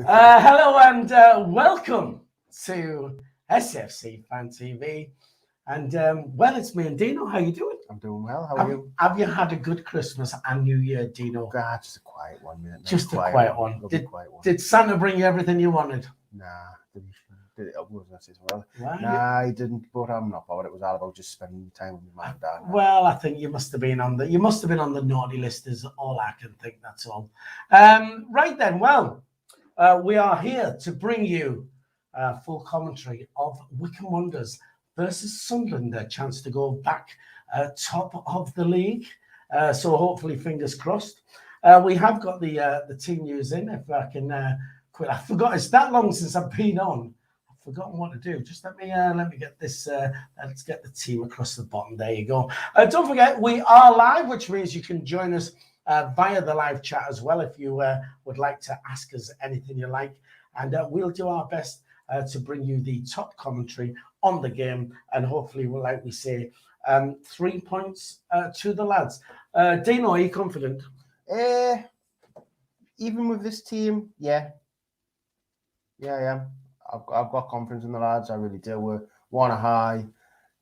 Hello and welcome to SAFC Fan TV. And well, it's me and Dino. How you doing? I'm doing well. How are you? Have you had a good Christmas and New Year, Dino? Just a quiet one, mate. Just a quiet one. Did Santa bring you everything you wanted? Nah, Nah, he didn't. But I'm not bothered. It was all about just spending time with my mum and dad. Well, I think you must have been on the naughty list. Is all I can think. That's all. Right then. Well, we are here to bring you full commentary of Wycombe Wanderers versus Sunderland. A chance to go back top of the league. So hopefully, fingers crossed. We have got the team news in. If I can quit, I forgot. It's that long since I've been on. Forgotten what to do. Just let me get this. Let's get the team across the bottom. There you go. Don't forget, we are live, which means you can join us via the live chat as well if you would like to ask us anything you like, and we'll do our best to bring you the top commentary on the game, and hopefully, we'll, like we say, 3 points to the lads. Dino, are you confident? Even with this team, yeah, I am. I've got confidence in the lads. I really do. We're one a high.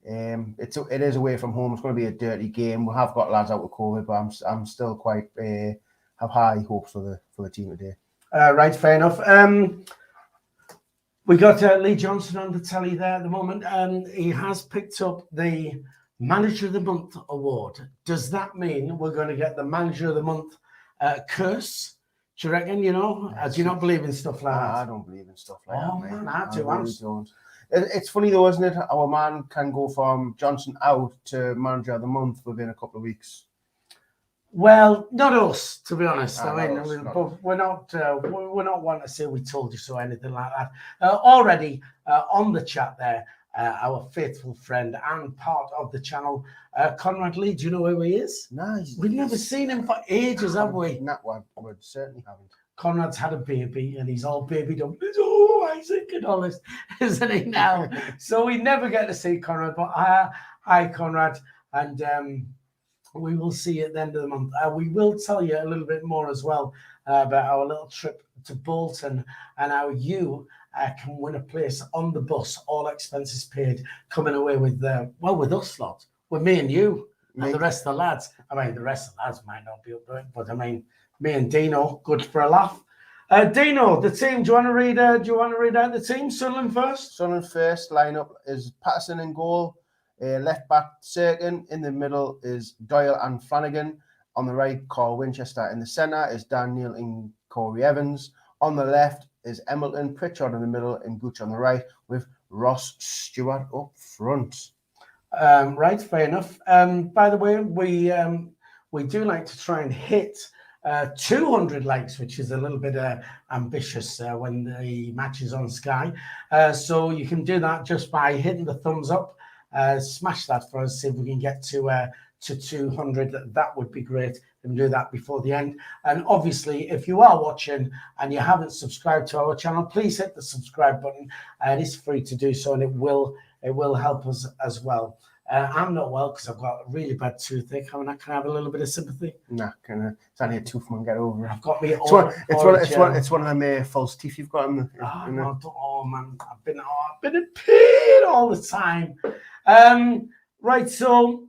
It is away from home. It's going to be a dirty game. We have got lads out with COVID, but I'm still quite have high hopes for the team today. Right, fair enough. We got Lee Johnson on the telly there at the moment, and he has picked up the Manager of the Month award. Does that mean we're going to get the Manager of the Month curse? Do you reckon, do you not believe in stuff like that? I don't believe in stuff like that, mate. Man, I really don't. It's funny though, isn't it? Our man can go from Johnson out to Manager of the Month within a couple of weeks. Well, not us, to be honest. We're not one to say we told you so, anything like that. Already on the chat there, our faithful friend and part of the channel, CONRAD Lee. Do you know who he is? No, we've never seen him for ages, have we? Not one. We certainly haven't. CONRAD's had a baby, and he's all babied up. Oh, Isaac and all this, isn't he now? So we never get to see CONRAD. But hi, CONRAD, and we will see you at the end of the month. We will tell you a little bit more as well about our little trip to Bolton and how you can win a place on the bus, all expenses paid, coming away with with us lot, with me and you, and the rest of the lads. I mean, the rest of the lads might not be up to it, but I mean, me and Dino, good for a laugh. Dino, the team. Do you want to read out the team? Sunderland first. Sunderland first lineup is Patterson in goal. Left back Sirkin. In the middle is Doyle and Flanagan. On the right, Carl Winchester. In the centre is Dan Neil and Corey Evans. On the left is Embleton, Pritchard in the middle, and Gooch on the right, with Ross Stewart up front. Right, fair enough. By the way, we do like to try and hit 200 likes, which is a little bit ambitious when the match is on Sky. So you can do that just by hitting the thumbs up. Smash that for us, see if we can get to 200. That would be great. We can do that before the end. And obviously, if you are watching and you haven't subscribed to our channel, please hit the subscribe button. It is free to do so, and it will help us as well. I'm not well because I've got a really bad toothache. Can I have a little bit of sympathy? Nah, it's only a tooth, man. Get over it. I've got me. It's one of them false teeth you've got in the. Oh man, I've been in pain all the time. Right, so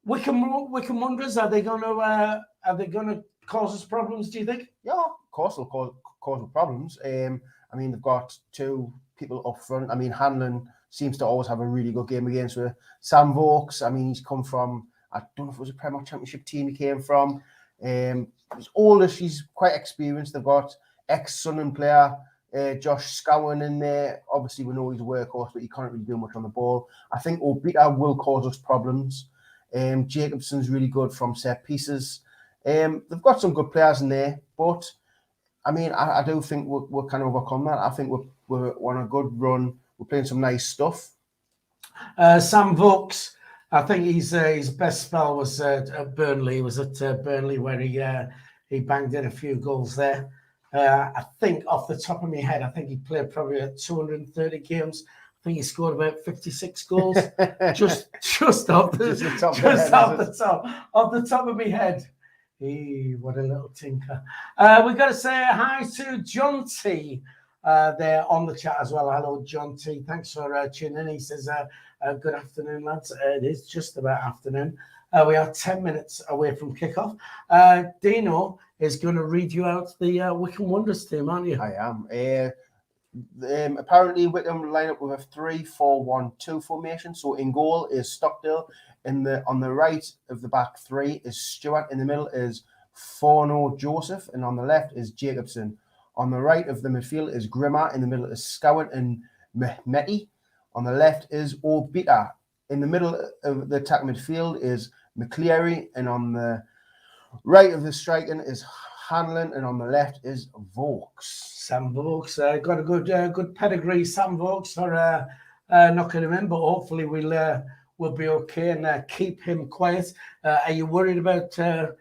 Wycombe Wanderers, are they gonna cause us problems? Do you think? Yeah, of course they'll cause problems. I mean, they've got two people up front. I mean, Hanlon seems to always have a really good game against Sam Vokes. I mean, he's come from, I don't know if it was a Premier Championship team he came from. He's oldish, he's quite experienced. They've got ex-Sunderland player Josh Scowen in there. Obviously, we know he's a workhorse, but he can't really do much on the ball. I think Obita will cause us problems. Jacobson's really good from set pieces. They've got some good players in there, but I mean, I do think we can overcome that. I think we're on a good run. We're playing some nice stuff. Sam Vokes, I think his best spell was at Burnley. He was at Burnley where he banged in a few goals there. I think off the top of my head, I think he played probably at 230 games. I think he scored about 56 goals. just off the top of my head. Hey, what a little tinker. We've got to say hi to John T. There on the chat as well. Hello, John T. Thanks for tuning in. He says, good afternoon, lads. It is just about afternoon. We are 10 minutes away from kickoff. Dino is going to read you out the Wycombe Wonders team, aren't you? I am. Apparently, Wycombe line up with a 3-4-1-2 formation. So in goal is Stockdale. On the right of the back three is Stewart. In the middle is Forno Joseph. And on the left is Jacobson. On the right of the midfield is Grimmer. In the middle is Scowen and Mehmeti. On the left is Obita. In the middle of the attack midfield is McCleary. And on the right of the striking is Hanlon. And on the left is Vokes. Sam Vokes got a good pedigree. Sam Vokes for knocking him in, but hopefully we'll be okay and keep him quiet. Are you worried about the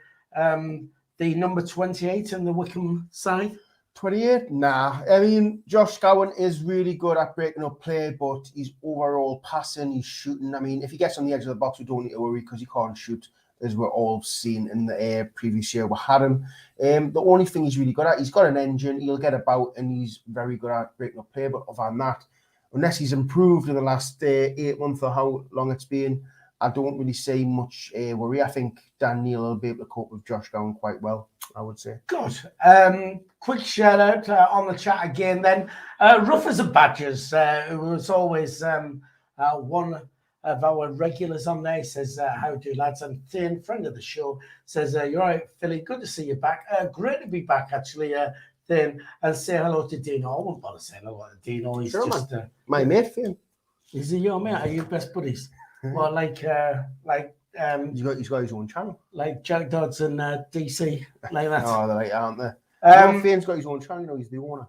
number 28 in the Wycombe side? 28? Nah. I mean, Josh Gowan is really good at breaking up play, but he's overall passing, he's shooting. I mean, if he gets on the edge of the box, we don't need to worry because he can't shoot, as we're all seen in the previous year we had him. The only thing he's really good at, he's got an engine, he'll get about, and he's very good at breaking up play. But other than that, unless he's improved in the last 8 months or how long it's been, I don't really see much worry. I think Dan Neil will be able to cope with Josh Gowan quite well, I would say. Good. Quick shout out on the chat again then. Ruffers and Badgers, who was always one of our regulars on there, says, how do lads? And Thane, friend of the show, says, you're right, Philly, good to see you back. Great to be back, actually, Thane. And say hello to Dino. I won't bother saying hello to Dino. He's sure, just... my mate, Thane. Is he your mate? Are you best buddies? Well, like he's got his own channel. Like Jack Dodds and DC, like that. Oh, they're like, aren't they? Thane's got his own channel, you know, he's the owner.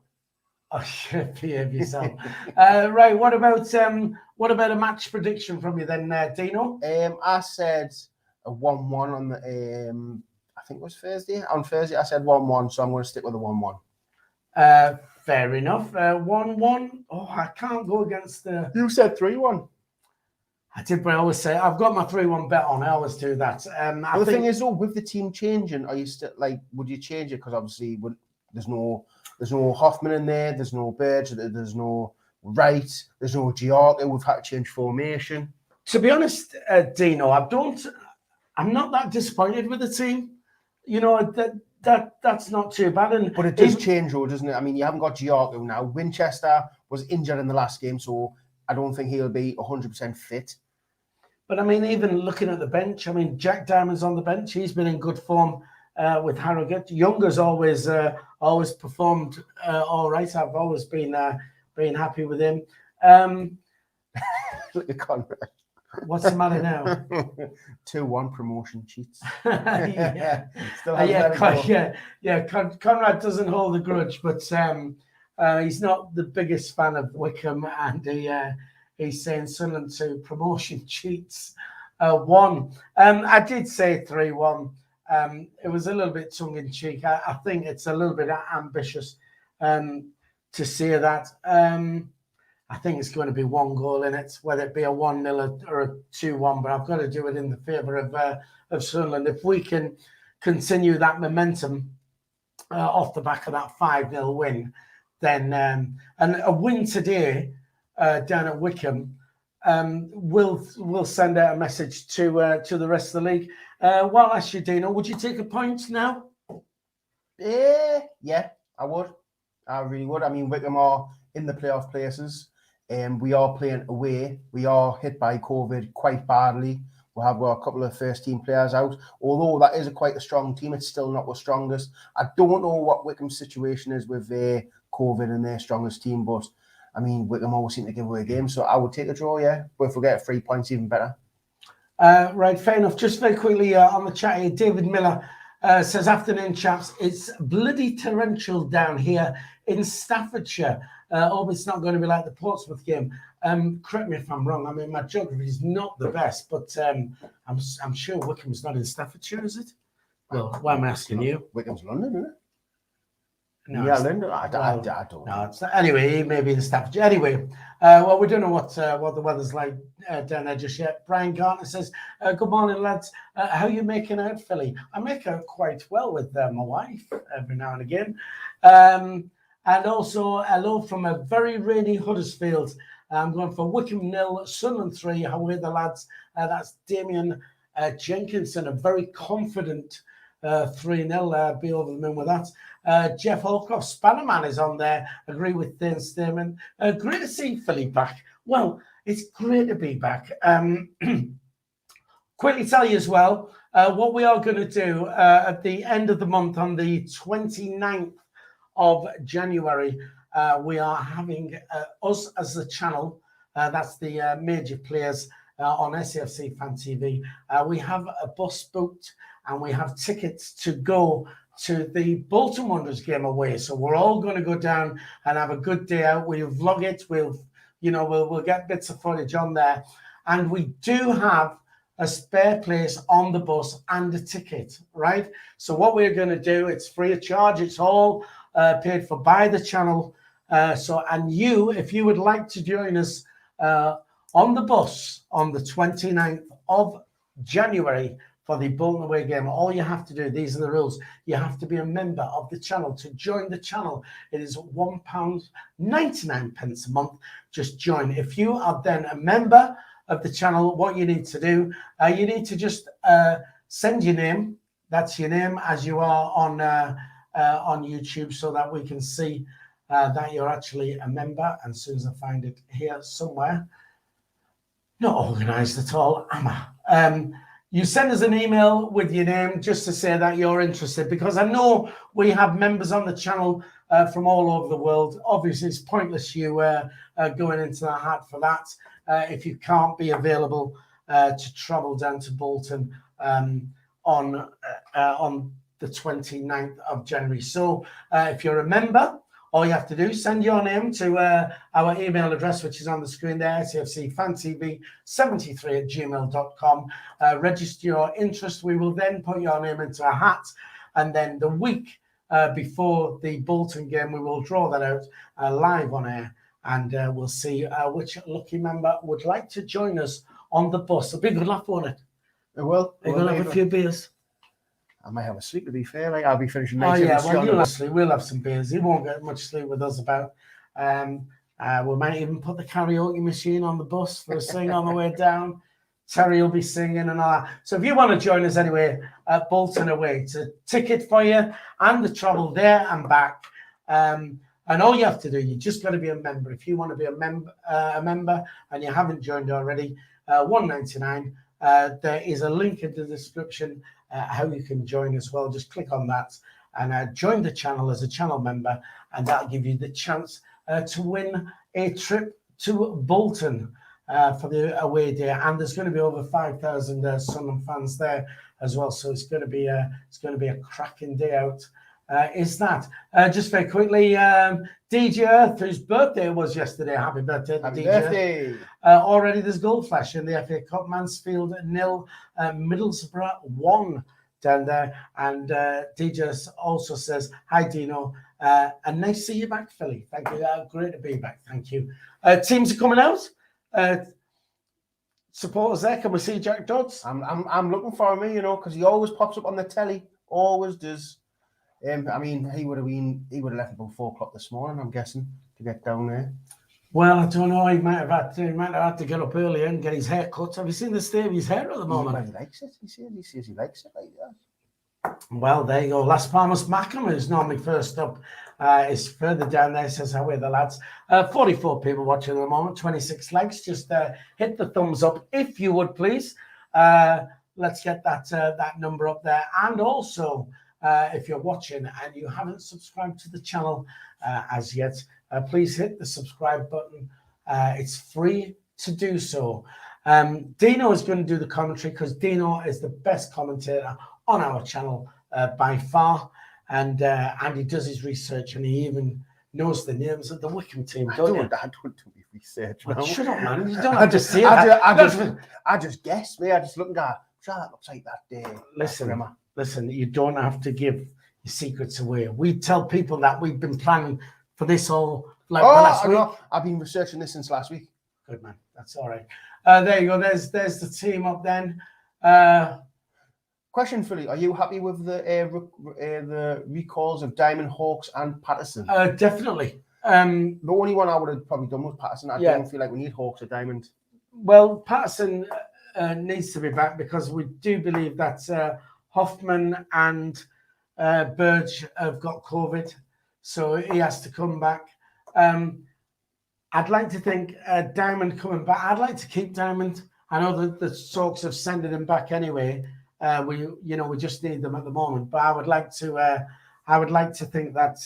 Oh, shit, behave yourself. Right, what about a match prediction from you then, Dino? I said a 1-1 on the I think it was Thursday. On Thursday, I said 1-1, so I'm going to stick with the 1-1. Fair enough. 1-1. Oh, I can't go against the... You said 3-1. I did, but I always say I've got my 3-1 bet on. I always do that. The thing is, though, with the team changing, are you still like? Would you change it? Because obviously, there's no Hoffman in there. There's no Burge. There's no Wright. There's no Giorgio. We've had to change formation. To be honest, Dino, I'm not that disappointed with the team. You know that's not too bad. But it does change, though, doesn't it? I mean, you haven't got Giorgio now. Winchester was injured in the last game, so I don't think he'll be 100% fit. But I mean, even looking at the bench, I mean, Jack Diamond's on the bench. He's been in good form with Harrogate. Younger's always performed all right. I've always been happy with him. Look at CONRAD. What's the matter now? 2-1 promotion cheats. Yeah. CONRAD doesn't hold a grudge, but he's not the biggest fan of Wycombe, and he's saying Sunderland 2 promotion cheats 1. I did say 3-1. It was a little bit tongue in cheek. I think it's a little bit ambitious to say that. I think it's going to be 1 goal in it, whether it be a 1-0 or a 2-1. But I've got to do it in the favour of Sunderland. If we can continue that momentum off the back of that 5-0 win, then and a win today down at Wycombe will send out a message to the rest of the league. Well, I'll ask you, Dino, would you take a point now? Yeah, I would. I really would. I mean, Wycombe are in the playoff places. We are playing away. We are hit by COVID quite badly. We have got a couple of first-team players out. Although that is quite a strong team, it's still not the strongest. I don't know what Wycombe's situation is with their COVID and their strongest team, but I mean, Wycombe always seem to give away games, so I would take a draw, yeah. But if we get 3 points, even better. Right, fair enough. Just very quickly on the chat here, David Miller says, afternoon, chaps. It's bloody torrential down here in Staffordshire. Hope it's not going to be like the Portsmouth game. Correct me if I'm wrong. I mean, my geography is not the best, but I'm sure Wycombe's not in Staffordshire, is it? Well, why am I asking you? Wycombe's London, isn't it? No, Yelling. I don't no, know. it's not. Anyway, he may be the Staffordshire. Anyway, well, we don't know what the weather's like down there just yet. Brian Gartner says, good morning, lads. How are you making out, Philly? I make out quite well with my wife every now and again. And also, hello from a very rainy Huddersfield. I'm going for Wycombe 0, Sunderland 3. How are the lads? That's Damien Jenkinson, a very confident 3-0. Be over the moon with that. Jeff Holcroft, Spannerman is on there. Agree with Dane's statement. Great to see Philly back. Well, it's great to be back. Quickly tell you as well what we are going to do at the end of the month on the 29th of January. We are having us as the channel. That's the major players on SAFC Fan TV. We have a bus booked and we have tickets to go to the Bolton Wanderers game away. So we're all going to go down and have a good day out. We'll vlog it. We'll get bits of footage on there. And we do have a spare place on the bus and a ticket, right? So what we're going to do, it's free of charge. It's all paid for by the channel. And you, if you would like to join us on the bus on the 29th of January for the Bolton away game, all you have to do, these are the rules, you have to be a member of the channel. To join the channel, it is £1.99 a month. Just join. If you are then a member of the channel, what you need to do, you need to just send your name. That's your name as you are on YouTube, so that we can see that you're actually a member. And as soon as I find it here somewhere, not organised at all, am I? You send us an email with your name just to say that you're interested, because I know we have members on the channel from all over the world. Obviously, it's pointless you going into the hat for that if you can't be available to travel down to Bolton on the 29th of January. So if you're a member, all you have to do, send your name to our email address, which is on the screen there, safcfantv73@gmail.com. Register your interest. We will then put your name into a hat. And then the week before the Bolton game, we will draw that out live on air. And we'll see which lucky member would like to join us on the bus. It'll be a good laugh, won't it? It will. We'll have a few beers. I might have a sleep, to be fair. Like, I'll be finishing Oh, night. yeah, well, we'll have some beers. He won't get much sleep with us about. We might even put the karaoke machine on the bus for a sing on the way down. Terry will be singing and all that. So if you want to join us anyway at Bolton away, it's a ticket for you and the travel there and back. And all you have to do, you just got to be a member. If you want to be a member and you haven't joined already, $1.99. There is a link in the description how you can join as well. Just click on that and join the channel as a channel member, and that'll give you the chance to win a trip to Bolton for the away day. And there's going to be over 5,000 Sunderland fans there as well. So it's going to be a cracking day out. Is that just very quickly? DJ Earth, whose birthday was yesterday. Happy birthday, Happy DJ. birthday. Already there's goal flash in the FA Cup. Mansfield 0, Middlesbrough 1 down there. And DJ also says, hi, Dino. And nice to see you back, Philly. Thank you. Great to be back. Thank you. Teams are coming out. Supporters there. Can we see Jack Dodds? I'm looking for him, because he always pops up on the telly. Always does. I mean, he would have left about 4 o'clock this morning, I'm guessing, to get down there. Well, I don't know. He might have had to get up earlier and get his hair cut. Have you seen the state of his hair at the moment? He likes it. He says he likes it like that. Well, there you go. Las Palmas Mackham, who's normally first up, is further down there. Says, how are the lads? 44 people watching at the moment, 26 likes. Just hit the thumbs up if you would, please. Let's get that number up there. And also, if you're watching and you haven't subscribed to the channel as yet, please hit the subscribe button. It's free to do so. Dino is going to do the commentary because Dino is the best commentator on our channel by far, and he does his research, and he even knows the names of the Wycombe team. I don't do research. Well, No. shut up, man! You don't have to see it. I just guess, me. I just look and go, that looks like that day. Listen, you don't have to give your secrets away. We tell people that we've been planning for this all the last week. I've been researching this since last week. Good man, that's all right. There you go. There's the team up then. Question for you: are you happy with the recalls of Diamond, Hawks, and Patterson? Definitely. The only one I would have probably done was Patterson. I don't feel like we need Hawks or Diamond. Well, Patterson needs to be back because we do believe that Hoffman and Burge have got COVID, so he has to come back. I'd like to think Diamond coming back. I'd like to keep Diamond. I know that the talks of sending him back anyway. We just need them at the moment. But I would like to think that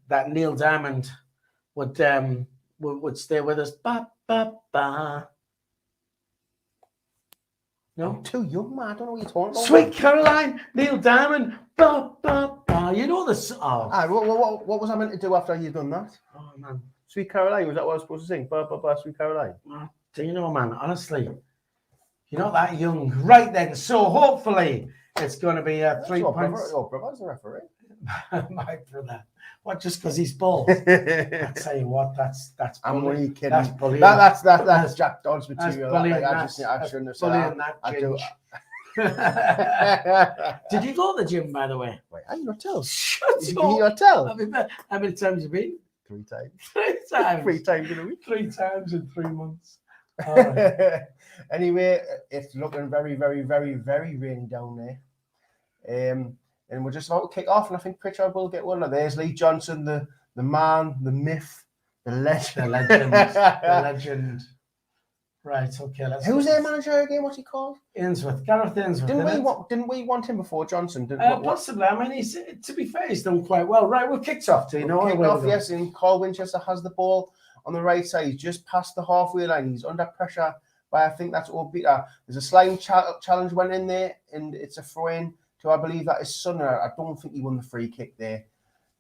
that Neil Diamond would stay with us. Ba ba ba. No, I'm too young, man. I don't know what you're talking about. Sweet Caroline, Neil Diamond. Ba ba ba. You know this. Oh. What was I meant to do after you'd done that? Oh man. Sweet Caroline, was that what I was supposed to sing? Ba ba ba, Sweet Caroline. Do you know, man? Honestly, you're not that young. Right then. So hopefully it's going to be 3 points. Your brother's the referee. My brother. What? Just because he's bald? I tell you what, that's. I'm really kidding. That's bullying. That's Jack Dodd's material. That's bullying. I shouldn't have said that. I do. Did you go to the gym, by the way? Wait, I not tell. Shut up. You not tell. How many times have you been? 3 times. 3 times. 3 times in a week. 3 times in 3 months. All right. Anyway, it's looking very, very, very, very rainy down there. And we're just about to kick off, and I think Pritchard will get one. There's Lee Johnson, the man, the myth, the legend. The legend. Right, okay. Who's their manager again? What's he called? Ainsworth. Gareth Ainsworth. Didn't we want him before Johnson? Possibly. I mean, to be fair, he's done quite well. Right, we've kicked off. Do you know? Kicked off, yes, and Carl Winchester has the ball on the right side. He's just past the halfway line. He's under pressure by, I think that's Obita. There's a sliding challenge went in there, and it's a throw-in to, I believe that is Sunderland. I don't think he won the free kick there.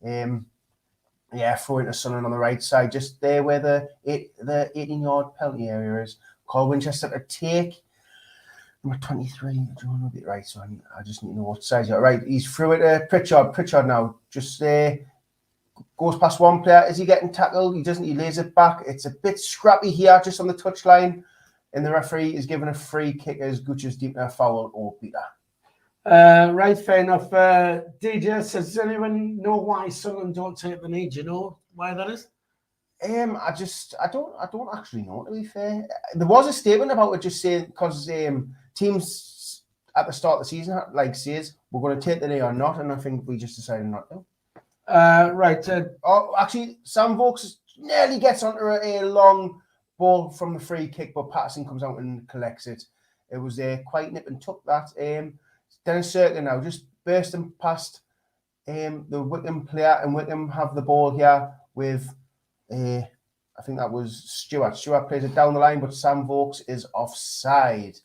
Throw into Sunderland on the right side, just there where the 18-yard penalty area is. Carl Winchester to take number 23. Right, so I just need to know what size you're. Right, he's through it to Pritchard. Pritchard now just goes past one player. Is he getting tackled? He doesn't. He lays it back. It's a bit scrappy here, just on the touchline. And the referee is given a free kick as Gucci's deep in a foul or Peter. Right, fair enough. DJ says, does anyone know why Sunderland don't take the knee? Do you know why that is? I don't actually know, to be fair. There was a statement about it just saying because teams at the start of the season says we're going to take the knee or not, and I think we just decided not to. Right. Actually, Sam Vokes nearly gets onto a long ball from the free kick, but Patterson comes out and collects it. It was quite nip and tuck that. Dennis Cirkin now just bursting past the Wycombe player, and Wycombe have the ball here with I think that was Stewart. Stewart plays it down the line, but Sam Vokes is offside.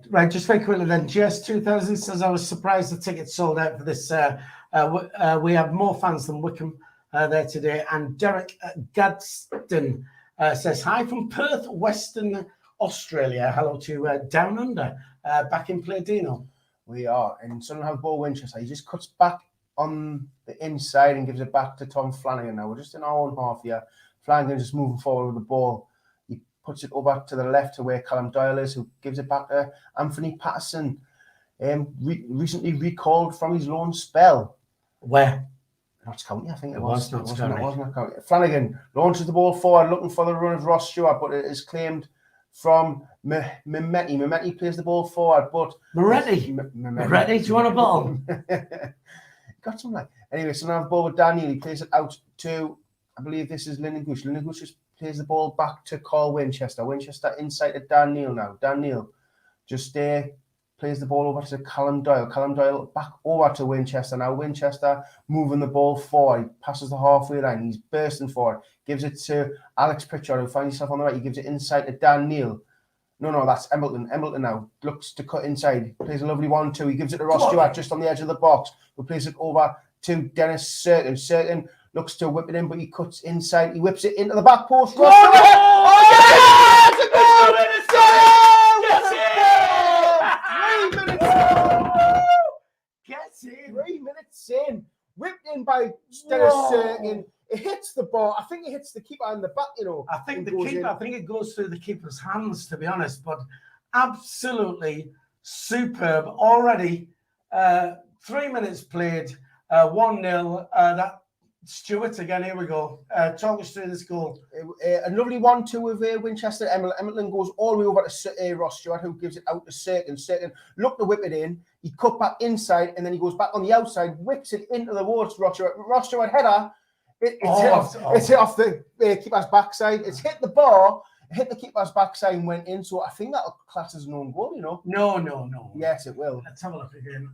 Right, just very quickly then. GS2000 says, I was surprised the tickets sold out for this. We have more fans than Wycombe there today. And Derek Gadsden says, hi from Perth, Western Australia. Hello to Down Under, back in play, Dino. We are. And Sunderland have ball Winchester. He just cuts back on the inside and gives it back to Tom Flanagan now. We're just in our own half here. Flanagan just moving forward with the ball. He puts it over to the left to where Callum Doyle is, who gives it back to Anthony Patterson, recently recalled from his loan spell. Where? Notts County, I think it was. It wasn't County. Flanagan launches the ball forward, looking for the run of Ross Stewart, but it is claimed from Mehmeti. Mehmeti plays the ball forward, but Moretti, do you want a ball? Got some like. Anyway, so now the ball with Daniel. He plays it out to, I believe this is Lyndon Gooch. Lyndon Gooch just plays the ball back to Carl Winchester. Winchester inside to Dan Neil now. Dan Neil just plays the ball over to Callum Doyle. Callum Doyle back over to Winchester. Now Winchester moving the ball forward. He passes the halfway line. He's bursting forward. Gives it to Alex Pritchard, who finds himself on the right. He gives it inside to Dan Neil. No, that's Embleton. Embleton now looks to cut inside. Plays a lovely 1-2. He gives it to Ross Stewart just on the edge of the box. Who plays it over to Dennis Cirkin. Cirkin looks to whip it in, but he cuts inside. He whips it into the back post. Ross Stewart! in. 3 minutes in. Whipped in by Dennis Serkin. It hits the ball. I think it hits the keeper in the back, you know. I think it goes through the keeper's hands, to be honest, but absolutely superb. Already 3 minutes played, 1-0. That Stewart again, here we go. Talk us through this goal. A lovely 1-2 with Winchester. Emmerton goes all the way over to Ross Stewart, who gives it out to Serkin. Serkin looked to whip it in. He cut back inside, and then he goes back on the outside, whips it into the wall to Ross Stewart. Ross Stewart header. It's hit off the keeper's backside. It's hit the bar, hit the keeper's backside and went in. So I think that'll class as an own goal, you know. No. Yes, it will. Let's have a look again.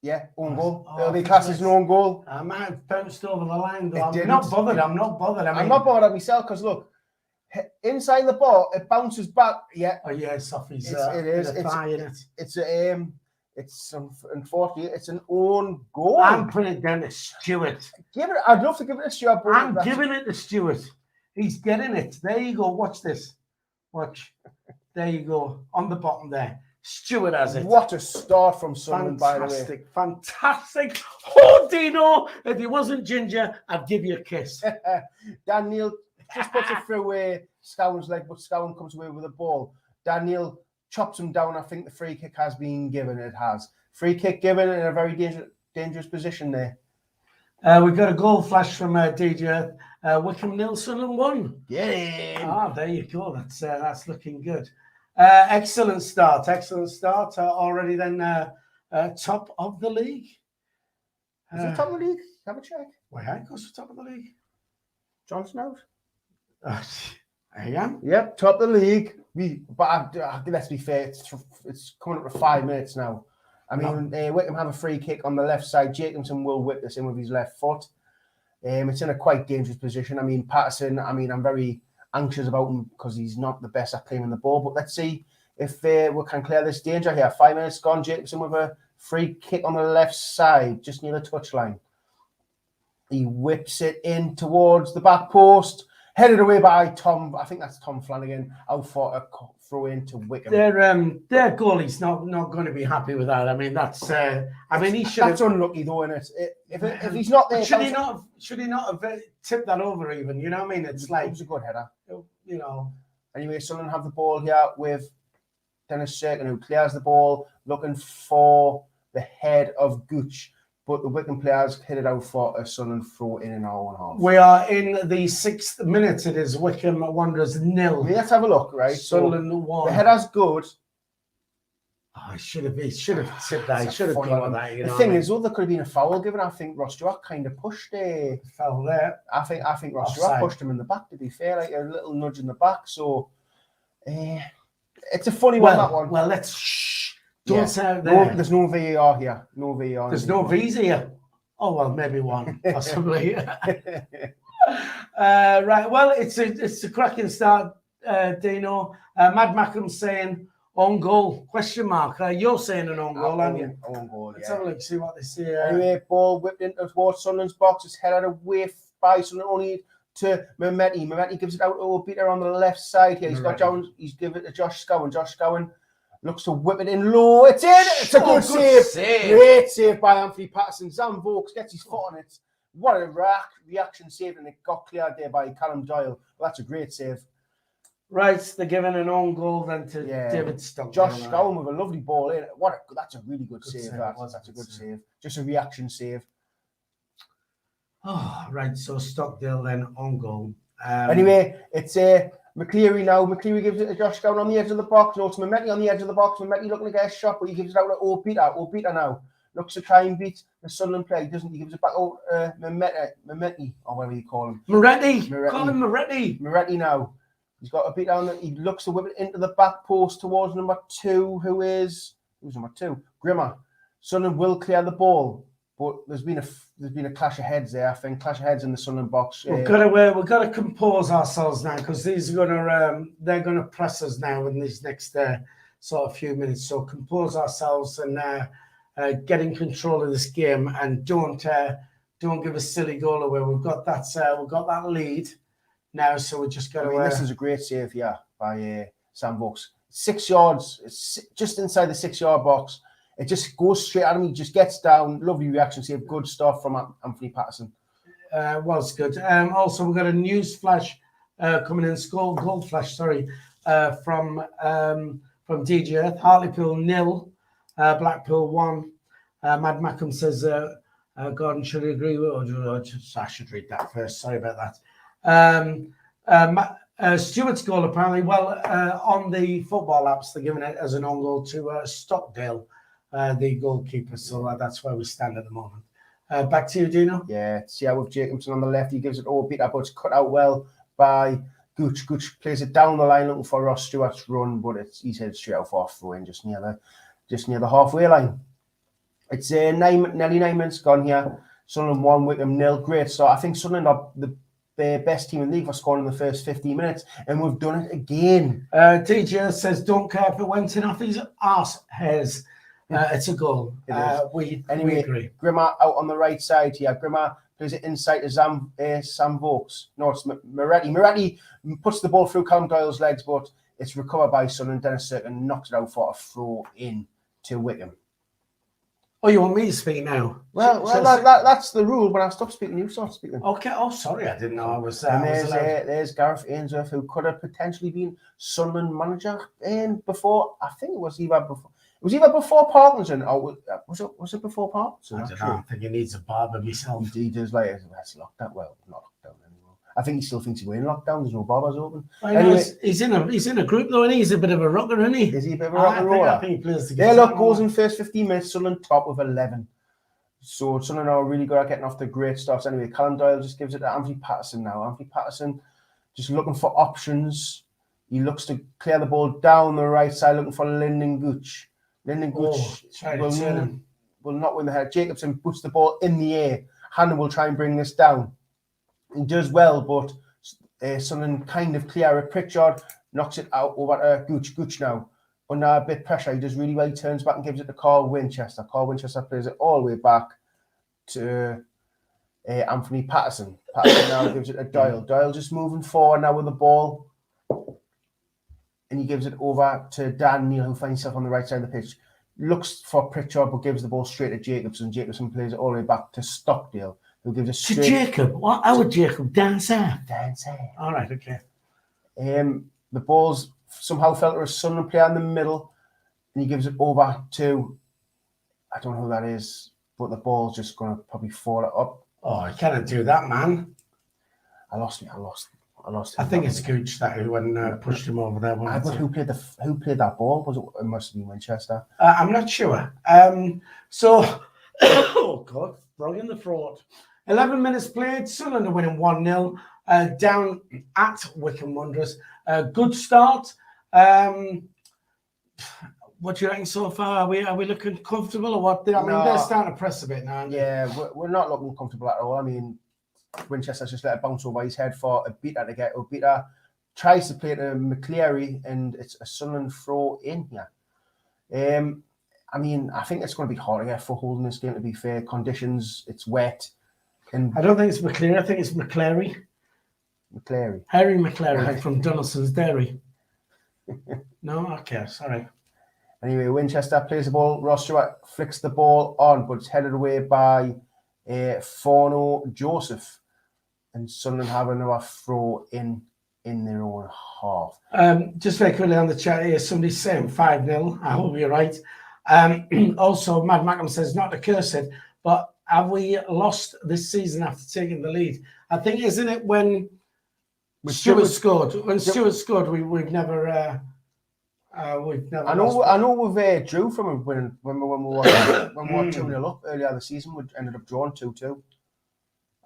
Yeah, own goal. It'll be classed as an own goal. I might have bounced over the line, though. I'm not bothered. I'm not bothered at myself because look, inside the bar, it bounces back. Yeah. Oh yeah, it's off his. It is. It's unfortunately it's an own goal. I'm putting it down to Stewart. I'd love to give it to Stewart. I'm giving it to Stewart. He's getting it. There you go. Watch this. Watch. There you go. On the bottom there. Stewart has it. What a start from Sunderland, by the way. Fantastic. Oh, Dino, if he wasn't ginger, I'd give you a kiss. Daniel just puts it through Scowen's leg, but Scowen comes away with the ball. Daniel chops him down. I think the free kick has been given. It has. Free kick given in a very dangerous position there. We've got a goal flash from DJ. Wycombe 0, Sunderland 1. Yeah. There you go. That's looking good. Excellent start. Already then top of the league. Is it top of the league? Have a check. Why, goes for top of the league. Johnson out. I am. Yep, top of the league. But let's be fair, it's coming up to 5 minutes now. I mean, Wycombe have a free kick on the left side. Jacobson will whip this in with his left foot. It's in a quite dangerous position. I mean, Patterson, I'm very anxious about him because he's not the best at claiming the ball. But let's see if we can clear this danger here. 5 minutes gone. Jacobson with a free kick on the left side, just near the touchline. He whips it in towards the back post. Headed away by Tom. I think that's Tom Flanagan. Out for a throw into Wycombe. Their goalie's not going to be happy with that. I mean, that's. He should. That's unlucky, though, isn't it? If he's not there, should he not have tipped that over even? You know what I mean? It's like it was a good header. You know. Anyway, Sunderland have the ball here with Dennis Serkin, who clears the ball, looking for the head of Gooch. But the Wycombe players hit it out for a Sunderland throw in our own half. We are in the 6th minute. It is Wycombe Wanderers 0. Let's have a look, right? Sunderland 1. The header's good. Oh, he should have tipped that. He should have got that. The thing is, though, there could have been a foul given. I think Ross Stewart kind of pushed a foul there. I think Ross Stewart pushed him in the back, to be fair, like a little nudge in the back. So it's a funny one, that one. Well, let's don't say out there. No, there's no VAR here. No VAR. There's no visa here. Oh well, maybe one possibly. Right. Well, it's a cracking start, Dino. Mad Mackham saying own goal? Question mark. You're saying an own goal, aren't you? Own goal. Let's have a look. See what they say. Anyway, ball whipped into towards Sunderland's box. It's headed away by Sunderland only to Mehmeti. Mehmeti gives it out to Obita on the left side here. He's given it to Josh Scowen. Josh Scowen looks to whip it in low. It's in. It's a good save. Great save by Anthony Patterson. Sam Vokes gets his foot on it. What a reaction save, and it got cleared there by Callum Doyle. Well, that's a great save. Right, they're giving an own goal then to David Stockdale. Josh Scowen with a lovely ball in. That's a really good save. That's a good save. Just a reaction save. Oh, right. So Stockdale then on goal. Anyway, it's McCleary now. McCleary gives it to Josh Scowen on the edge of the box. No, it's Mehmeti on the edge of the box. Mehmeti looking to get a shot, but he gives it out to Obita. Obita now looks to try and beat the Sunderland player. He doesn't. He gives it back out to Mehmeti, or whatever you call him. Moretti. Call him Moretti. Moretti now. He's got a beat down. He looks to whip it into the back post towards number 2, who's number 2? Grimmer. Sunderland will clear the ball, but there's been a clash of heads there. I think clash of heads in the Sunderland box. We've got to compose ourselves now because they're gonna press us now in these next sort of few minutes. So compose ourselves and get in control of this game and don't give a silly goal away. We've got that lead now, so we just got to. This is a great save here by Sam Vokes. 6 yards, just inside the 6 yard box. it just goes straight at him. He just gets down. Lovely reaction. See a good stuff from Anthony Patterson. Was good. Also, we've got a news flash coming in, gold flash, sorry, from DJ Earth. Hartlepool 0, Blackpool 1. Mad Mackham says, Gordon should agree with, I should read that first. Sorry about that. Stewart's goal, apparently, on the football apps, they're giving it as an own goal to Stockdale, the goalkeeper. So that's where we stand at the moment. Back to you, Dino. Yeah, see how with Jacobson on the left, he gives it over beat up, but it's cut out well by Gooch. Gooch plays it down the line looking for Ross Stewart's run, but he's headed straight out for throw in just near the halfway line. It's nearly 9 minutes gone here. Sunderland 1, Wycombe 0. Great start. I think Sunderland are the best team in the league for scoring in the first 15 minutes, and we've done it again. DJ says, don't care if it went in off his arse hairs. It's a goal. We agree. Grimmer out on the right side here. Grimmer plays it inside to Sam Vokes. No, it's Moretti. Moretti puts the ball through Callum Doyle's legs, but it's recovered by Sunderland. Dennis Cirkin knocks it out for a throw in to Wycombe. Oh, you want me to speak now? Well, that's the rule. When I stop speaking, you start speaking. Okay. Oh, sorry, I didn't know I was. And there's Gareth Ainsworth, who could have potentially been Sunderland manager before. I think it was either before. It was either before Parkinson or was it before Parkinson? I don't know. I think he needs a barber myself. He does like it's locked down. Well, not locked down anymore. I think he still thinks we're in lockdown. There's no barbers open. Anyway, he's in a group though, and he's a bit of a rocker, isn't he? Is he a bit of a rocker roller? I think he plays Yeah, look, goals in first 15 minutes. Sunderland top of 11. So Sunderland are really good at getting off the great starts. Anyway, Callum Doyle just gives it to Anthony Patterson now. Anthony Patterson just looking for options. He looks to clear the ball down the right side, looking for Lyndon Gooch. Lyndon Gooch will not win the head. Jacobson puts the ball in the air. Hannon will try and bring this down. He does well, but Sunderland kind of clear it. Pritchard knocks it out over to Gooch. Gooch now under a bit of pressure. He does really well. He turns back and gives it to Carl Winchester. Carl Winchester plays it all the way back to Anthony Patterson. Patterson now gives it to Doyle. Doyle just moving forward now with the ball. And he gives it over to Dan Neal, who finds himself on the right side of the pitch. Looks for Pritchard, but gives the ball straight to Jacobson. Jacobson plays it all the way back to Stockdale, who gives it straight... To Jacob? What? How would Jacob? Dan Sam? Dan Sam. All right, okay. The ball's somehow fell to a Sunderland player in the middle, and he gives it over to... I don't know who that is, but the ball's just going to probably fall up. Oh, I cannot do that, man. I lost. I think it's Gooch that who went and pushed him over there. But who played that ball? It must have been Winchester. I'm not sure. Oh God, wrong in the throat. 11 minutes played. Sunderland are winning 1-0 down at Wycombe Wanderers. Good start. What do you reckon so far? Are we looking comfortable or what? I mean, they're starting to press a bit now. Yeah, we're not looking comfortable at all. I mean, Winchester's just let it bounce over his head for a beater to get. Beater tries to play to McCleary, and it's a Sunderland throw in here. I mean, I think it's going to be hard to get a foothold in this game, to be fair. Conditions, it's wet. And I don't think it's McCleary. I think it's McCleary. Harry McCleary from Donaldson's Dairy. No? Okay, sorry. Anyway, Winchester plays the ball. Ross Stewart flicks the ball on, but it's headed away by Forno Joseph. And Sunderland have another throw in their own half. Just very quickly on the chat here, somebody's saying 5-0. I hope you're right. Also, Mad Mackham says, not to curse it, but have we lost this season after taking the lead? I think, isn't it when Stewart scored? When Stewart scored, we've never... I know we've drew from him when we were 2-0 up earlier this season. We ended up drawing 2-2.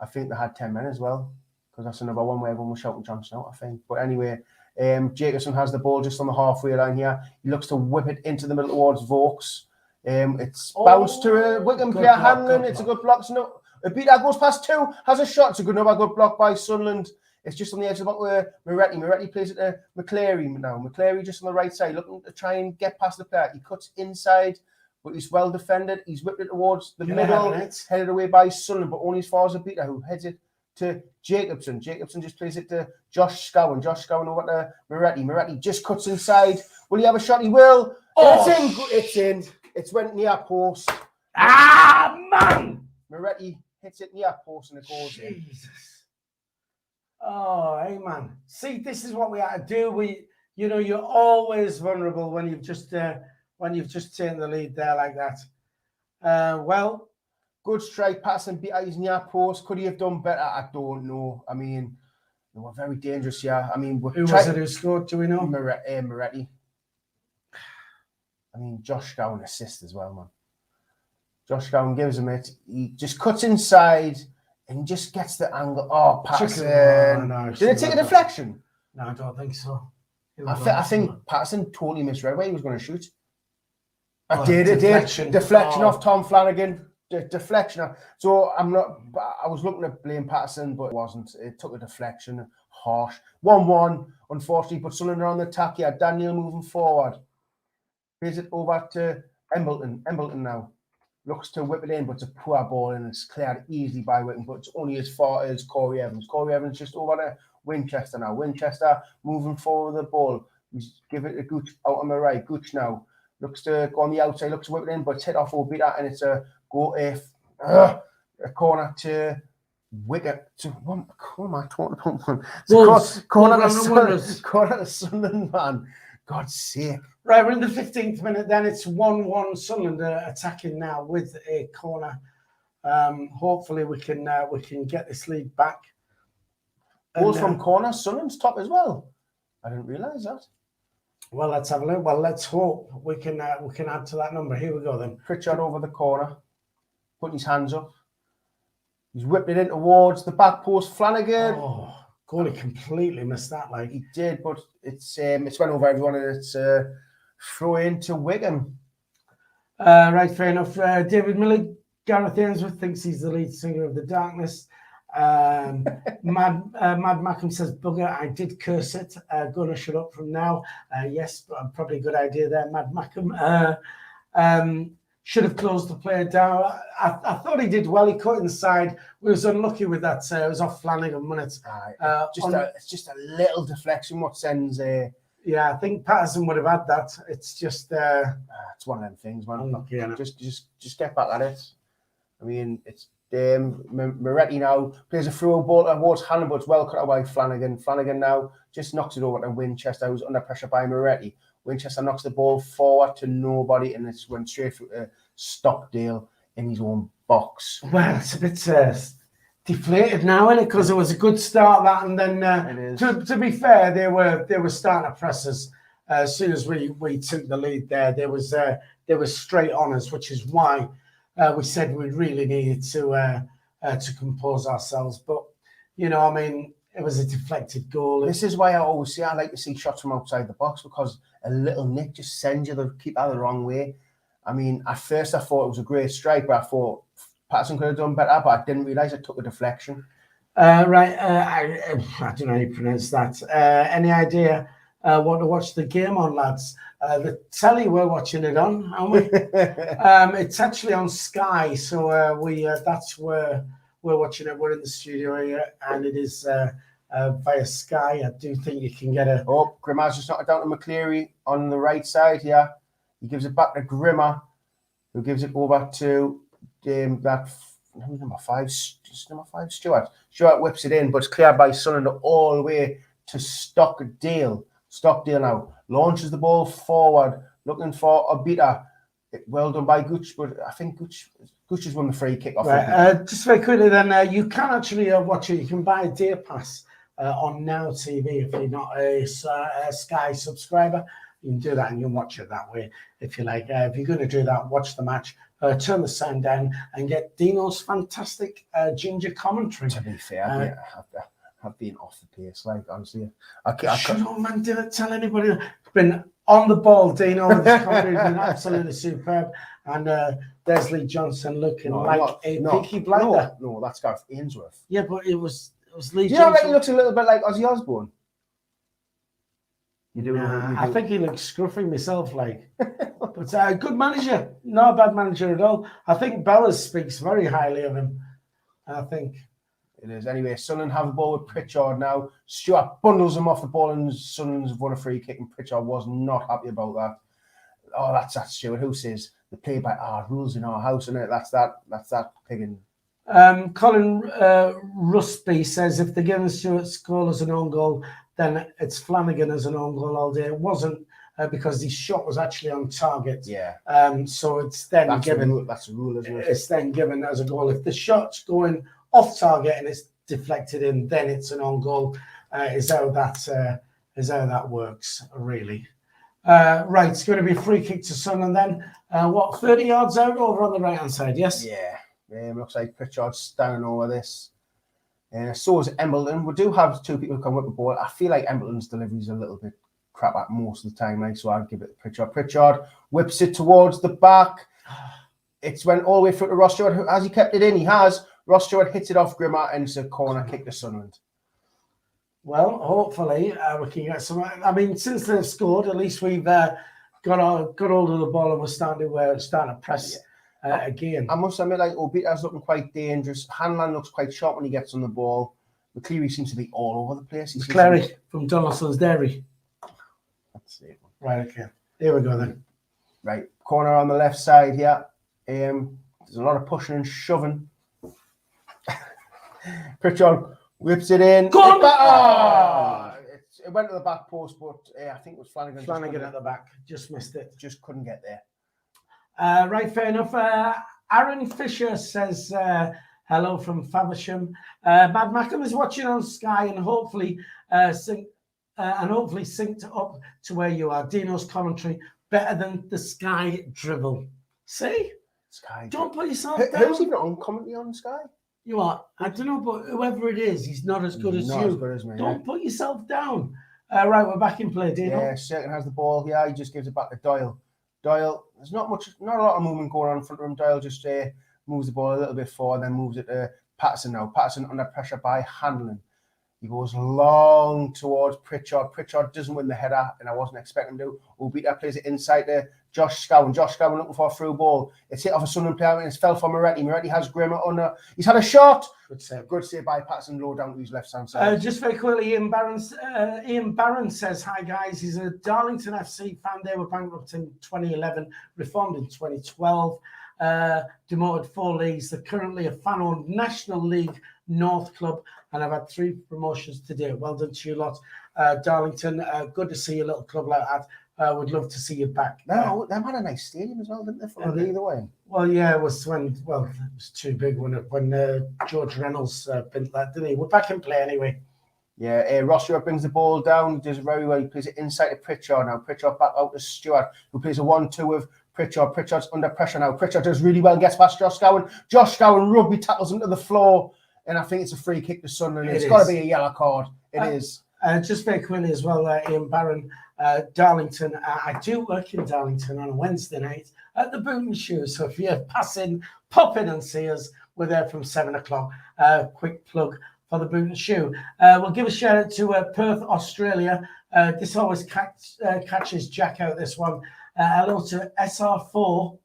I think they had 10 men as well, because that's another one where everyone was shouting Johnson out, I think. But anyway, Jacobson has the ball just on the halfway line here. He looks to whip it into the middle towards Vokes. It's bounced to a Wycombe player, Hanlon. It's a good block. So a beat that goes past two, has a shot. It's another good block by Sunderland. It's just on the edge of the box where Moretti plays it to McCleary now. McCleary just on the right side, looking to try and get past the player. He cuts inside, but he's well defended. He's whipped it towards the middle, headed away by Sunderland, but only as far as a beater, who heads it to Jacobson. Jacobson just plays it to Josh Scowen. Josh Scowen over to Moretti. Moretti just cuts inside. Will he have a shot? He will. Oh, it's in. It's went near post. Ah, man! Moretti hits it near post and it goes in. Jesus. Oh, hey, man. See, this is what we have to do. You're always vulnerable when you've just taken the lead there like that. Well, good strike, pass and beat his near post. Could he have done better? I don't know. I mean, they were very dangerous here. I mean, who was it who scored? Do we know? Moretti. I mean, Josh Gowan assist as well, man. Josh Gowan gives him it. He just cuts inside and just gets the angle. Oh, Patterson. Did it take a deflection? No, I don't think so. I think Patterson totally misread where he was going to shoot. It did. Deflection off Tom Flanagan. Deflection. So I was looking at blame Patterson, but it wasn't. It took a deflection. Harsh. 1-1, unfortunately, but Sunderland are on the attack here. Daniel moving forward. Plays it over to Embleton. Embleton now. Looks to whip it in, but it's a poor ball and it's cleared easily by Wycombe, but it's only as far as Corey Evans. Corey Evans just over to Winchester now. Winchester moving forward with the ball. He's give it to Gooch out on the right. Gooch now looks to go on the outside, looks to whip it in, but it's hit off Obita and it's a corner to Wigan. Corner to Sunderland, man. God's sake. Right, we're in the 15th minute then. It's 1-1 Sunderland attacking now with a corner. Hopefully we can get this lead back. Goals from corner, Sunderland's top as well. I didn't realise that. Well, let's have a look. Well, let's hope we can add to that number. Here we go then. Pritchard over the corner, putting his hands up. He's whipped it in towards the back post. Flanagan. Oh, goalie completely missed that. Like he did, but it's went over everyone and it's throw into Wigan. Right, fair enough. David Miller, Gareth Ainsworth thinks he's the lead singer of The Darkness. Mad Mackham says, bugger, I did curse it. Gonna shut up from now. Yes, but probably a good idea there, Mad Mackham. Should have closed the player down. I thought he did well. He cut inside. We was unlucky with that. It was off Flanagan, wasn't it? It's just a little deflection what sends yeah, I think Patterson would have had that. It's just it's one of them things, man. Unlucky, just get back at it. I mean, it's Moretti now plays a through ball towards Hannon, but it's well cut away. Flanagan now just knocks it over to Winchester, who's under pressure by Moretti. Winchester knocks the ball forward to nobody, and it's went straight through to Stockdale in his own box. Well, it's a bit deflated now, isn't it? Because it was a good start, that, and then to be fair, they were starting to press us as soon as we took the lead there. There was straight on us, which is why we said we really needed to compose ourselves. But I mean, it was a deflected goal. This is why I always say I like to see shots from outside the box, because a little nick just sends you the keeper the wrong way. I mean, at first I thought it was a great strike, but I thought Patterson could have done better, but I didn't realise it took a deflection. Right, I don't know how you pronounce that. Any idea what to watch the game on, lads? The telly we're watching it on, aren't we? It's actually on Sky, so that's where we're watching it. We're in the studio here, and it is via Sky. I do think you can get a... Oh, Grimmer's just knocked it down to McCleary on the right side here. He gives it back to Grimmer, who gives it over to number five, Stewart. Stewart whips it in, but it's cleared by Sunderland all the way to Stockdale. Stockdale now launches the ball forward, looking for a beater. Well done by Gooch, but I think Gooch has won the free kick off. Right, just very quickly then, you can actually watch it. You can buy a day pass on Now TV if you're not a Sky subscriber. You can do that and you can watch it that way if you like. If you're going to do that, watch the match, turn the sound down and get Dino's fantastic ginger commentary. To be fair, I've been off the pace, like, honestly. Shut up, man, didn't tell anybody. It's been on the ball, Dino. His commentary has been absolutely superb. And there's Lee Johnson looking like a Peaky Blinder. No, that's Gareth Ainsworth. Yeah, but it was Lee Johnson. Johnson. He looks a little bit like Ozzy Osbourne. You do? I think he looks scruffy myself, like. But good manager. Not a bad manager at all. I think Bellas speaks very highly of him. I think. It is. Anyway, Sunderland have the ball with Pritchard now. Stewart bundles him off the ball and Sunderland have won a free kick and Pritchard was not happy about that. Oh, that's Stewart. Who says they play by our rules in our house, and that's that picking. Colin Rusby says if they're giving Stuart Skull as an own goal, then it's Flanagan as an own goal all day. It wasn't because his shot was actually on target. Yeah. So it's then given. That's a rule, isn't it? It's then given as a goal. If the shot's going off target and it's deflected in, then it's an own goal. Is how that works, really. Right, it's going to be a free kick to Sunderland then. 30 yards out over on the right hand side? Yes. Yeah. Looks like Pritchard's standing over this. So is Embleton. We do have two people who come with the ball. I feel like Embleton's delivery is a little bit crap at most of the time, like, so I'd give it to Pritchard. Pritchard whips it towards the back. It's went all the way through to Ross Stewart. Has he kept it in? He has. Ross Stewart hits it off Grimmer and it's a corner kick to Sunderland. Well, hopefully we can get some. I mean, since they've scored, at least we've got hold of the ball and we're starting to press again. I must admit, like, Obita's looking quite dangerous. Hanlon looks quite sharp when he gets on the ball. McCleary seems to be all over the place. McCleary from Donaldson's Dairy. That's it. Right, okay. Here we go then. Right, corner on the left side here. There's a lot of pushing and shoving. Pritchard whips it in. Go on! It went to the back post, but I think it was Flanagan. Flanagan at the back. Just missed it. Just couldn't get there. Right, fair enough. Aaron Fisher says hello from Faversham. Mad Mackham is watching on Sky and hopefully synced up to where you are. Dino's commentary better than the Sky dribble. See? Sky. Don't put yourself down. Who's even on commentary on Sky? You are. I don't know, but whoever it is, he's not as good as you. As good as me, Don't put yourself down. Right, we're back in play, Dino. Yeah, Second has the ball. Yeah, he just gives it back to Doyle. Doyle, there's not a lot of movement going on in front of him. Doyle just moves the ball a little bit forward, then moves it to Patterson now. Patterson under pressure by Hanlon. He goes long towards Pritchard. Pritchard doesn't win the header, and I wasn't expecting him to. Obita plays it inside to Josh Scowen. Josh Scowen looking for a through ball. It's hit off a Sunderland player, and it's fell for Moretti. Moretti has Grimmer under. He's had a shot. Good save by Patterson, low down to his left-hand side. Just very quickly, Ian Barron says, hi guys, he's a Darlington FC fan. They were bankrupt in 2011, reformed in 2012, demoted 4 leagues. They're currently a fan-owned National League North club, and I've had 3 promotions to date. Well done to you lot, Darlington. Good to see a little club like that. Would love to see you back. No, they had a nice stadium as well, didn't they? For either way. Well, yeah, it was it was too big when George Reynolds bent that, didn't he? We're back in play anyway. Yeah, Ross Stewart brings the ball down. He does it very well. He plays it inside to Pritchard now. Pritchard back out to Stewart, who plays a 1-2 with Pritchard. Pritchard's under pressure now. Pritchard does really well, gets past Josh Scowen. Josh Scowen rugby tackles him to the floor, and I think it's a free kick to Sunderland. It's got to be a yellow card. It is. Just very quickly as well, Ian Barron, Darlington. I do work in Darlington on a Wednesday night at the Boot and Shoe. So if you're passing, pop in and see us. We're there from 7 o'clock. Quick plug for the Boot and Shoe. We'll give a shout out to Perth, Australia. This always catches Jack out, this one. Hello to SR4.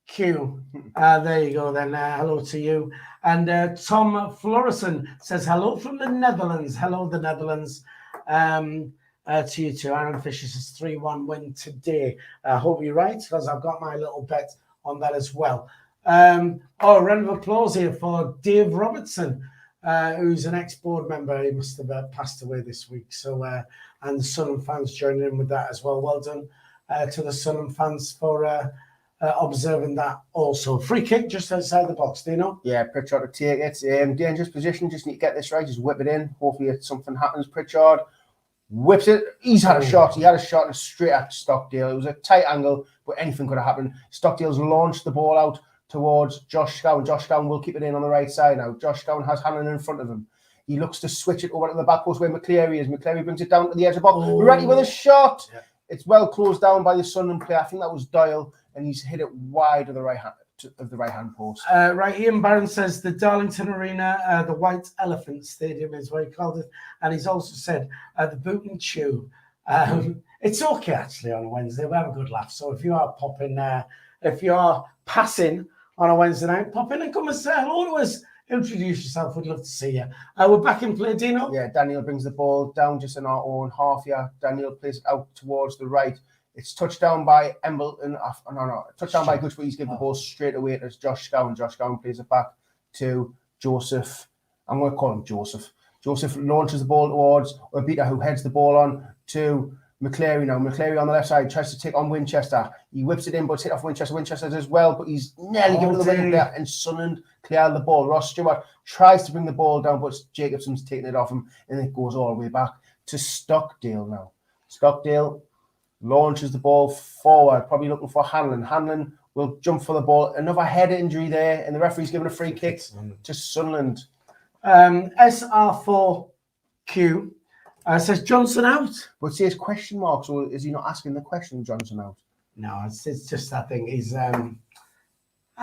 Q. There you go then. Hello to you. And Tom Florison says hello from the Netherlands. Hello, the Netherlands. To you too. Aaron Fisher says 3-1 win today. I hope you're right, because I've got my little bet on that as well. Round of applause here for Dave Robertson, who's an ex-board member. He must have passed away this week. So, and the Sunderland fans joining in with that as well. Well done to the Sunderland fans for observing that also. Free kick just outside the box, do you know? Yeah, Pritchard to take it. Dangerous position, just need to get this right, just whip it in. Hopefully something happens. Pritchard whips it. He's had a shot. He had a shot straight at Stockdale. It was a tight angle, but anything could have happened. Stockdale's launched the ball out towards Josh Scowen. Josh Scowen will keep it in on the right side now. Josh Scowen has Hanlon in front of him. He looks to switch it over to the back post where McCleary is. McCleary brings it down to the edge of the box. Moretti with a shot. Yeah. It's well closed down by the Sunderland player. I think that was Doyle, and he's hit it wide of the right hand post. Right, Ian Barron says the Darlington Arena, the White Elephant Stadium is what he called it, and he's also said the Boot and Chew. It's okay actually on a Wednesday. We have a good laugh. So if you are popping, if you are passing on a Wednesday night, pop in and come and say hello to us. Introduce yourself. We'd love to see you. We're back in play, Dino. Yeah, Daniel brings the ball down just in our own half here. Daniel plays it out towards the right. It's touchdown by Embleton. Touchdown by Gooch, but he's given the ball straight away to Josh Scowen. Josh Scowen plays it back to Joseph. I'm going to call him Joseph. Joseph launches the ball towards Obita, who heads the ball on to McCleary now. McCleary on the left side tries to take on Winchester. He whips it in, but hit off Winchester. Winchester does well, but he's nearly given the Wigan player, and Sunderland clear the ball. Ross Stewart tries to bring the ball down, but Jacobson's taking it off him, and it goes all the way back to Stockdale now. Stockdale launches the ball forward, probably looking for Hanlon. Hanlon will jump for the ball. Another head injury there, and the referee's giving a free kick to Sunderland. SR4Q says Johnson out. But it says question mark, so is he not asking the question, Johnson out? No, it's just that thing. He's I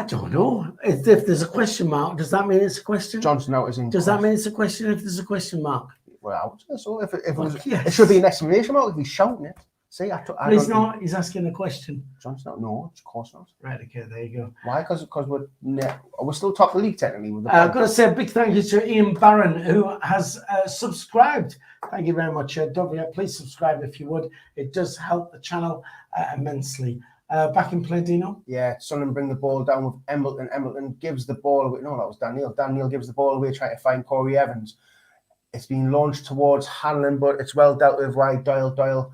don't know. If there's a question mark, does that mean it's a question? Johnson out is in. Does that mean it's a question if there's a question mark? Well, so if it was, yes. It should be an exclamation mark if he's shouting it. See, But he's not. He's asking a question. Johnson out? No, of course not. Right. Okay. There you go. Why? Because we're still top of the league technically. With the I've got to say a big thank you to Ian Barron, who has subscribed. Thank you very much. Don't forget, please subscribe if you would. It does help the channel immensely. Back in play, Dino. Yeah, Sunderland bring the ball down with Embleton. Embleton gives the ball away. No, that was Daniel. Daniel gives the ball away, trying to find Corey Evans. It's been launched towards Hanlon, but it's well dealt with by Doyle. Doyle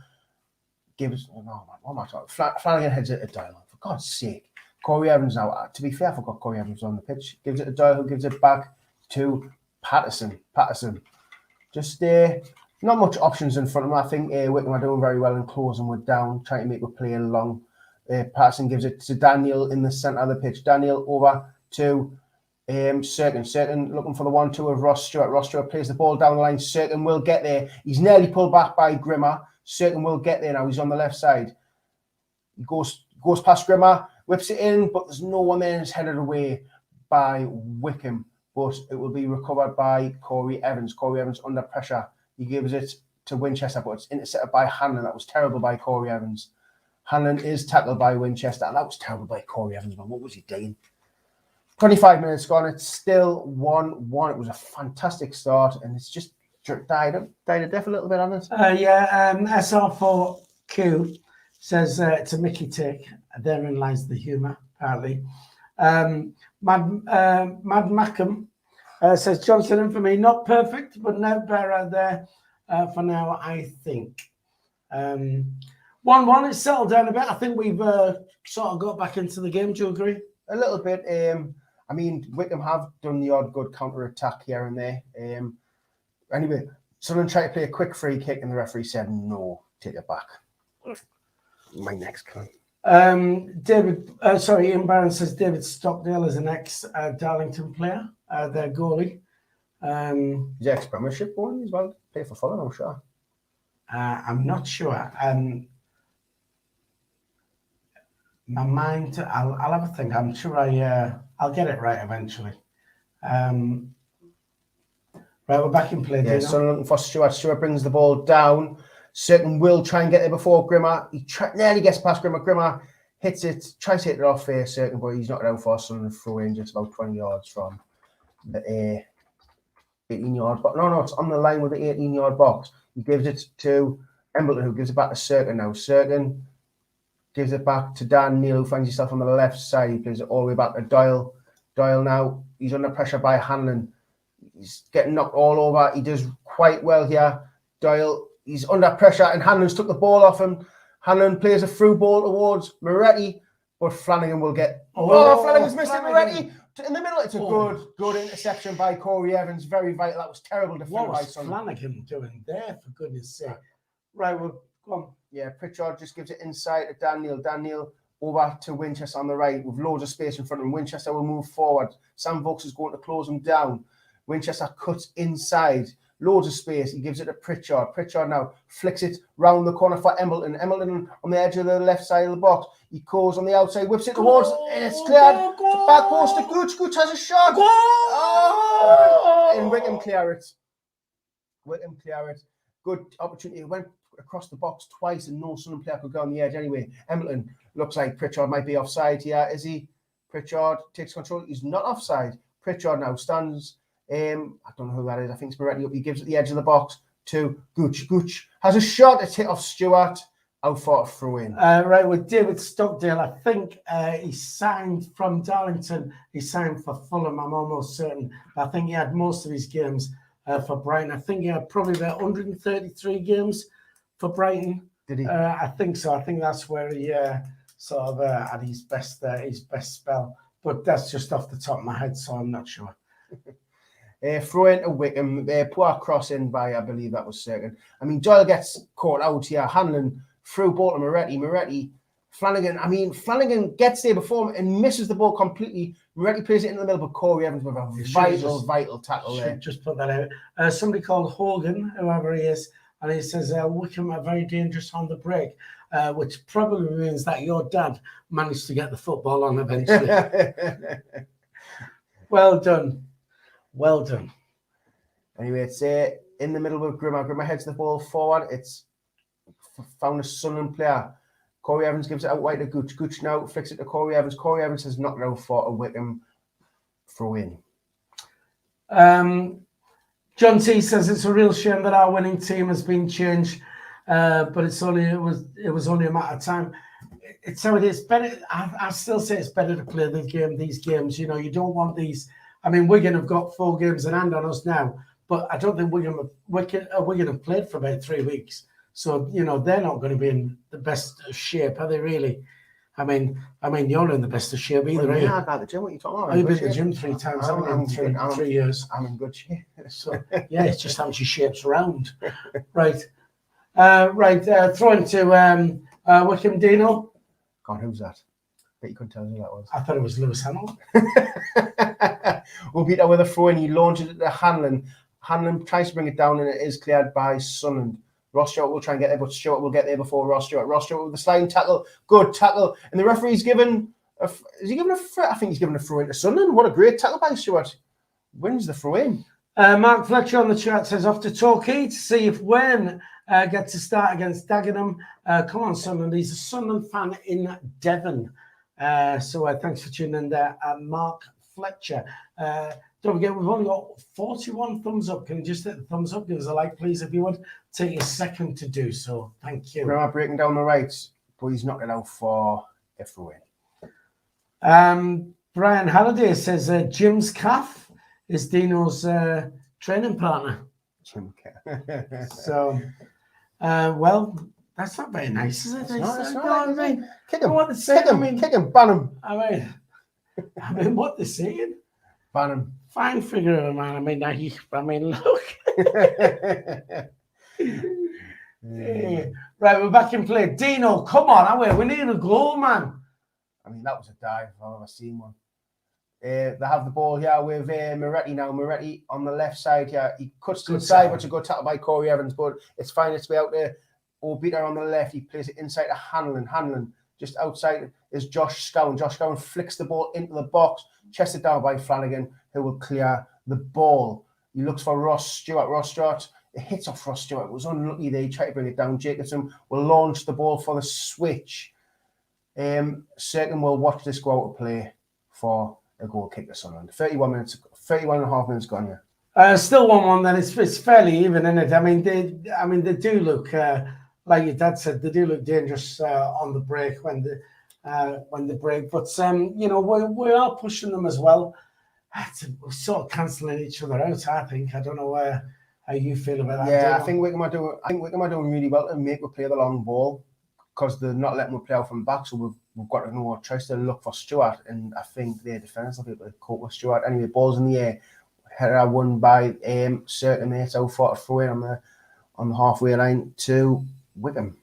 gives. Oh, no, man, what am I talking? Flanagan heads it to Doyle. For God's sake. Corey Evans now. To be fair, I forgot Corey Evans on the pitch. Gives it to Doyle, who gives it back to Patterson. Patterson. Just not much options in front of him. I think Wycombe are doing very well in closing with down, trying to make a play along. Patterson gives it to Daniel in the centre of the pitch. Daniel over to Serkin. Serkin looking for the 1-2 of Ross Stewart. Ross Stewart plays the ball down the line. Serkin will get there. He's nearly pulled back by Grimmer. Serkin will get there now. He's on the left side. He goes past Grimmer, whips it in, but there's no one there, and it's headed away by Wycombe. But it will be recovered by Corey Evans. Corey Evans under pressure. He gives it to Winchester, but it's intercepted by Hanlon. That was terrible by Corey Evans. Hanlon is tackled by Winchester, and that was terrible by Corey Evans, man. What was he doing? 25 minutes gone. It's still 1-1. It was a fantastic start, and it's just died a death a little bit on it. SR4Q says to Mickey Tick, therein lies the humour, apparently. Mad Mackham says Johnson in for me, not perfect, but no better there for now, I think. 1-1, it's settled down a bit. I think we've sort of got back into the game. Do you agree? A little bit. I mean, Wycombe have done the odd good counter-attack here and there. Anyway, someone tried to play a quick free kick, and the referee said, no, take it back. My next club. Ian Barron says David Stockdale is an ex-Darlington player, their goalie. He's ex-Premiership one as well. Play for Fulham, I'm sure. I'm not sure. My mind, I'll have a think. I'm sure I'll get it right eventually. Right, we're back in play. Yeah, so looking for Stewart. Stewart brings the ball down. Certain will try and get there before Grimmer. He nearly gets past Grimmer. Grimmer hits it, tries to hit it off there, Certain, but he's not out for Sunderland throw in just about 20 yards from the 18-yard box. No, it's on the line with the 18-yard box. He gives it to Embleton, who gives it back to Certain now. Certain gives it back to Dan Neal, who finds himself on the left side. He plays it all the way back to Doyle. Doyle now, he's under pressure by Hanlon. He's getting knocked all over. He does quite well here. Doyle, he's under pressure, and Hanlon's took the ball off him. Hanlon plays a through ball towards Moretti, but Flanagan will get... Flanagan's missed it, Moretti! In the middle, it's a good interception by Corey Evans. Very vital. That was terrible defended by Sunderland. What was Flanagan doing there, for goodness sake? Right, well, go on. Yeah, Pritchard just gives it inside to Daniel. Daniel over to Winchester on the right with loads of space in front of him. Winchester will move forward. Sam Vokes is going to close him down. Winchester cuts inside. Loads of space. He gives it to Pritchard. Pritchard now flicks it round the corner for Embleton. Embleton on the edge of the left side of the box. He goes on the outside, whips it towards, and it's cleared. To back post to Gooch. Gooch has a shot. And Wycombe clear it. Wycombe clear it. Good opportunity. It went across the box twice, and no Sunderland player could go on the edge anyway. Embleton looks like Pritchard might be offside here. Is he? Pritchard takes control. He's not offside. Pritchard now stands. I don't know who that is. I think it's Moretti up. He gives it the edge of the box to Gooch. Gooch has a shot. It's hit off Stewart, out for a throw-in. Right, with David Stockdale, I think he signed from Darlington. He signed for Fulham, I'm almost certain. I think he had most of his games for Brighton. I think he had probably about 133 games for Brighton. Did he? I think so. I think that's where he sort of had his best spell. But that's just off the top of my head, so I'm not sure. Throw into Wycombe, poor crossing by, I believe that was second. I mean, Doyle gets caught out here, handling through ball to Moretti, Flanagan. Flanagan gets there before him and misses the ball completely. Moretti plays it into the middle, but Corey Evans with a vital tackle there. Just put that out. Somebody called Hogan, whoever he is, and he says, Wycombe are very dangerous on the break, which probably means that your dad managed to get the football on eventually. Well done. Well done. Anyway, it's in the middle with Grimmer. Grimmer heads the ball forward. It's found a Sunderland player. Corey Evans gives it out wide to Gooch. Gooch now flicks it to Corey Evans. Corey Evans has knocked it out for a Wycombe throw in. John T says it's a real shame that our winning team has been changed, but it was only a matter of time. It's how it is. Better. I still say it's better to play these games. You know, you don't want these. I mean, Wigan have got 4 games in hand on us now, but I don't think Wigan have played for about 3 weeks. So, you know, they're not going to be in the best shape, are they really? I mean, you're in the best of shape either, are you? Yeah, at the gym. What are you talking about? I've been to the gym 3 times, haven't you, in 3 years? I'm in good shape. So, yeah, it's just how your shape's round. Right. Throw into Wycombe Dino. God, who's that? Bet you couldn't tell who that was. I thought it was Lewis Hamilton. We'll beat that with a throw in. He launches it to Hanlon. Hanlon tries to bring it down and it is cleared by Sunderland. Ross Stewart will try and get there, but Stewart will get there before Ross Stewart. Ross Stewart with the sliding tackle. Good tackle. And the referee's given I think he's given a throw in to Sunderland. What a great tackle by Stewart. Wins the throw in. Mark Fletcher on the chat says, off to Torquay to see if Wayne gets a start against Dagenham. Come on, Sunderland. He's a Sunderland fan in Devon. So thanks for tuning in there, Mark Fletcher. Don't forget, we've only got 41 thumbs up. Can you just hit the thumbs up? Give us a like, please, if you would. Take a second to do so. Thank you. Remember breaking down the rights, but he's knocking out for a throw in. Brian Halliday says, Jim's calf is Dino's training partner. Jim Calf. So, well, that's not very nice, is it? It's not. I mean, kick him. What they're saying, Kick him. Ban him. I mean, what they're saying. Ban him. Fine figure of a man. I mean, look. Yeah. Right, we're back in play. Dino, come on, we need a goal, man. I mean, that was a dive if I've ever seen one. They have the ball here with Moretti now. Moretti on the left side here. He cuts to the side, but it's a good tackle by Corey Evans, but it's finding its way out there. Obita on the left. He plays it inside to Hanlon. Hanlon just outside is Josh Scowen. Josh Scowen flicks the ball into the box, chested down by Flanagan, who will clear the ball. He looks for Ross Stewart. Ross Stewart, it hits off Ross Stewart. It was unlucky there. He tried to bring it down. Jacobson will launch the ball for the switch. Second will watch this go out to play for a goal kick to Sunderland. 31 and a half minutes gone here. Still 1-1 then. It's fairly even, isn't it? I mean, they do look, like your dad said, they do look dangerous on the break when they break. But, you know, we are pushing them as well. We're sort of cancelling each other out, I think. I don't know how you feel about that. Yeah, I think Wycombe are doing really well to make us play the long ball because they're not letting us play out from back. So we've got to know what choice to look for Stewart, and I think their defence will be able to cope with Stewart. Anyway, balls in the air. Header won by certain mates out for a throw in on the halfway line to Wycombe.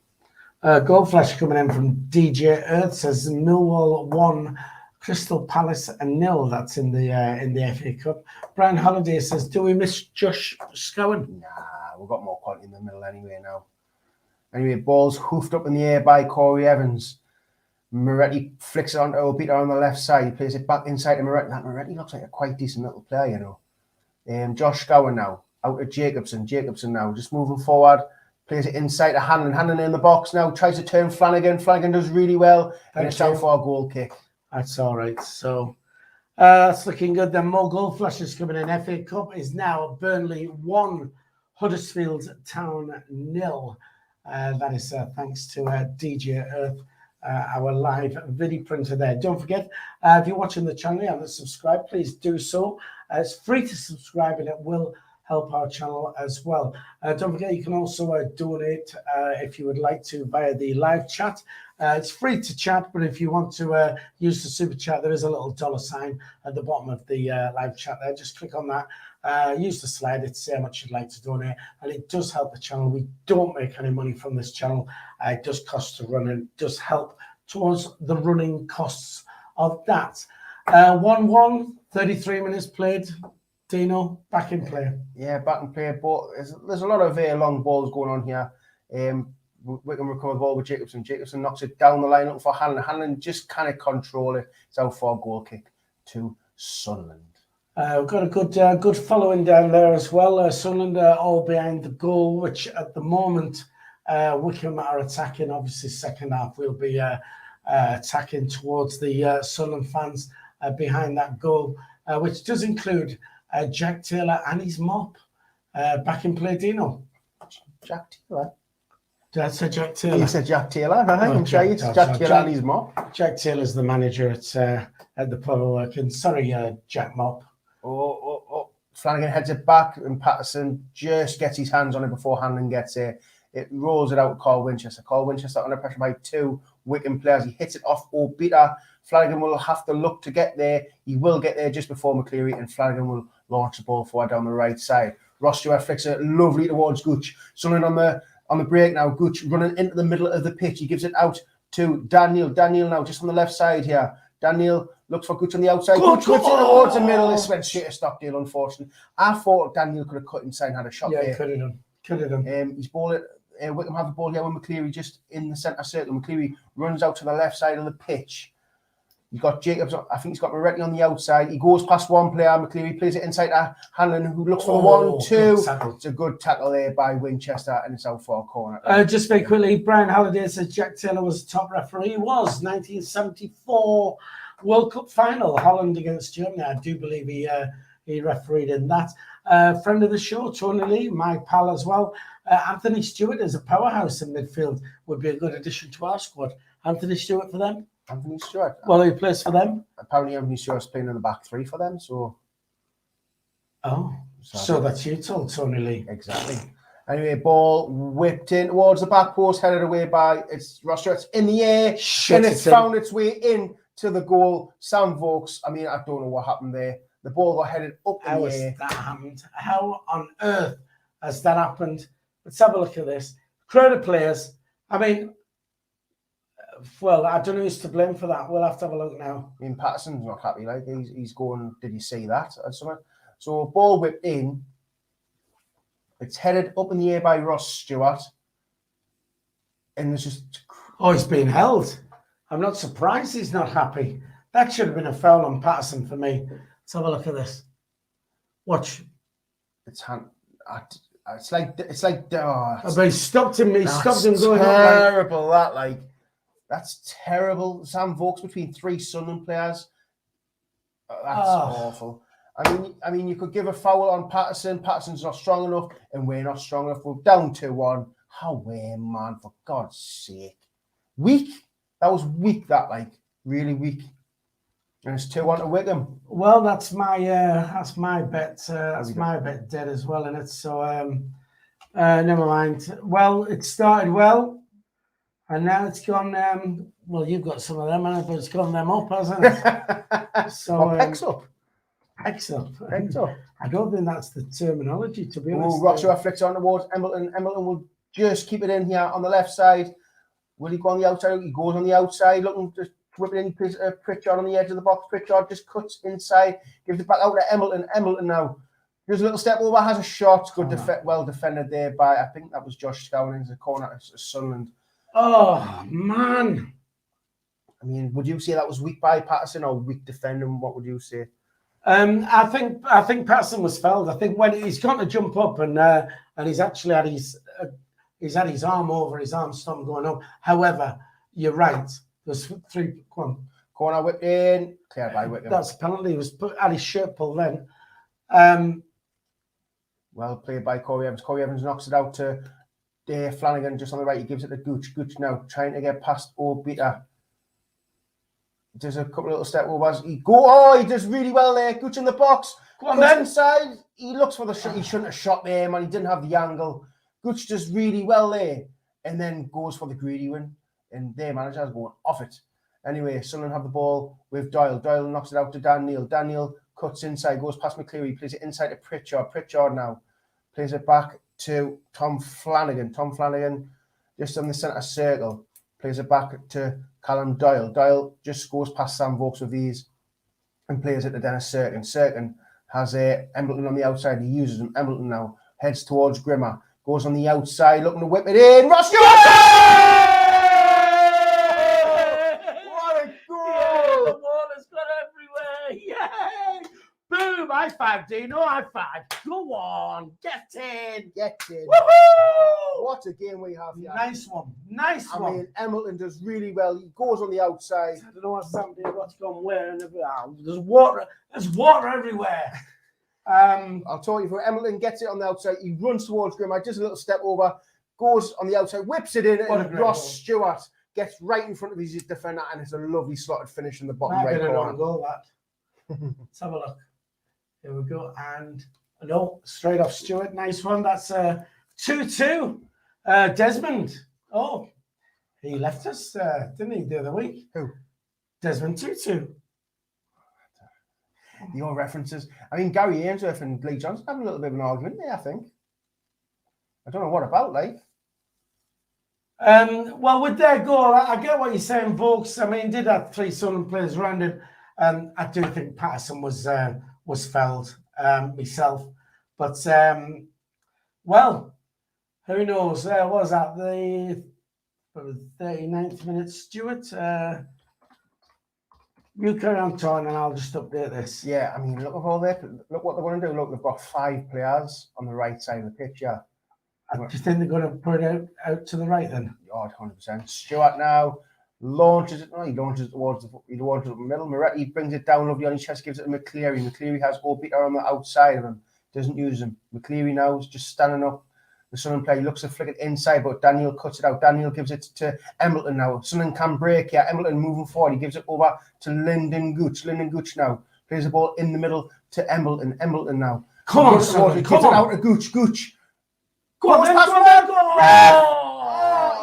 Gold Flash coming in from DJ Earth says Millwall 1, Crystal Palace 0. That's in the FA Cup. Brian Holiday says, do we miss Josh Scowen? Nah, we've got more quality in the middle anyway now. Anyway, balls hoofed up in the air by Corey Evans. Moretti flicks it onto Obita on the left side. He plays it back inside to Moretti. That Moretti looks like a quite decent little player, you know. Josh Scowen now, out to Jacobson. Jacobson now, just moving forward. Plays it inside to Hanlon. Hanlon in the box now. Tries to turn Flanagan. Flanagan does really well. And it's out for a goal kick. That's all right. So that's looking good. Then more goal flashes coming in. FA Cup is now Burnley 1, Huddersfield Town 0. That is thanks to DJ Earth, our live video printer there. Don't forget, if you're watching the channel and haven't subscribed, please do so. It's free to subscribe and it will help our channel as well. Don't forget, you can also donate if you would like to via the live chat. It's free to chat, but if you want to use the super chat, there is a little $ at the bottom of the live chat there. Just click on that. Use the slide to say how much you'd like to donate, and it does help the channel. We don't make any money from this channel. It does cost to run, and it does help towards the running costs of that. 1-1, 33 minutes played. Dino, back in play. Yeah, back in play. But there's a lot of long balls going on here. Wycombe recover the ball with Jacobson. Jacobson knocks it down the line looking for Hanlon. Hanlon just kind of control it. It's out for a goal kick to Sunderland. We've got a good following down there as well. Sunderland all behind the goal, which at the moment Wycombe are attacking. Obviously, second half we'll be attacking towards the Sunderland fans behind that goal, which does include Jack Taylor and his mop. Back in play, Dino. Jack Taylor? Did I say Jack Taylor? You said Jack Taylor, right? I'm sure it's Jack Taylor and his mop. Jack Taylor's the manager at the pub working. Sorry, Jack Mop. Oh. Flanagan heads it back, and Patterson just gets his hands on it before Hanlon gets it. It rolls it out to Carl Winchester. Carl Winchester under pressure by 2 Wycombe players. He hits it off Obita. Flanagan will have to look to get there. He will get there just before McCleary, and Flanagan will launch the ball forward down the right side. Ross Stewart flicks it lovely towards Gooch. Sunderland on the break now. Gooch running into the middle of the pitch. He gives it out to Daniel. Daniel now just on the left side here. Daniel looks for Gooch on the outside. Gooch puts it towards the middle. This went straight to Stockdale, unfortunately. I thought Daniel could have cut inside and had a shot there. Yeah, could have done. He's ball it. Wycombe have the ball here with McCleary just in the centre circle. McCleary runs out to the left side of the pitch. He's got Jacobs, I think he's got Moretti on the outside. He goes past one player. McCleary plays it inside to Hanlon, who looks for 1-2. It's a good tackle there by Winchester, and it's out for a corner. Just very quickly, Brian Halliday says Jack Taylor was the top referee. He was 1974 World Cup final, Holland against Germany. I do believe he refereed in that. Friend of the show, Tony Lee, my pal as well. Anthony Stewart is a powerhouse in midfield. Would be a good addition to our squad. Anthony Stewart for them. Anthony Stewart. Well, he plays for them. Apparently, Anthony Stewart's playing in the back 3 for them. So that's you told Tony Lee. Exactly. Anyway, ball whipped in towards the back post, headed away by Ross Stewart. It's in the air, and it's found its way in to the goal. Sam Vokes. I mean, I don't know what happened there. The ball got headed up in the air. How has that happened? How on earth has that happened? Let's have a look at this. Crowd of players. I mean, well, I don't know who's to blame for that. We'll have to have a look now. I mean, Patterson's not happy. Like he's going, did you see that? Or something? So ball whipped in. It's headed up in the air by Ross Stewart. And there's just... Oh, he's being held. I'm not surprised he's not happy. That should have been a foul on Patterson for me. Let's have a look at this. Watch. It's like but he stopped him. He stopped him going terrible. That's terrible. Sam Vokes between 3 Sunderland players. That's awful. I mean, you could give a foul on Patterson. Patterson's not strong enough, and we're not strong enough. We're down 2-1. How man? For God's sake, weak. That was weak. Really weak. And it's 2-1 to Wycombe. Well, that's my bet. That's my bet dead as well, and it's so never mind. Well, it started well, and now it's gone. Well, you've got some of them, but it's gone them up, hasn't it? So picks up. Picks up. I don't think that's the terminology, to be honest. Roxor flicks on towards Embleton. Embleton will just keep it in here on the left side. Will he go on the outside? He goes on the outside, looking to whip it in. Pritchard on the edge of the box. Pritchard just cuts inside, gives it back out to Embleton. Embleton now. There's a little step over, has a shot. Good, well defended there by, I think that was Josh Scowling's a corner at Sunderland. Oh, man. I mean, would you say that was weak by Patterson or weak defending? What would you say? I think Patterson was fouled. I think when he's got to jump up and he's actually had his arm over his arm stump going up. However, you're right. There's 3. Corner whipped in. Cleared by Wycombe. That's a penalty. He was had his shirt pulled then. Well played by Corey Evans. Corey Evans knocks it out to Flanagan just on the right. He gives it to Gooch. Gooch now trying to get past Obita. Does a couple of little step overs. He does really well there. Gooch in the box. Go on, Goes then. inside. He looks for the shot. He shouldn't have shot there, man. He didn't have the angle. Gooch does really well there, and then goes for the greedy win. And their manager's going off it. Anyway, Sunderland have the ball with Doyle. Doyle knocks it out to Dan Neil. Dan Neil cuts inside, goes past McCleary, plays it inside to Pritchard. Pritchard now plays it back to Tom Flanagan. Tom Flanagan just on the centre circle. Plays it back to Callum Doyle. Doyle just goes past Sam Vokes with these and plays it to Dennis Sirkin. Sirkin has Embleton on the outside. He uses him. Embleton now heads towards Grimmer. Goes on the outside, looking to whip it in. Ross Stewart! What a goal! Yeah, the ball has gone everywhere. Yay! Boom! High five, Dino. High five. Go on. Get in. Get in. Woohoo! What a game we have here. Nice one. Nice I one. mean, Embleton does really well. He goes on the outside. I don't know what's happening, what's gone where, and there's water. There's water everywhere. I'll tell you, for Embleton gets it on the outside. He runs towards Grimmer, just a little step over, goes on the outside, whips it in, and Ross Stewart gets right in front of his defender, and it's a lovely slotted finish in the bottom right corner. Goal, that. Let's have a look. Here we go, and no, straight off Stewart. Nice one. That's 2-2. Desmond. Oh, he left us, didn't he, the other week? Who? Desmond Tutu. Your references. I mean, Gary Ainsworth and Lee Johnson having a little bit of an argument there, I think. I don't know what about, like. Well, with their goal, I get what you're saying, Vokes. I mean, did have 3 Sunderland players around him. I do think Patterson was fouled myself. But, well, who knows? What was that? The 39th minute, Stewart? You carry on, Tom, and I'll just update this. Yeah, I mean, look at all that. Look what they're going to do. Look, they've got 5 players on the right side of the pitch, yeah. I just think they're going to put it out to the right then. Oh, 100%. Stewart now launches it. No, he launches it towards the middle. Moretti brings it down lovely on his chest, gives it to McCleary. McCleary has Obita on the outside of him. Doesn't use him. McCleary now is just standing up. The Sunderland player looks to flick it inside, but Daniel cuts it out. Daniel gives it to Embleton now. Sunderland can break, yeah. Embleton moving forward. He gives it over to Lyndon Gooch. Lyndon Gooch now plays the ball in the middle to Embleton. Embleton now. Come on, Sunderland. He gives it out to Gooch. Gooch. Go on, then.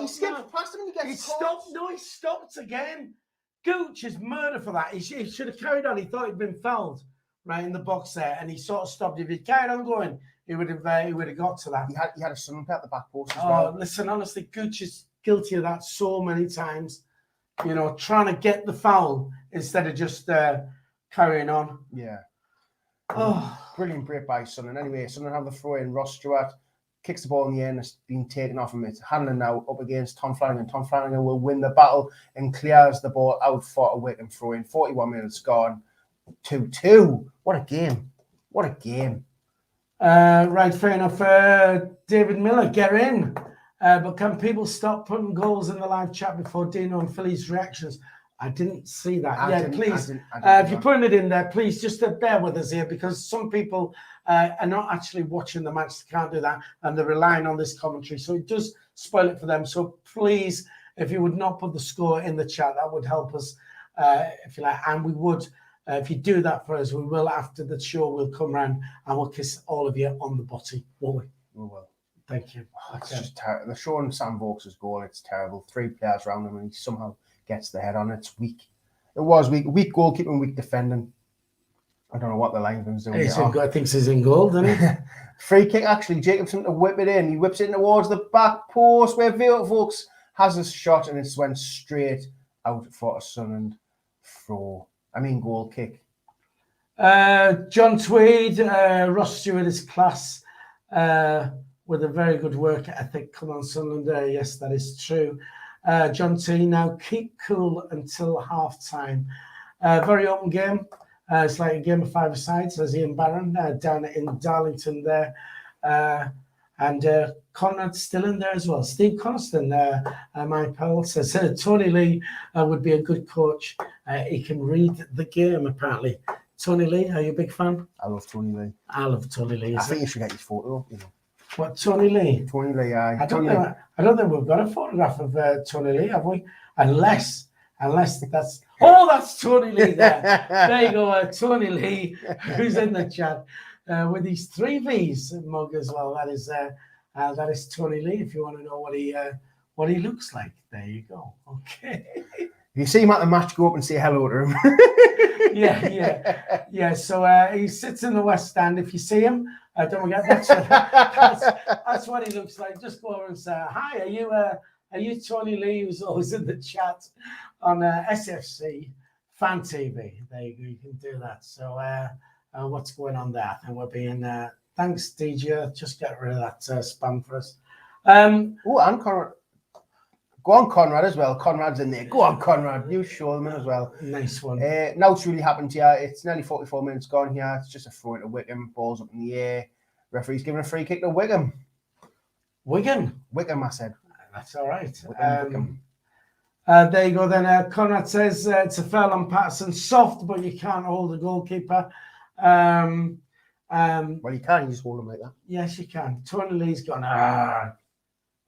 He skipped past him and he gets stopped. No, he stopped again. Gooch is murder for that. He should have carried on. He thought he'd been fouled right in the box there, and he sort of stopped. If he carried on going, he would have got to that. He had a Sunderland player at the back post as well. Listen, honestly, Gooch is guilty of that so many times. You know, trying to get the foul instead of just carrying on. Yeah. Oh, brilliant break by Sunderland. Anyway, Sunderland have the throw in. Ross Stewart kicks the ball in the air and it's been taken off him. It's Hanlon now up against Tom Flanagan. Tom Flanagan will win the battle and clears the ball out for a Wycombe throw in. 41 minutes gone. 2-2. What a game. What a game. Right, fair enough. David Miller, get in. But can people stop putting goals in the live chat before Dino and Philly's reactions? I didn't see that. Please. If you're putting it in there, please just bear with us here because some people are not actually watching the match. They can't do that. And they're relying on this commentary. So it does spoil it for them. So please, if you would not put the score in the chat, that would help us, if you like. And we would, if you do that for us, we will, after the show, we'll come round and we'll kiss all of you on the bottom, won't we? We will. Thank you. It's just terrible. They're showing Sam Vokes' goal. It's terrible. 3 players around him and he somehow gets the head on it. It's weak. It was weak. Weak goalkeeping, weak defending. I don't know what the linesman's doing. I think he's in goal, doesn't he? Free kick, actually. Jacobson to whip it in. He whips it in towards the back post where Vokes has a shot and it's went straight out for a Sunderland goal kick. John Tweed, Ross Stewart is class with a very good work ethic. Come on, Sunderland. Yes, that is true. John T, now keep cool until half-time. Very open game. It's like a game of 5-a-side, says Ian Barron, down in Darlington there. And CONRAD still in there as well. Steve Coniston, my pal, says Tony Lee would be a good coach. He can read the game, apparently. Tony Lee, are you a big fan? I love Tony Lee. I love Tony Lee. I think you should get his photo, you know. What, Tony Lee? Tony Lee, aye. I don't think we've got a photograph of Tony Lee, have we? Unless that's... Oh, that's Tony Lee there. There you go, Tony Lee, who's in the chat with these 3 V's mug as well. That is Tony Lee, if you want to know what he looks like. There you go. Okay. If you see him at the match, go up and say hello to him. Yeah. So he sits in the West Stand. If you see him, don't forget that's what he looks like. Just go over and say, "Hi, are you Tony Lee, who's always in the chat on SAFC Fan TV?" There you go. You can do that. So what's going on there? And we're being thanks, DJ. Just get rid of that spam for us. And Conrad. Go on, Conrad, as well. Conrad's in there. Go on, Conrad. You show them as well. Nice one. Now it's really happened here. It's nearly 44 minutes gone here. It's just a throw into Wycombe. Ball's up in the air. Referee's giving a free kick to Wycombe. Wycombe, I said. That's all right. Wycombe. There you go then. Conrad says it's a foul on Patterson. Soft, but you can't hold the goalkeeper. Well, you can. You just hold him like that. Yes, you can. Tony Lee's gone,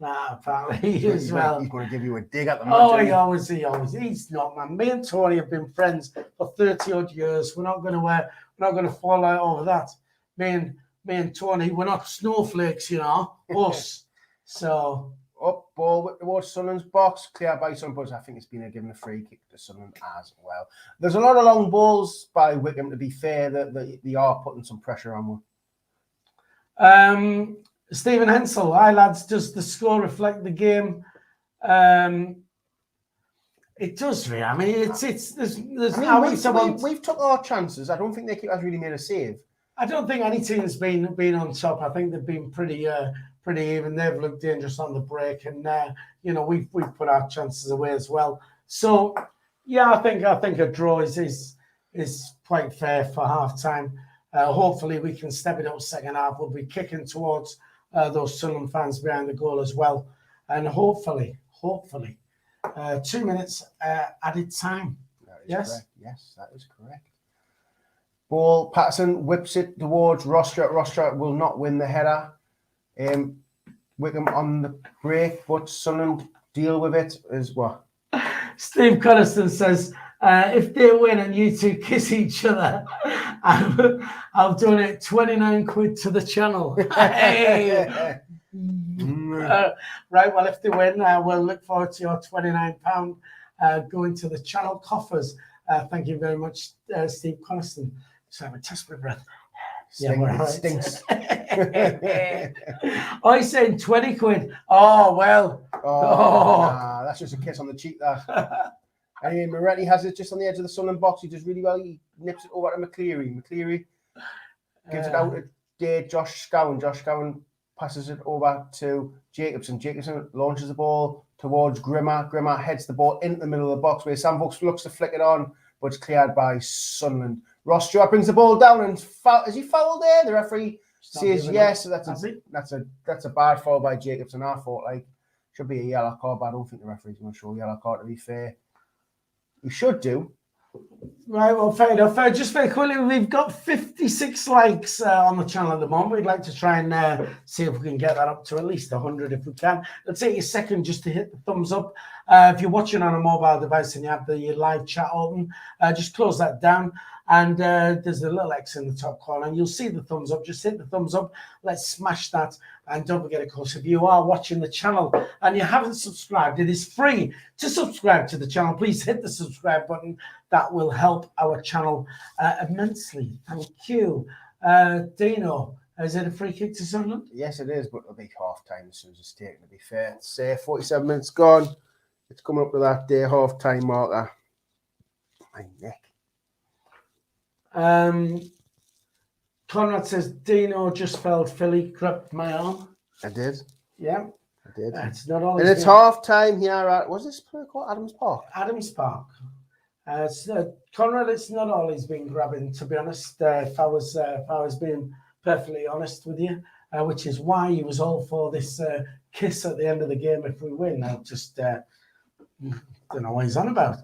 apparently as well. He's going to give you a dig at the match. Oh, he always. He's not, man. Me and Tony have been friends for 30 odd years. We're not going to fall out over that. Me and Tony, we're not snowflakes, us. So up ball towards Sunderland's box, clear by Sunderland, but I think it's been given a free kick to Sunderland as well. There's a lot of long balls by Wycombe, to be fair, that they are putting some pressure on them. Stephen Hensel, hi lads, does the score reflect the game? It does, really. I mean, we've took our chances. I don't think their keeper's really made a save. I don't think any team's been on top. I think they've been pretty even. They've looked dangerous on the break, and we've put our chances away as well. So yeah, I think a draw is quite fair for half time. Hopefully we can step it up second half. We'll be kicking towards those Sunderland fans behind the goal as well, and hopefully 2 minutes added time. Yes, correct. Yes, that is correct. Ball, Patterson whips it towards Rostra. Rostra will not win the header. Wycombe on the break, but Sunderland deal with it as well. Steve Coniston says, if they win and you two kiss each other, I'll donate 29 quid to the channel. Hey. Right, well, if they win, we'll look forward to your £29 going to the channel coffers. Thank you very much, Steve Coniston. So I'm a test my breath. Stinks. Oh, he's saying 20 quid. Oh, well. Nah, that's just a kiss on the cheek, that. Anyway, Moretti has it just on the edge of the Sunderland box. He does really well. He nips it over to McCleary. McCleary gives it out to Josh Scowen. Josh Scowen passes it over to Jacobson. Jacobson launches the ball towards Grimmer. Grimmer heads the ball into the middle of the box where Sam Vokes looks to flick it on, but it's cleared by Sunderland. Ross Stewart brings the ball down and is he fouled there? The referee says yes. So that's a bad foul by Jacobson. I thought should be a yellow card, but I don't think the referee's going to show a yellow card, to be fair. He should do. Right, well, fair enough. Just very quickly, we've got 56 likes on the channel at the moment. We'd like to try and see if we can get that up to at least 100 if we can. It'll take you a second just to hit the thumbs up. If you're watching on a mobile device and you have the live chat open, just close that down. And there's a little X in the top corner, and you'll see the thumbs up. Just hit the thumbs up. Let's smash that. And don't forget, of course, if you are watching the channel and you haven't subscribed, it is free to subscribe to the channel. Please hit the subscribe button. That will help our channel immensely. Thank you. Dino, is it a free kick to Sunderland? Yes, it is, but it'll be half time as soon as it's taken, to be fair. It's 47 minutes gone. It's coming up to that half time marker. My neck. Conrad says Dino just felt Philly grabbed my arm. I did. Yeah, I did. It's not all. And it's half time here at what's this called? Adams Park. Adams Park. Conrad, it's not all he's been grabbing. To be honest, if I was being perfectly honest with you, which is why he was all for this kiss at the end of the game if we win. I just don't know what he's on about.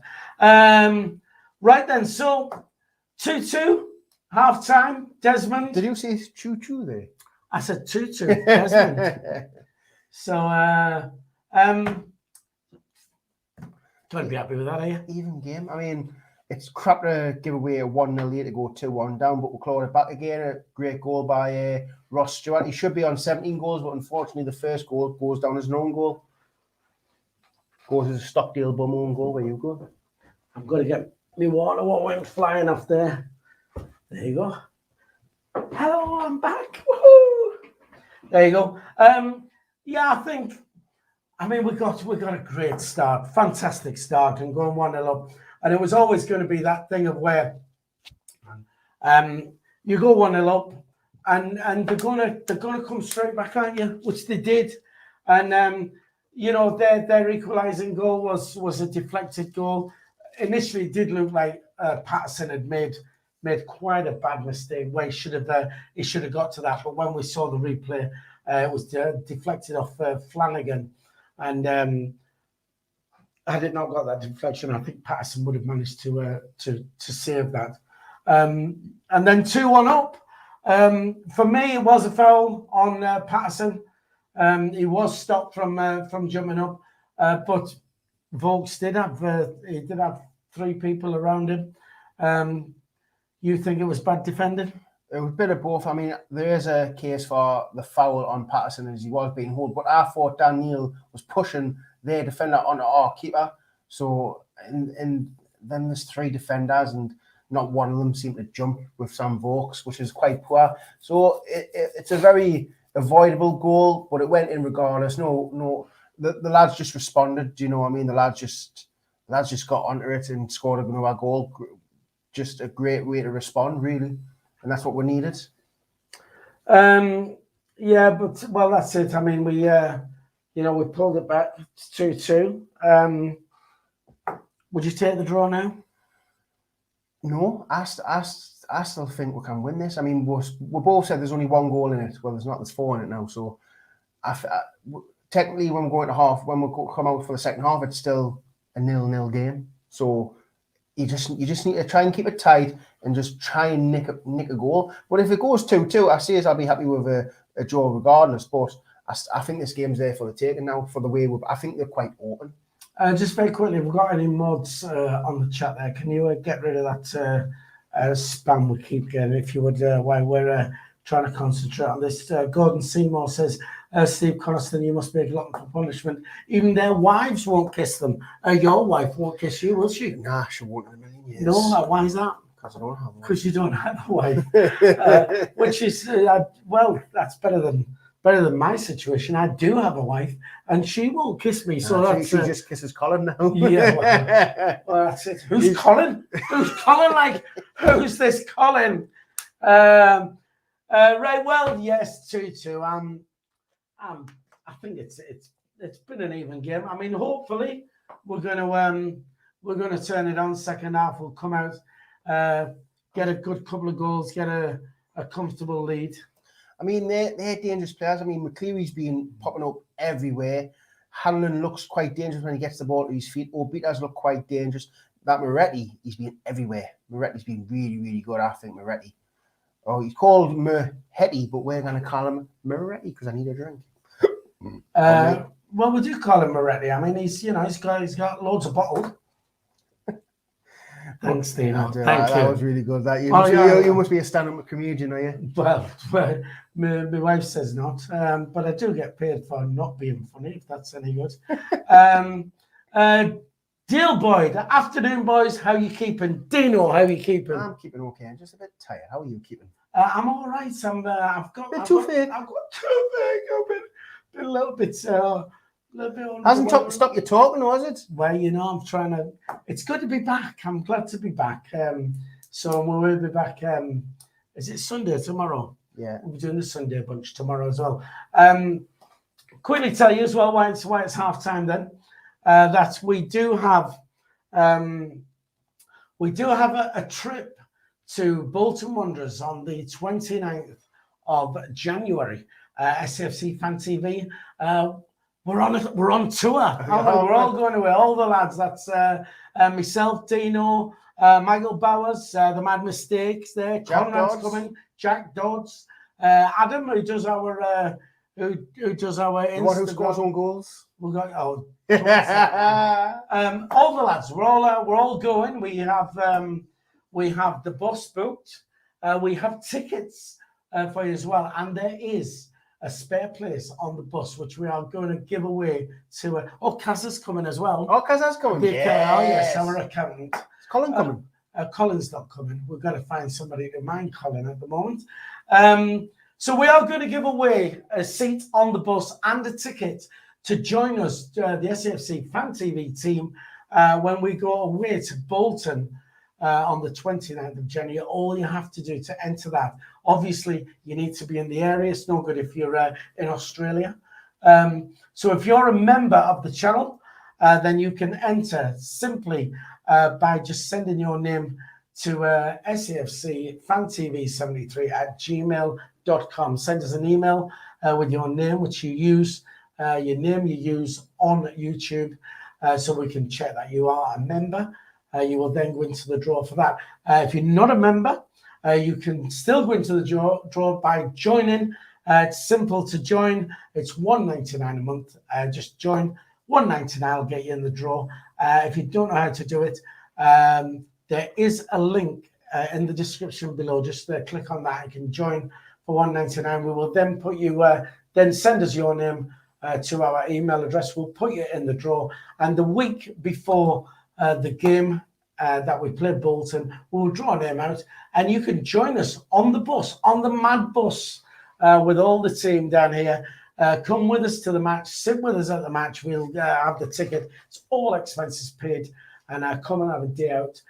Right then, so 2-2, half time. Desmond, did you see choo-choo there? I said 2-2, Desmond. So, don't be happy with that, are you? Even game. I mean, it's crap to give away a 1-0 lead to go 2-1 down, but we'll claw it back again. A great goal by Ross Stewart. He should be on 17 goals, but unfortunately, the first goal goes down as an own goal. Goes as a Stockdale bum own goal. Where you go? I'm going to get me water. What went flying off there? There you go. Hello, I'm back. Woohoo! There you go. Yeah, I mean, we got a great start, fantastic start, and going 1-0 up. And it was always going to be that thing of where you go 1-0 up, and they're gonna come straight back at you, which they did. And you know, their equalising goal was a deflected goal. Initially, it did look like Patterson had made quite a bad mistake where he should have got to that. But when we saw the replay, it was deflected off Flanagan, and had it not got that deflection, I think Patterson would have managed to save that. And then 2-1 up. For me, it was a foul on Patterson. He was stopped from jumping up, but Vokes did have 3 people around him. You think it was bad defending? It was a bit of both. I mean, there is a case for the foul on Patterson as he was being held, but I thought Dan Neil was pushing their defender onto our keeper. So, and then there's 3 defenders, and not one of them seemed to jump with Sam Vokes, which is quite poor. So it's a very avoidable goal, but it went in regardless. No, the lads just responded. Do you know what I mean? The lads just got onto it and scored another goal. Just a great way to respond, really, and that's what we needed. Yeah, but well, that's it. I mean, we pulled it back. It's 2-2. Would you take the draw now? No, I still think we can win this. I mean, we both said there's only 1 goal in it. Well, there's 4 in it now. So, technically, when we go into half, when we come out for the second half, it's still a 0-0 game. So, you just need to try and keep it tight and just try and nick a goal. But if it goes 2-2, I say I'll be happy with a draw regardless. But I think this game's there for the taking now. For the way I think they're quite open. Just very quickly, we've got any mods on the chat there. Can you get rid of that spam we keep getting, if you would, while we're trying to concentrate on this? Gordon Seymour says, Steve Coniston, you must be a glutton for punishment. Even their wives won't kiss them. Your wife won't kiss you, will she? Nah, she won't in a million years. No, why is that? Because I don't have one. Because you don't have a wife. Which is, well, that's better than my situation. I do have a wife, and she won't kiss me. So that's, she just kisses Colin now. Yeah, well, that's it. Who's Colin? Who's Colin? Like, who's this Colin? Right. Well, yes, 2-2. I think it's been an even game. I mean, hopefully we're gonna turn it on. Second half, we'll come out, get a good couple of goals, get a comfortable lead. I mean, they're dangerous players. I mean, McCleary's been popping up everywhere. Hanlon looks quite dangerous when he gets the ball to his feet. Obita's look quite dangerous. That Moretti, he's been everywhere. Moretti's been really, really good, I think, Moretti. Oh, he's called Moretti, but we're going to call him Moretti because I need a drink. Well, we do call him Moretti. I mean, he's got loads of bottles. Thanks, Dino. Thank you. That was really good. You must be a stand-up comedian, are you? Well, my wife says not, but I do get paid for not being funny, if that's any good. Deal Boyd, afternoon, boys. How you keeping? Dino, how you keeping? I'm keeping okay. I'm just a bit tired. How are you keeping? I'm all right. I've got toothache. I've been a little bit. Hasn't stopped you talking, has it? Well, you know, I'm trying to. It's good to be back. I'm glad to be back. So we'll be back. Is it Sunday tomorrow? Yeah, we'll be doing the Sunday bunch tomorrow as well. Quickly tell you as well why it's half time then. That we do have a trip to Bolton Wanderers on the 29th of January. SAFC Fan TV. We're on tour. We're all going away. All the lads. That's myself, Dino, Michael Bowers, the Mad Mistakes there. Conrad's coming. Jack Dodds. Adam, who does our who does our The one who Instagram. scores on goals. We got all the lads. We're all going. We have the bus booked. We have tickets for you as well, and there is a spare place on the bus which we are going to give away to. Kaz is coming as well. Oh, Kaz is coming. Yes, our accountant. Is Colin coming? Colin's not coming. We've got to find somebody to mind Colin at the moment. So we are going to give away a seat on the bus and a ticket to join us, the SAFC Fan TV team, when we go away to Bolton on the 29th of January. All you have to do to enter that, obviously, you need to be in the area. It's no good if you're in Australia. So if you're a member of the channel, then you can enter simply by just sending your name to SAFC Fan TV 73 at gmail.com. Send us an email with your name, which you use, your name you use on YouTube, so we can check that you are a member. You will then go into the draw for that. If you're not a member, you can still go into the draw by joining. It's simple to join. It's $1.99 a month. Just join. $1.99 will get you in the draw. If you don't know how to do it, there is a link in the description below. Just click on that. You can join for $1.99. We will then put you, then send us your name to our email address. We'll put you in the draw. And the week before the game that we play Bolton, we'll draw a name out. And you can join us on the bus, on the mad bus, with all the team down here. Come with us to the match. Sit with us at the match. We'll have the ticket. It's all expenses paid. And come and have a day out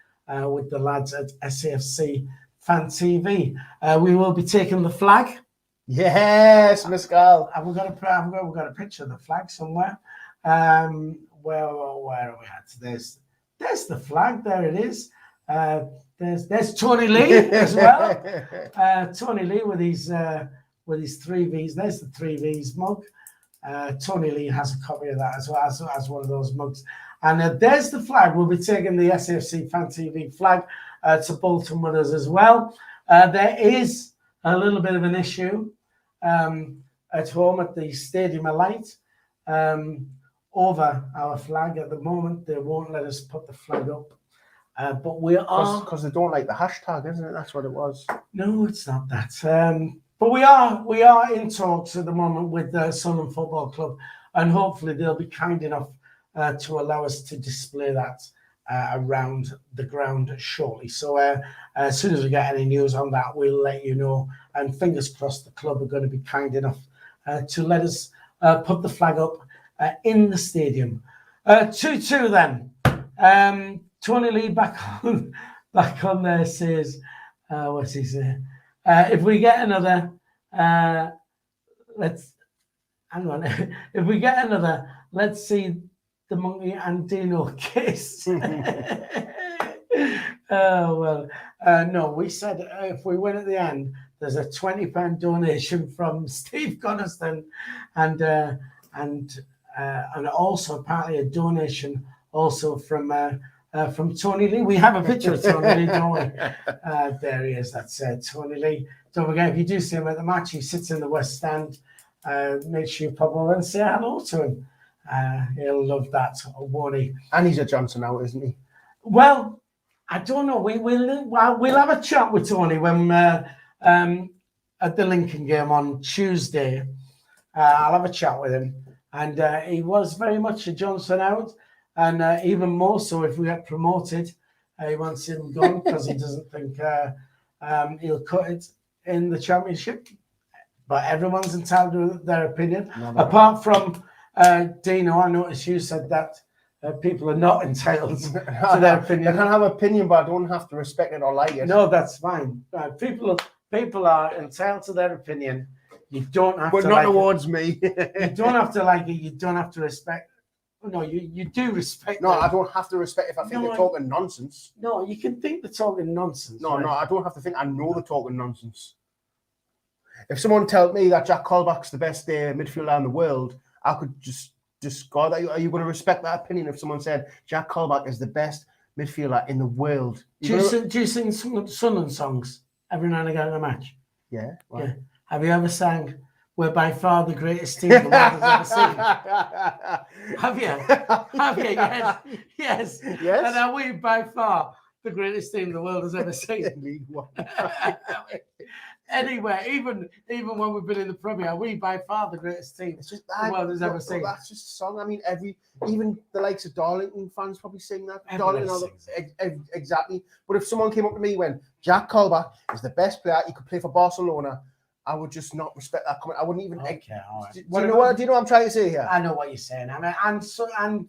with the lads at SAFC Fan TV. We will be taking the flag. Yes, Mescal. We've got a picture of the flag somewhere. Where are we at? There's the flag. There it is. There's Tony Lee as well. Tony Lee with his 3 Vs. There's the 3 Vs mug. Tony Lee has a copy of that as well as one of those mugs. And there's the flag. We'll be taking the SAFC Fan TV flag to Bolton with us as well. There is a little bit of an issue at home at the Stadium of Light over our flag at the moment. They won't let us put the flag up. But we are... Because they don't like the hashtag, isn't it? That's what it was. No, it's not that. But we are in talks at the moment with the Sunderland Football Club, and hopefully they'll be kind enough to allow us to display that around the ground shortly. So as soon as we get any news on that, we'll let you know. And fingers crossed the club are going to be kind enough to let us put the flag up in the stadium. 2-2 then. Tony Lee back on there says, what's he saying? If we get another, let's see the monkey and Dino kiss. No, we said if we win at the end, there's a £20 donation from Steve Coniston, and also apparently a donation also from Tony Lee. We have a picture of Tony Lee, don't we? There he is. That's Tony Lee. Don't forget, if you do see him at the match, he sits in the West Stand. Make sure you pop over and say hello to him. He'll love that, won't he? And he's a Johnson out, isn't he? Well, I don't know. We'll have a chat with Tony when at the Lincoln game on Tuesday. I'll have a chat with him, and he was very much a Johnson out. And even more so if we get promoted, he wants him gone because he doesn't think he'll cut it in the Championship. But everyone's entitled to their opinion. Apart from Dino, I noticed you said that people are not entitled to their opinion. They can have an opinion, but I don't have to respect it or like it. No, that's fine. People are entitled to their opinion. You don't have to like it. But not towards me. You don't have to like it. You don't have to respect. No, you do respect. No, them. I don't have to respect if I think they're talking nonsense. No, you can think they're talking nonsense. No, right? No, I don't have to think. I know they're talking nonsense. If someone told me that Jack Colback's the best midfielder in the world, I could just discard that. Are you going to respect that opinion if someone said Jack Colback is the best midfielder in the world? Do you sing Sunderland songs every now and again in a match? Yeah. Right. Yeah. Have you ever sang "We're by far the greatest team the world has ever seen"? Have you? Have you? Yes. Yes. Yes. And are we by far the greatest team the world has ever seen? League One. Anyway, even when we've been in the Premier, are we by far the greatest team It's just the world has ever seen? That's just a song. I mean, even the likes of Darlington fans probably sing that. Everybody Darlington, sings exactly. But if someone came up to me when Jack Colback is the best player, he could play for Barcelona, I would just not respect that comment. I wouldn't even. Okay, all right. Do you know what I'm trying to say here? I know what you're saying. I mean, and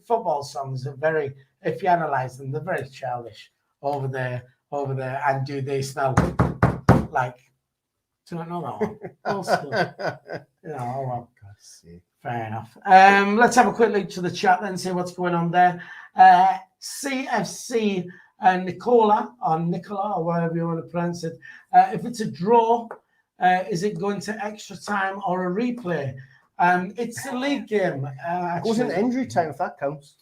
football songs are very, if you analyse them, they're very childish. Over there, and do they smell like? Do I know that one? Old school. Oh well. God's sake. Fair enough. Let's have a quick look to the chat then, see what's going on there. CFC Nicola, or whatever you want to pronounce it. If it's a draw, is it going to extra time or a replay? It's a league game. It goes in injury time if that counts.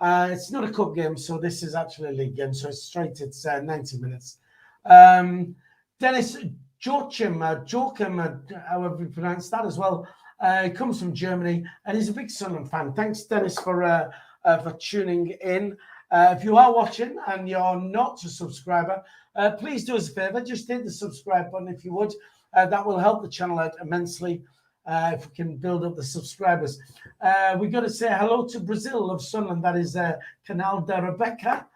It's not a cup game, so this is actually a league game. So it's straight. It's 90 minutes. Dennis Joachim, however you pronounce that as well. He comes from Germany and he's a big Sunderland fan. Thanks, Dennis, for tuning in. If you are watching and you're not a subscriber, please do us a favour. Just hit the subscribe button if you would. That will help the channel out immensely. If we can build up the subscribers. We've got to say hello to Brazil of Sunderland. That is Canal da Rebecca.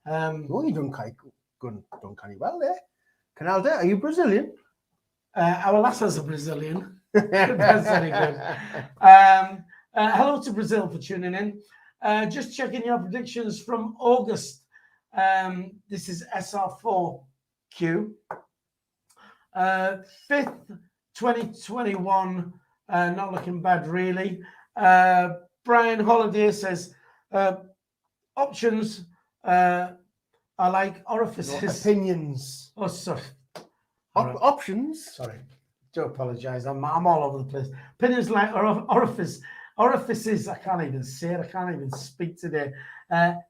Oh, you done kind of well there. Canal da, are you Brazilian? Our lasses are Brazilian. That's very good. Hello to Brazil for tuning in. Just checking your predictions from August. This is SR4Q. 5th, 2021, not looking bad, really. Brian Holiday says, options are like orifices. No, opinions. Oh, sorry. Options? Sorry. Do apologise. I'm all over the place. Opinions like orifices. I can't even say it. I can't even speak today.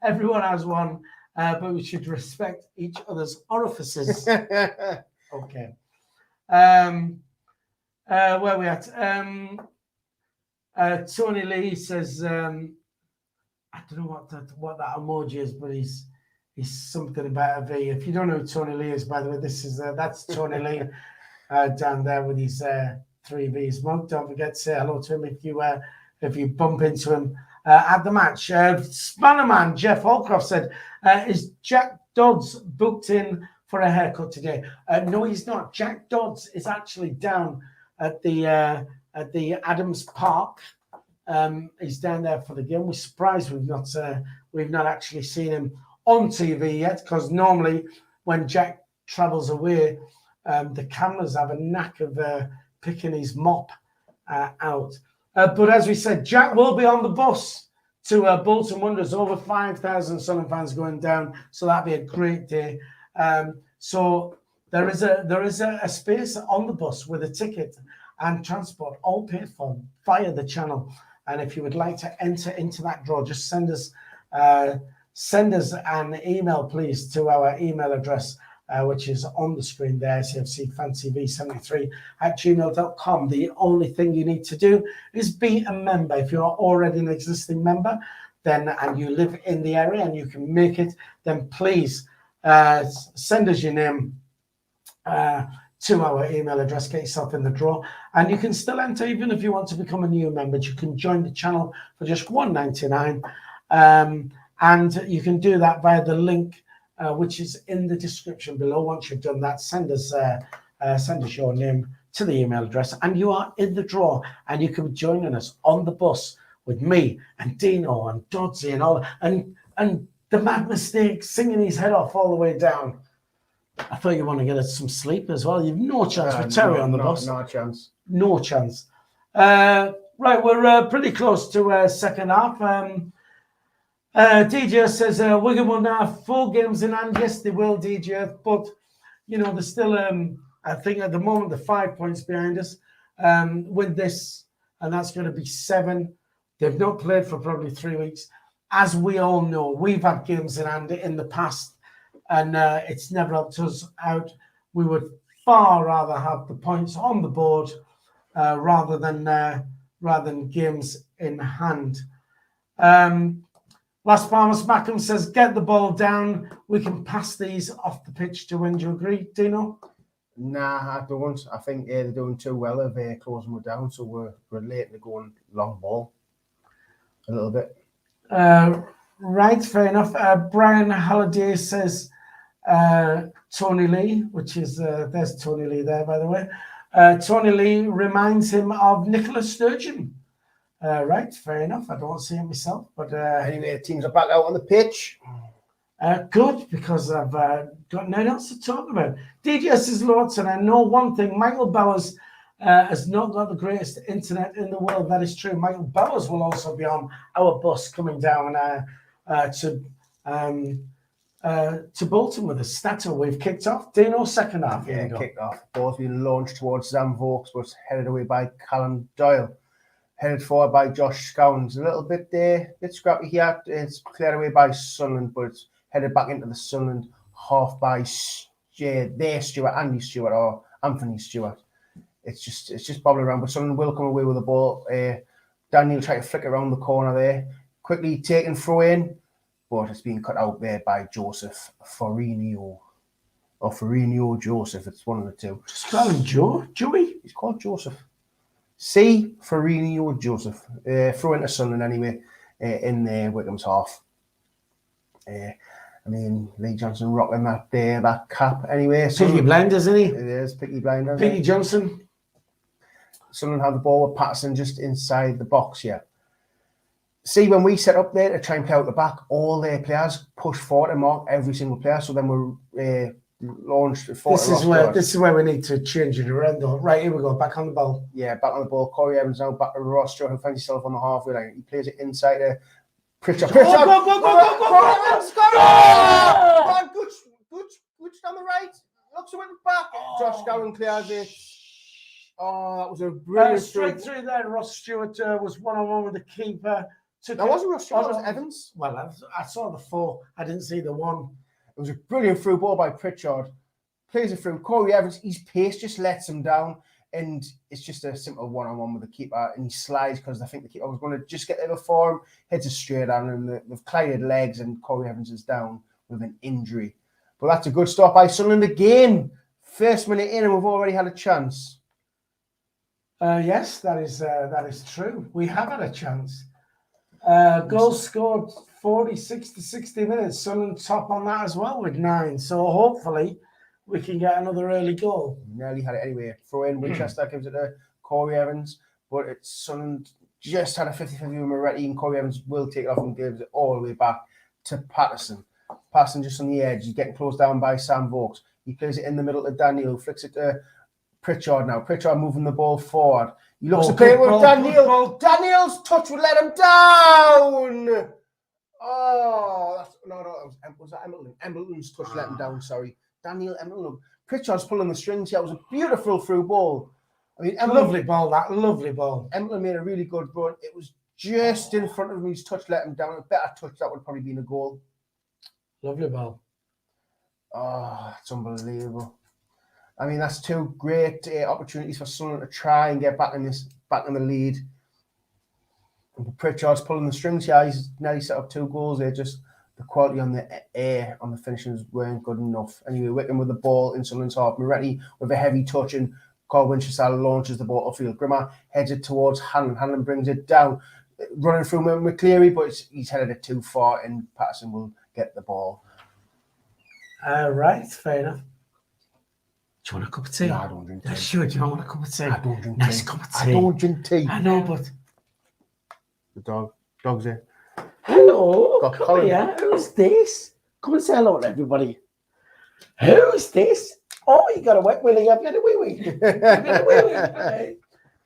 Everyone has one, but we should respect each other's orifices. Okay. Where are we at? Tony Lee says, I don't know what that emoji is, but he's something about a V. If you don't know who Tony Lee is, by the way, that's Tony Lee down there with his 3 V's mug. Don't forget to say hello to him if you bump into him at the match. Spannerman Jeff Holcroft said, is Jack Dodds booked in for a haircut today? No, he's not. Jack Dodds is actually down at the Adams Park. He's down there for the game. We're surprised we've not actually seen him on TV yet, because normally when Jack travels away, the cameras have a knack of picking his mop out. But as we said, Jack will be on the bus to Bolton Wanderers. Over 5,000 Sunderland fans going down, so that'll be a great day. So there is a space on the bus with a ticket and transport, all paid for via the channel. And if you would like to enter into that draw, just send us an email, please, to our email address, which is on the screen there, SAFC Fan TV 73@gmail.com. The only thing you need to do is be a member. If you're already an existing member, then and you live in the area and you can make it, then please send us your name to our email address, get yourself in the draw, and you can still enter even if you want to become a new member. You can join the channel for just $1.99, and you can do that via the link which is in the description below. Once you've done that, send us your name to the email address, and you are in the draw, and you can be joining us on the bus with me and Dino and Dodsey and all, and the Mad Mistake singing his head off all the way down. I thought you want to get us some sleep as well. You've no chance with Terry on the bus. No chance. No chance. Right, we're pretty close to second half. DJ says Wigan will now have 4 games in hand. Yes, they will, DJ. But, they're still, I think at the moment, they're 5 points behind us with this. And that's going to be 7. They've not played for probably 3 weeks. As we all know, we've had games in hand in the past, and it's never helped us out. We were far rather have the points on the board rather than games in hand. Las Palmas Mackham says, get the ball down. We can pass these off the pitch to win. Do you agree, Dino? Nah, I don't. I think they're doing too well of closing it down, so we're late to going long ball a little bit. Right, fair enough. Brian Halliday says Tony Lee, which is, there's Tony Lee there, by the way. Tony Lee reminds him of Nicola Sturgeon. Right, fair enough. I don't see him myself, but anyway, the teams are back out on the pitch. Good, because I've got nothing else to talk about. DJS is Lords, and I know one thing: Michael Bowers has not got the greatest internet in the world. That is true. Michael Bowers will also be on our bus coming down to Bolton with us. Stato, we've kicked off. Dino, second half. Yeah, kicked off. Ball's been launched towards Sam Vokes, but headed away by Callum Doyle. Headed forward by Josh Scowns. A little bit scrappy here. It's cleared away by Sunderland, but it's headed back into the Sunderland half by Andy Stewart or Anthony Stewart. It's just bobbling around, but Sunderland will come away with the ball. Daniel tried to flick around the corner there, quickly taken throw in, but it's been cut out there by Joseph Farinio. Or Farinio Joseph, it's one of the two. Just call him Joey? He's called Joseph. C. Farinio Joseph. Throw into Sunderland anyway, in Wycombe's half. I mean, Lee Johnson rocking that cap anyway. Piggy Blinders, isn't he? It is, Piggy Blinders. Piggy Johnson. Sunderland have the ball with Patterson just inside the box here. See, when we set up there to try and play out the back, all their players push forward and mark every single player. So then we're launched forward. This is where we need to change it around, though. Right, here we go. Back on the ball. Yeah, back on the ball. Corey Evans now back to Ross Stewart, who finds himself on the halfway line. He plays it inside there. Pritchard. Go! Good down the right. Looks away the back. Josh Gowan clears it. Oh, that was a brilliant straight through there. Ross Stewart was one-on-one with the keeper. That wasn't Ross Stewart, that was Evans. Well, I saw the four. I didn't see the one. It was a brilliant through ball by Pritchard. Plays it through. Corey Evans, his pace just lets him down. And it's just a simple one-on-one with the keeper. And he slides because I think the keeper was going to just get there before him. Heads it straight on. And they've cleared legs. And Corey Evans is down with an injury. But that's a good start by Sunderland again. First minute in and we've already had a chance. Yes, that is true. We have had a chance. Goals scored 46 to 60 minutes. Sunderland top on that as well with 9. So hopefully we can get another early goal. Nearly had it anyway. Throw in Winchester gives it to Corey Evans, but it's Sunderland just had a 50-50 with Moretti, and Corey Evans will take it off and gives it all the way back to Patterson. Patterson just on the edge. He's getting closed down by Sam Vokes. He plays it in the middle to Daniel, who flicks it to Pritchard now. Pritchard moving the ball forward. He looks to play with Daniel. Daniel's touch would let him down. Oh, was that Embleton? Embleton's touch let him down, sorry. Daniel Embleton. Pritchard's pulling the strings here. It was a beautiful through ball. I mean, lovely ball. Embleton made a really good run. It was just in front of him. His touch let him down. A better touch, that would probably been a goal. Lovely ball. Oh, it's unbelievable. I mean, that's two great opportunities for Sunderland to try and get back in the lead. Pritchard's pulling the strings here. He's nearly set up 2 goals there. Just the quality on the finishings weren't good enough. Anyway, Wycombe with the ball in Sunderland's half. Moretti with a heavy touch, and Carl Winchester launches the ball upfield. Grimmer heads it towards Hanlon. Hanlon brings it down, running through McCleary, but he's headed it too far, and Patterson will get the ball. Right, fair enough. Do you want a cup of tea? No, I don't drink tea. Sure, do you want a cup of tea? I don't drink nice tea. Cup of tea. I don't drink tea. I know, but... The dog's there. Hello, Got come Colin. here. Who's this? Come and say hello to everybody. Who's this? Oh, you got a wet willy. I've got a wee-wee. Hey,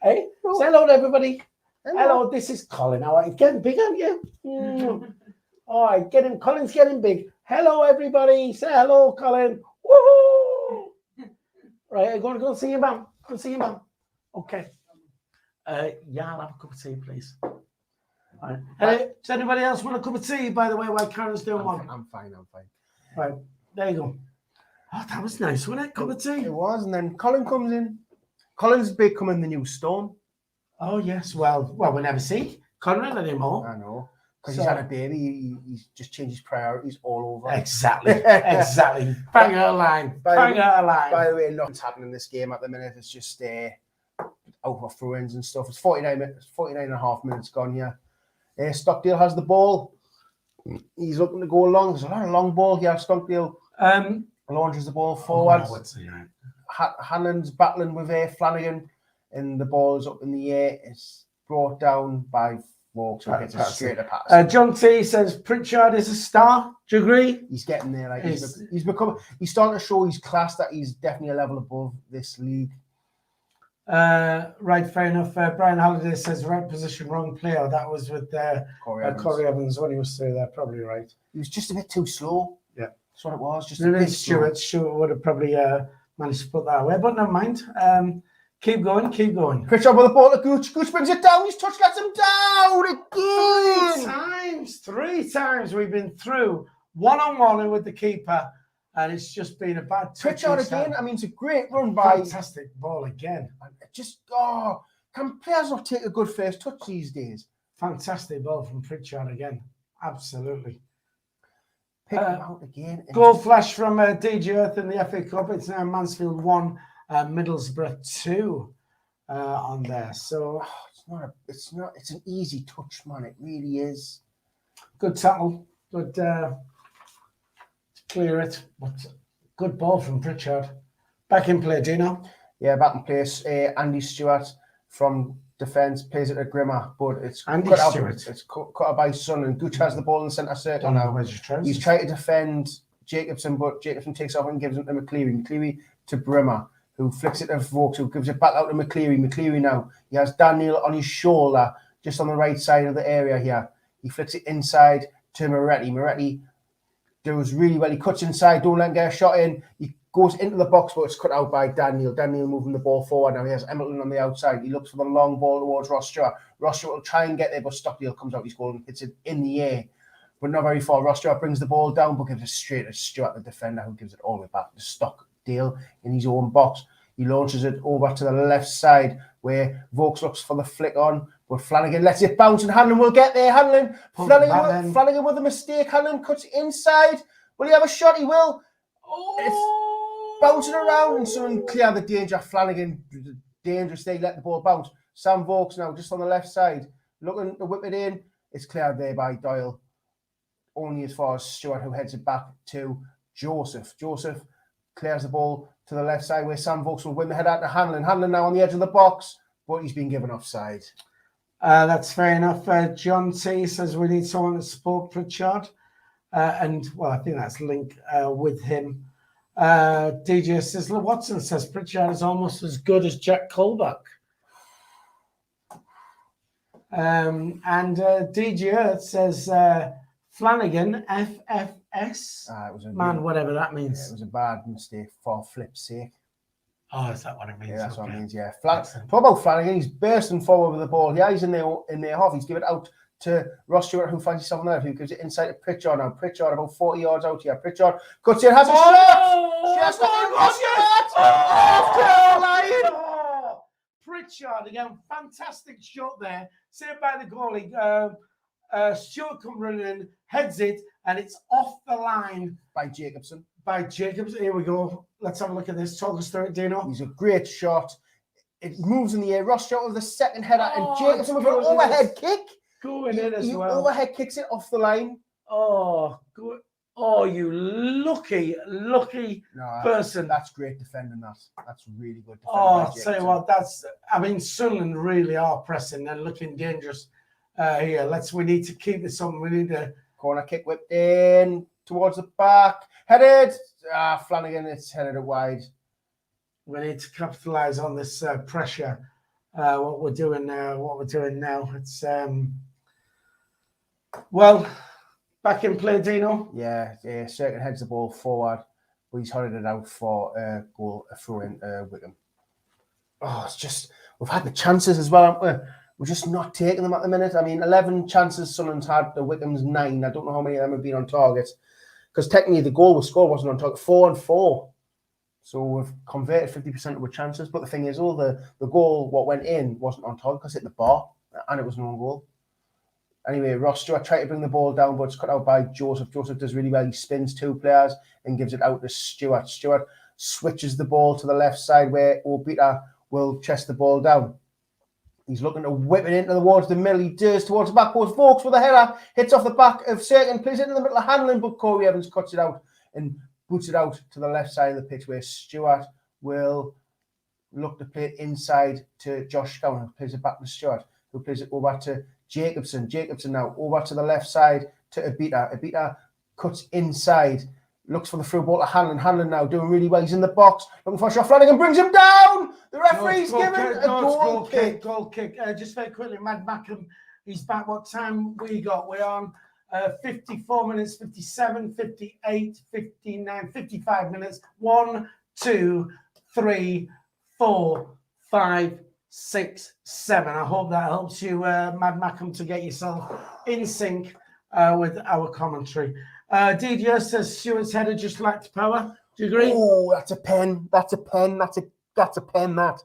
say hello to everybody. Hello, this is Colin. How are you? Getting big, aren't you? All right, Colin's getting big. Hello, everybody. Say hello, Colin. Woohoo! Right, I'm going to go see your mum. Go see your mum. Okay. Yeah, I'll have a cup of tea, please. All right. Does anybody else want a cup of tea, by the way, while Karen's doing one? I'm fine. Right, there you go. Oh, that was nice, wasn't it? Cup of tea. It was, and then Colin comes in. Colin's becoming the new Stone. Oh yes, well, we never see Conrad anymore. I know, because he's had a baby. He's just changed his priorities all over. Exactly. Bang out a line. Bang out a line. By the way, nothing's happening in this game at the minute. It's just out for throw-ins and stuff. It's 49 minutes, 49 and a half minutes gone. Yeah. Stockdale has the ball. He's looking to go long. There's a lot of long ball here. Stockdale launches the ball forward. Hannon's battling with Flanagan, and the ball is up in the air. It's brought down by Vokes, who gets a straight pass. John T says Pritchard is a star. Do you agree? He's getting there. Like he's starting to show his class, that he's definitely a level above this league. Right, fair enough. Brian Halliday says right position, wrong player. That was with Corey Evans when he was through there. Probably right. He was just a bit too slow. Yeah, that's what it was. Just a bit slow. Stewart would have probably managed to put that away, but never mind. Keep going. Pritchard with the ball to Gooch. Gooch brings it down. His touch lets him down again. Three times we've been through one-on-one with the keeper, and it's just been a bad touch. Pritchard again. I mean, it's a great run by. Fantastic ball again. Can players not take a good first touch these days? Fantastic ball from Pritchard again. Absolutely. Pick him out again. Goal flash from DJ Earth in the FA Cup. It's now Mansfield 1, Middlesbrough 2 on there. So it's an easy touch, man. It really is. Good tackle. Good clear it. But good ball from Pritchard. Back in play, Dino. Yeah, back in place. Andy Stewart from defence plays it to Grimmer, but it's Andy cut Stewart. It's cut out by Sunderland. Gooch has the ball in the centre circle now. He's trying to defend Jacobson, but Jacobson takes off and gives it to McCleary. McCleary to Brimmer, who flicks it to Vokes, who gives it back out to McCleary. McCleary now, he has Daniel on his shoulder, just on the right side of the area here. He flicks it inside to Moretti. Moretti does really well. He cuts inside, don't let him get a shot in. He goes into the box, but it's cut out by Daniel. Daniel moving the ball forward now. He has Emmerdon on the outside. He looks for the long ball towards Ross Stewart. Ross Stewart will try and get there, but Stockdale comes out his goal and hits it in the air, but not very far. Ross Stewart brings the ball down, but gives it straight to Stewart, the defender, who gives it all the way back to Stockdale in his own box. He launches it over to the left side, where Vokes looks for the flick on, but Flanagan lets it bounce, and Hanlon will get there. Flanagan with a mistake. Hanlon cuts inside. Will he have a shot? He will. It's bouncing around, and someone clear the danger. Flanagan, dangerous. They let the ball bounce. Sam Vokes now just on the left side, looking to whip it in. It's cleared there by Doyle, only as far as Stewart, who heads it back to Joseph. Joseph clears the ball to the left side, where Sam Vokes will win the head out to Hanlon. Hanlon now on the edge of the box, but he's been given offside. That's fair enough. John T says we need someone to support Pritchard. And, well, I think that's linked with him. DJ Sizzler Watson says Pritchard is almost as good as Jack Colback. And DJ Earth says Flanagan, FFS. Whatever that means. Yeah, it was a bad mistake for flip's sake. Oh, is that what it means? Yeah, that's what it means, yeah. Talk about Flanagan, he's bursting forward with the ball. Yeah, he's in their half. He's given it out to Ross Stewart, who finds himself on there, who gives it inside to Pritchard now. Pritchard about 40 yards out here. Pritchard cuts in, has a shot! Just Ross Stewart! Pritchard again, fantastic shot there. Saved by the goalie. Stewart comes running in, heads it, and it's off the line by Jacobson. Here we go. Let's have a look at this. Talk us through it, Dino. He's a great shot. It moves in the air. Ross Stewart with the second header, and Jacobson with an overhead kick. Going in as well. Overhead kicks it off the line. Oh, good. Oh, you lucky person. That's great defending. That's really good defending. Oh, I'll tell you what, Sunderland really are pressing and looking dangerous here. We need to keep this on. We need to... Corner kick whipped in towards the back. Headed. Flanagan, it's headed wide. We need to capitalise on this pressure. What we're doing now. It's back in play, Dino. Yeah. Circuit heads the ball forward, but he's hurried it out for a goal, a throw in Wycombe. Oh, it's just we've had the chances as well, haven't we? We're just not taking them at the minute. 11 chances Sunderland's had. The Wycombe's 9. I don't know how many of them have been on target, because technically the goal was scored wasn't on target. 4 and 4. So we've converted 50% of our chances. But the thing is, the goal, what went in, wasn't on target because it hit the bar, and it was an own goal. Anyway, Ross Stewart tried to bring the ball down, but it's cut out by Joseph. Joseph does really well. He spins 2 players and gives it out to Stewart. Stewart switches the ball to the left side where Obita will chest the ball down. He's looking to whip it into towards the middle. He does towards the back post. Vokes with a header. Hits off the back of Cirkin. Plays it in the middle of Hanlon, but Corey Evans cuts it out and boots it out to the left side of the pitch where Stewart will look to play it inside to Josh Scowen, who plays it back to Stewart, who plays it over to Jacobson. Jacobson now over to the left side to Abita. Abita cuts inside, looks for the through ball to Hanlon. Hanlon now doing really well. He's in the box, looking for a shot. Flanagan brings him down. The referee's given a goal kick. Goal kick. Just very quickly, Mad Mackham, he's back. What time we got? We're on 54 minutes, 57, 58, 59, 55 minutes. 1, 2, 3, 4, 5, 6, 7. I hope that helps you, Mad Mackham, to get yourself in sync with our commentary. Didier says Stewart's header just lacked power. Do you agree? Oh, that's a pen. That's a pen. That's a pen. That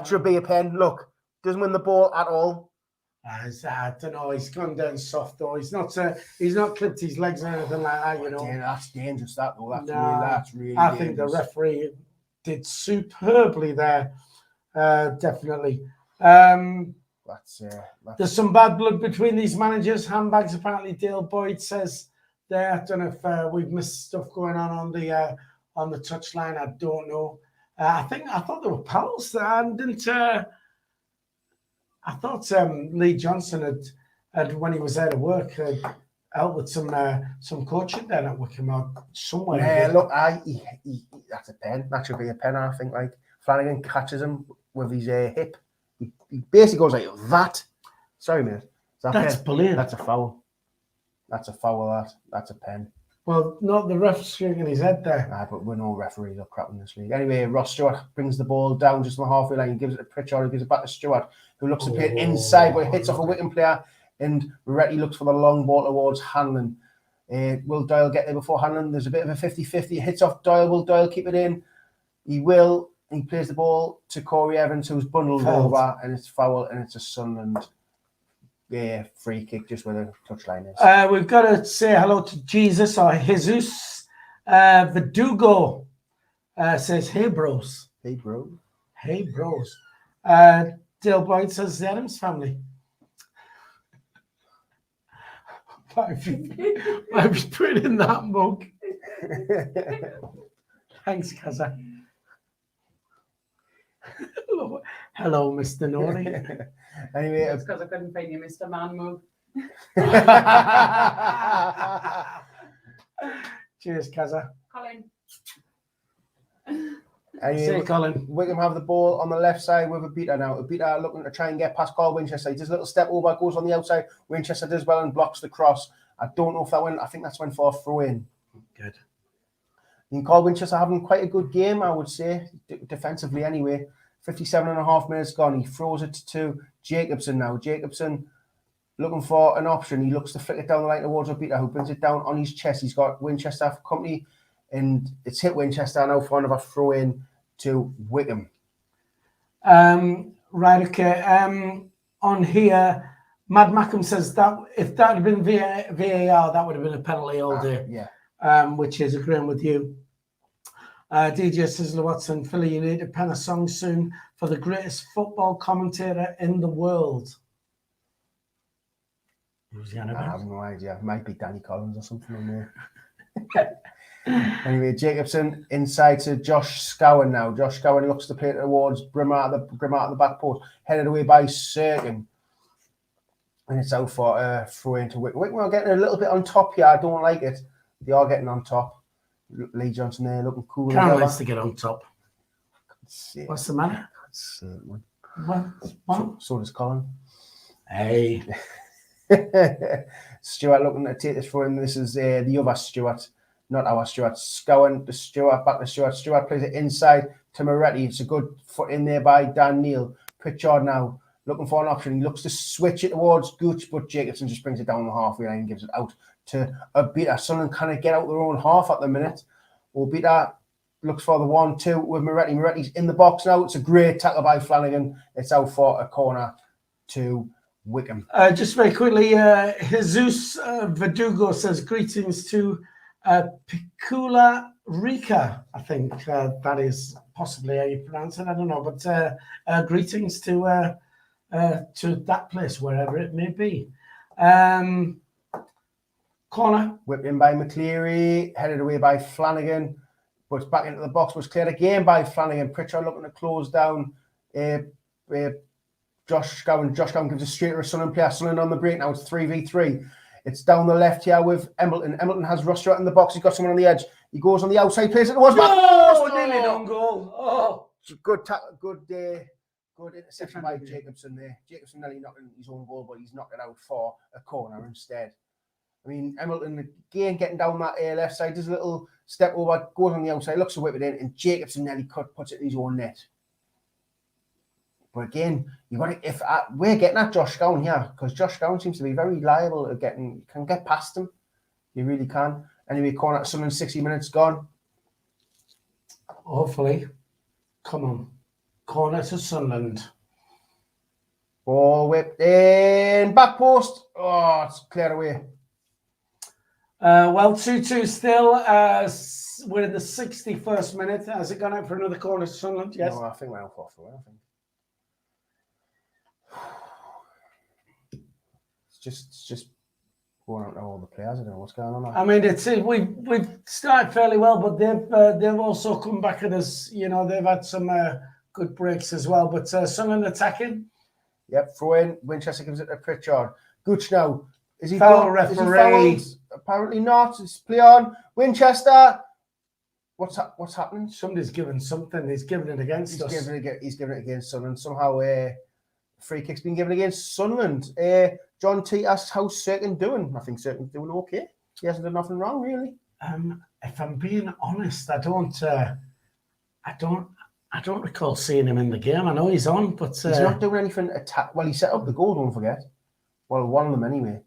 should be a pen. Look, doesn't win the ball at all. I don't know. He's gone down soft though. He's not clipped his legs or anything like that. You know, yeah, that's dangerous. That though. That's really. I think the referee did superbly there. Definitely. There's some bad blood between these managers. Handbags, apparently. Dale Boyd says there. I don't know if we've missed stuff going on the touchline. I don't know. I thought they were pals. I thought Lee Johnson had when he was there to work had helped with some coaching down at Wycombe or somewhere. Yeah, look, that's a pen. That should be a pen. I think like Flanagan catches him with his hip. He basically goes like that. Sorry, mate. That's brilliant. That's a foul. That's a foul. That's a pen. Well, not the ref screaming his head there. Nah, but we're no referees or crap in this league. Anyway, Ross Stewart brings the ball down just on the halfway line. He gives it to Pritchard, who gives it back to Stewart, who looks to play it inside, but it hits off a Wycombe player. And Moretti looks for the long ball towards Hanlon. Will Doyle get there before Hanlon? There's a bit of a 50-50. It hits off Doyle. Will Doyle keep it in? He will. He plays the ball to Corey Evans, who's bundled over, and it's foul, and it's a Sunderland free kick just where the touchline is. We've got to say hello to Jesus or Jesus. Verdugo says, "Hey bros." Hey bro. Hey bros. Dale Boyd says the Adams family. Might be put in that mug. Thanks, Kaza. Hello, Mr. Naughty. Anyway, it's because I couldn't find you, Mr. Man mug. Cheers, Kaza. Colin. Anyway, Colin. Wycombe have the ball on the left side with Abita now. Abita looking to try and get past Carl Winchester. He does a little step over, goes on the outside. Winchester does well and blocks the cross. I don't know if that went. I think that's went for a throw in. Good. Carl Winchester having quite a good game, I would say, defensively anyway. 57.5 minutes gone. He throws it to Jacobson now. Jacobson looking for an option. He looks to flick it down the line towards Abita, who brings it down on his chest. He's got Winchester for company, and it's hit Winchester now for another throw in to Wycombe. Right, okay. On here, Mad Mackham says that if that had been VAR, that would have been a penalty all day. Yeah. Which is agreeing with you. DJ Sizzler Watson, Philly, you need to pen a song soon for the greatest football commentator in the world. Who's the I have no idea. It might be Danny Collins or something on there. Anyway, Jacobson inside to Josh Scowen now. Josh Scowen looks to play it towards Brimmer at the back post, headed away by Cirkin. And it's out for a throw into Wycombe. Wycombe are getting a little bit on top here. I don't like it. They are getting on top. Lee Johnson there looking cool. Can't wait to get on top. What's the matter? What? So does Colin. Hey. Stewart looking to take this for him. This is the other Stewart, not our Stewart. Scowen to Stewart, back to Stewart. Stewart plays it inside to Moretti. It's a good foot in there by Dan Neal. Pritchard now looking for an option. He looks to switch it towards Gooch, but Jacobson just brings it down the halfway line and gives it out to Abita. Sunderland kind of get out their own half at the minute. Abita looks for the 1-2 with Moretti. Moretti's in the box now. It's a great tackle by Flanagan. It's out for a corner to Wycombe. Just very quickly, Jesus Verdugo says greetings to Picula Rica. I think that is possibly how you pronounce it. I don't know, but greetings to that place, wherever it may be. Corner. Whipped in by McCleary, headed away by Flanagan, but back into the box, was cleared again by Flanagan. Pritchard looking to close down Josh Gowan. Josh Gowan gives a straight to a Sunderland player. Sunderland on the break now. It's 3v3. It's down the left here with Embleton. Embleton has Ross Stewart in the box. He's got someone on the edge. He goes on the outside, plays it. Nearly on goal. Oh, Good interception by Jacobson there. Jacobson nearly knocked in his own goal, but he's knocked it out for a corner instead. I mean, Embleton again getting down that left side. Does a little step over, goes on the outside, looks to whip it in, and Jacobson nearly puts it in his own net. But again, we're getting at Josh Gowan here, because Josh Gowan seems to be very liable at can get past him. You really can. Anyway, corner at Sunderland, 60 minutes gone. Hopefully. Come on. Corner to Sunderland. Ball whipped in, back post. Oh, it's cleared away. 2-2 still. We're in the 61st minute. Has it gone out for another corner to Sunderland? Yes. No, I think we're out for it, I think. It's just going out to all the players. I don't know what's going on. I mean, we've started fairly well, but they've also come back at us. You know, they've had some good breaks as well. But Sunderland attacking. Yep, throw in. Winchester gives it to Pritchard. Gooch now. Is he foul? Referee? Apparently not. It's play on. Winchester. What's happening? Somebody's given something. He's given it against us. He's given it against Sunderland. Somehow free kick's been given against Sunderland. John T asks how's Serkin doing. I think Serkin's doing okay. He hasn't done nothing wrong, really. If I'm being honest, I don't recall seeing him in the game. I know he's on, but he's not doing anything. Well, he set up the goal. Don't forget. Well, one of them anyway.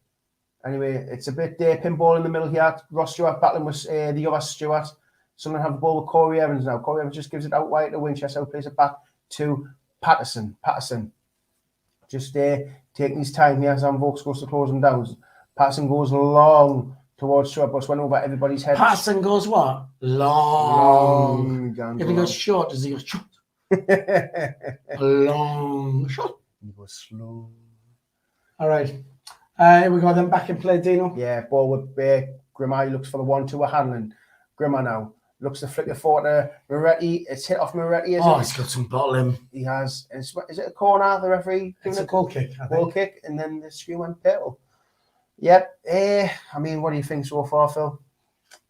Anyway, it's a bit pinball in the middle here. Ross Stewart battling with the other Stewart. Sunderland have the ball with Corey Evans now. Corey Evans just gives it out wide to Winchester, plays it back to Patterson. Patterson just taking his time here as Vokes goes to close him down. Patterson goes long towards Stewart, but went over everybody's head. Patterson goes what? Long. If he goes short, does he go short? Long shot. He goes slow. All right. Here we go then, back in play, Dino. Yeah, ball with Grimmer. He looks for the 1-2 Hanlon. Grimmer now looks to flick the forward to Moretti. It's hit off Moretti. He's got some bottle in. He has. Is it a corner? The referee? It's a goal kick, I think. Goal kick, and then the screen went purple. Yep. I mean, what do you think so far, Phil?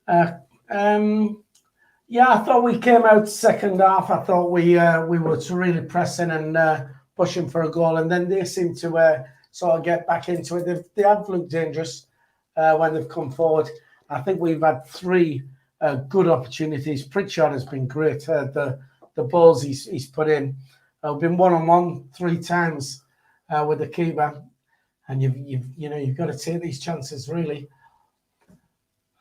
Yeah, I thought we came out second half. I thought we were really pressing and pushing for a goal, and then they seemed to sort of get back into it. They have looked dangerous when they've come forward. I think we've had 3 good opportunities. Pritchard has been great. The balls he's put in. I've been 1-on-1 3 times with the keeper, and you've got to take these chances really.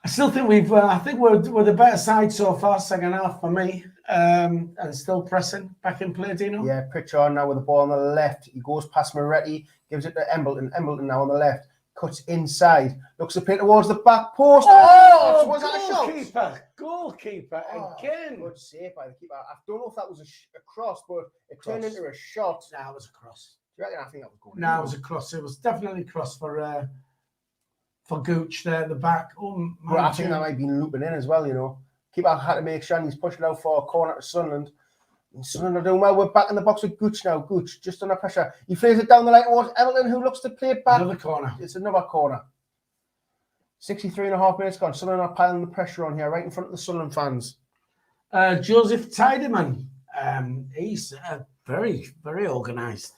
I still think we're the better side so far, second half for me, and still pressing back in play, Dino. Yeah, Pritchard now with the ball on the left. He goes past Moretti, gives it to Embleton. Embleton now on the left, cuts inside, looks to play towards the back post. Oh, was that a shot? Goalkeeper again. Good save by the keeper. I don't know if that was a cross, but it turned into a shot. Nah, it was a cross. Do you reckon? I think that was going. No, it was a cross. It was definitely a cross for Gooch there at the back. But I think that might be looping in as well, you know. Keeper had to make sure he's pushing out for a corner to Sunderland. And Sunderland are doing well. We're back in the box with Gooch now. Gooch just under pressure. He plays it down the line towards Embleton, who looks to play it back. Another corner. It's another corner. 63.5 minutes gone. Sunderland are piling the pressure on here, right in front of the Sunderland fans. Joseph Tiedemann. He's very, very organised.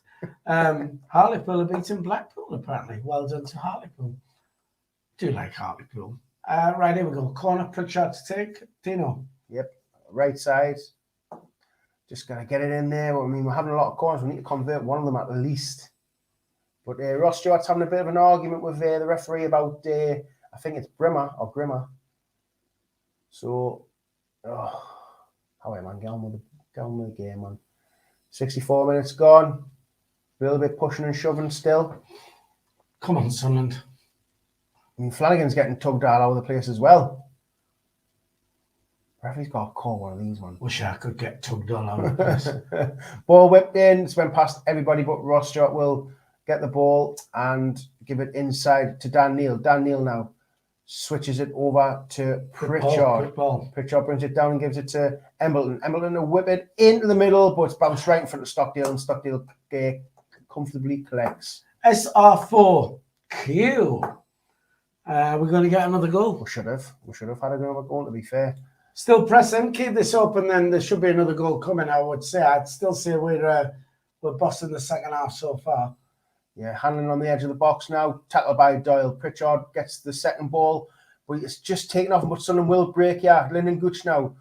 Hartlepool have beaten Blackpool, apparently. Well done to Hartlepool. Do like Hartlepool. Right, here we go. Corner, Pritchard to take. Dino. Yep, right side. Just going to get it in there. I mean, we're having a lot of corners. We need to convert one of them at least. But Ross Stewart's having a bit of an argument with the referee about, I think it's Grimmer. So, Oh, yeah, man, get on with the game, man. 64 minutes gone. A little bit pushing and shoving still. Come on, Sunderland. I mean, Flanagan's getting tugged all over the place as well. Referee's got to call one of these, man. Wish I could get tugged all over the place. Ball whipped in. It's went past everybody but Ross Stewart will get the ball and give it inside to Dan Neil. Dan Neil now switches it over to Pritchard. Good ball. Pritchard brings it down and gives it to Embleton. Embleton will whip it into the middle, but it's bounced right in front of Stockdale, and Stockdale comfortably collects. SR4 Q. We're going to get another goal. We should have had another goal, to be fair. Still pressing. Keep this open, then there should be another goal coming, I would say. I'd still say we're bossing the second half so far. Yeah, Hanlon on the edge of the box now, tackled by Doyle. Pritchard gets the second ball, but it's just taken off, but Sunderland will break. Yeah, Lyndon Gooch now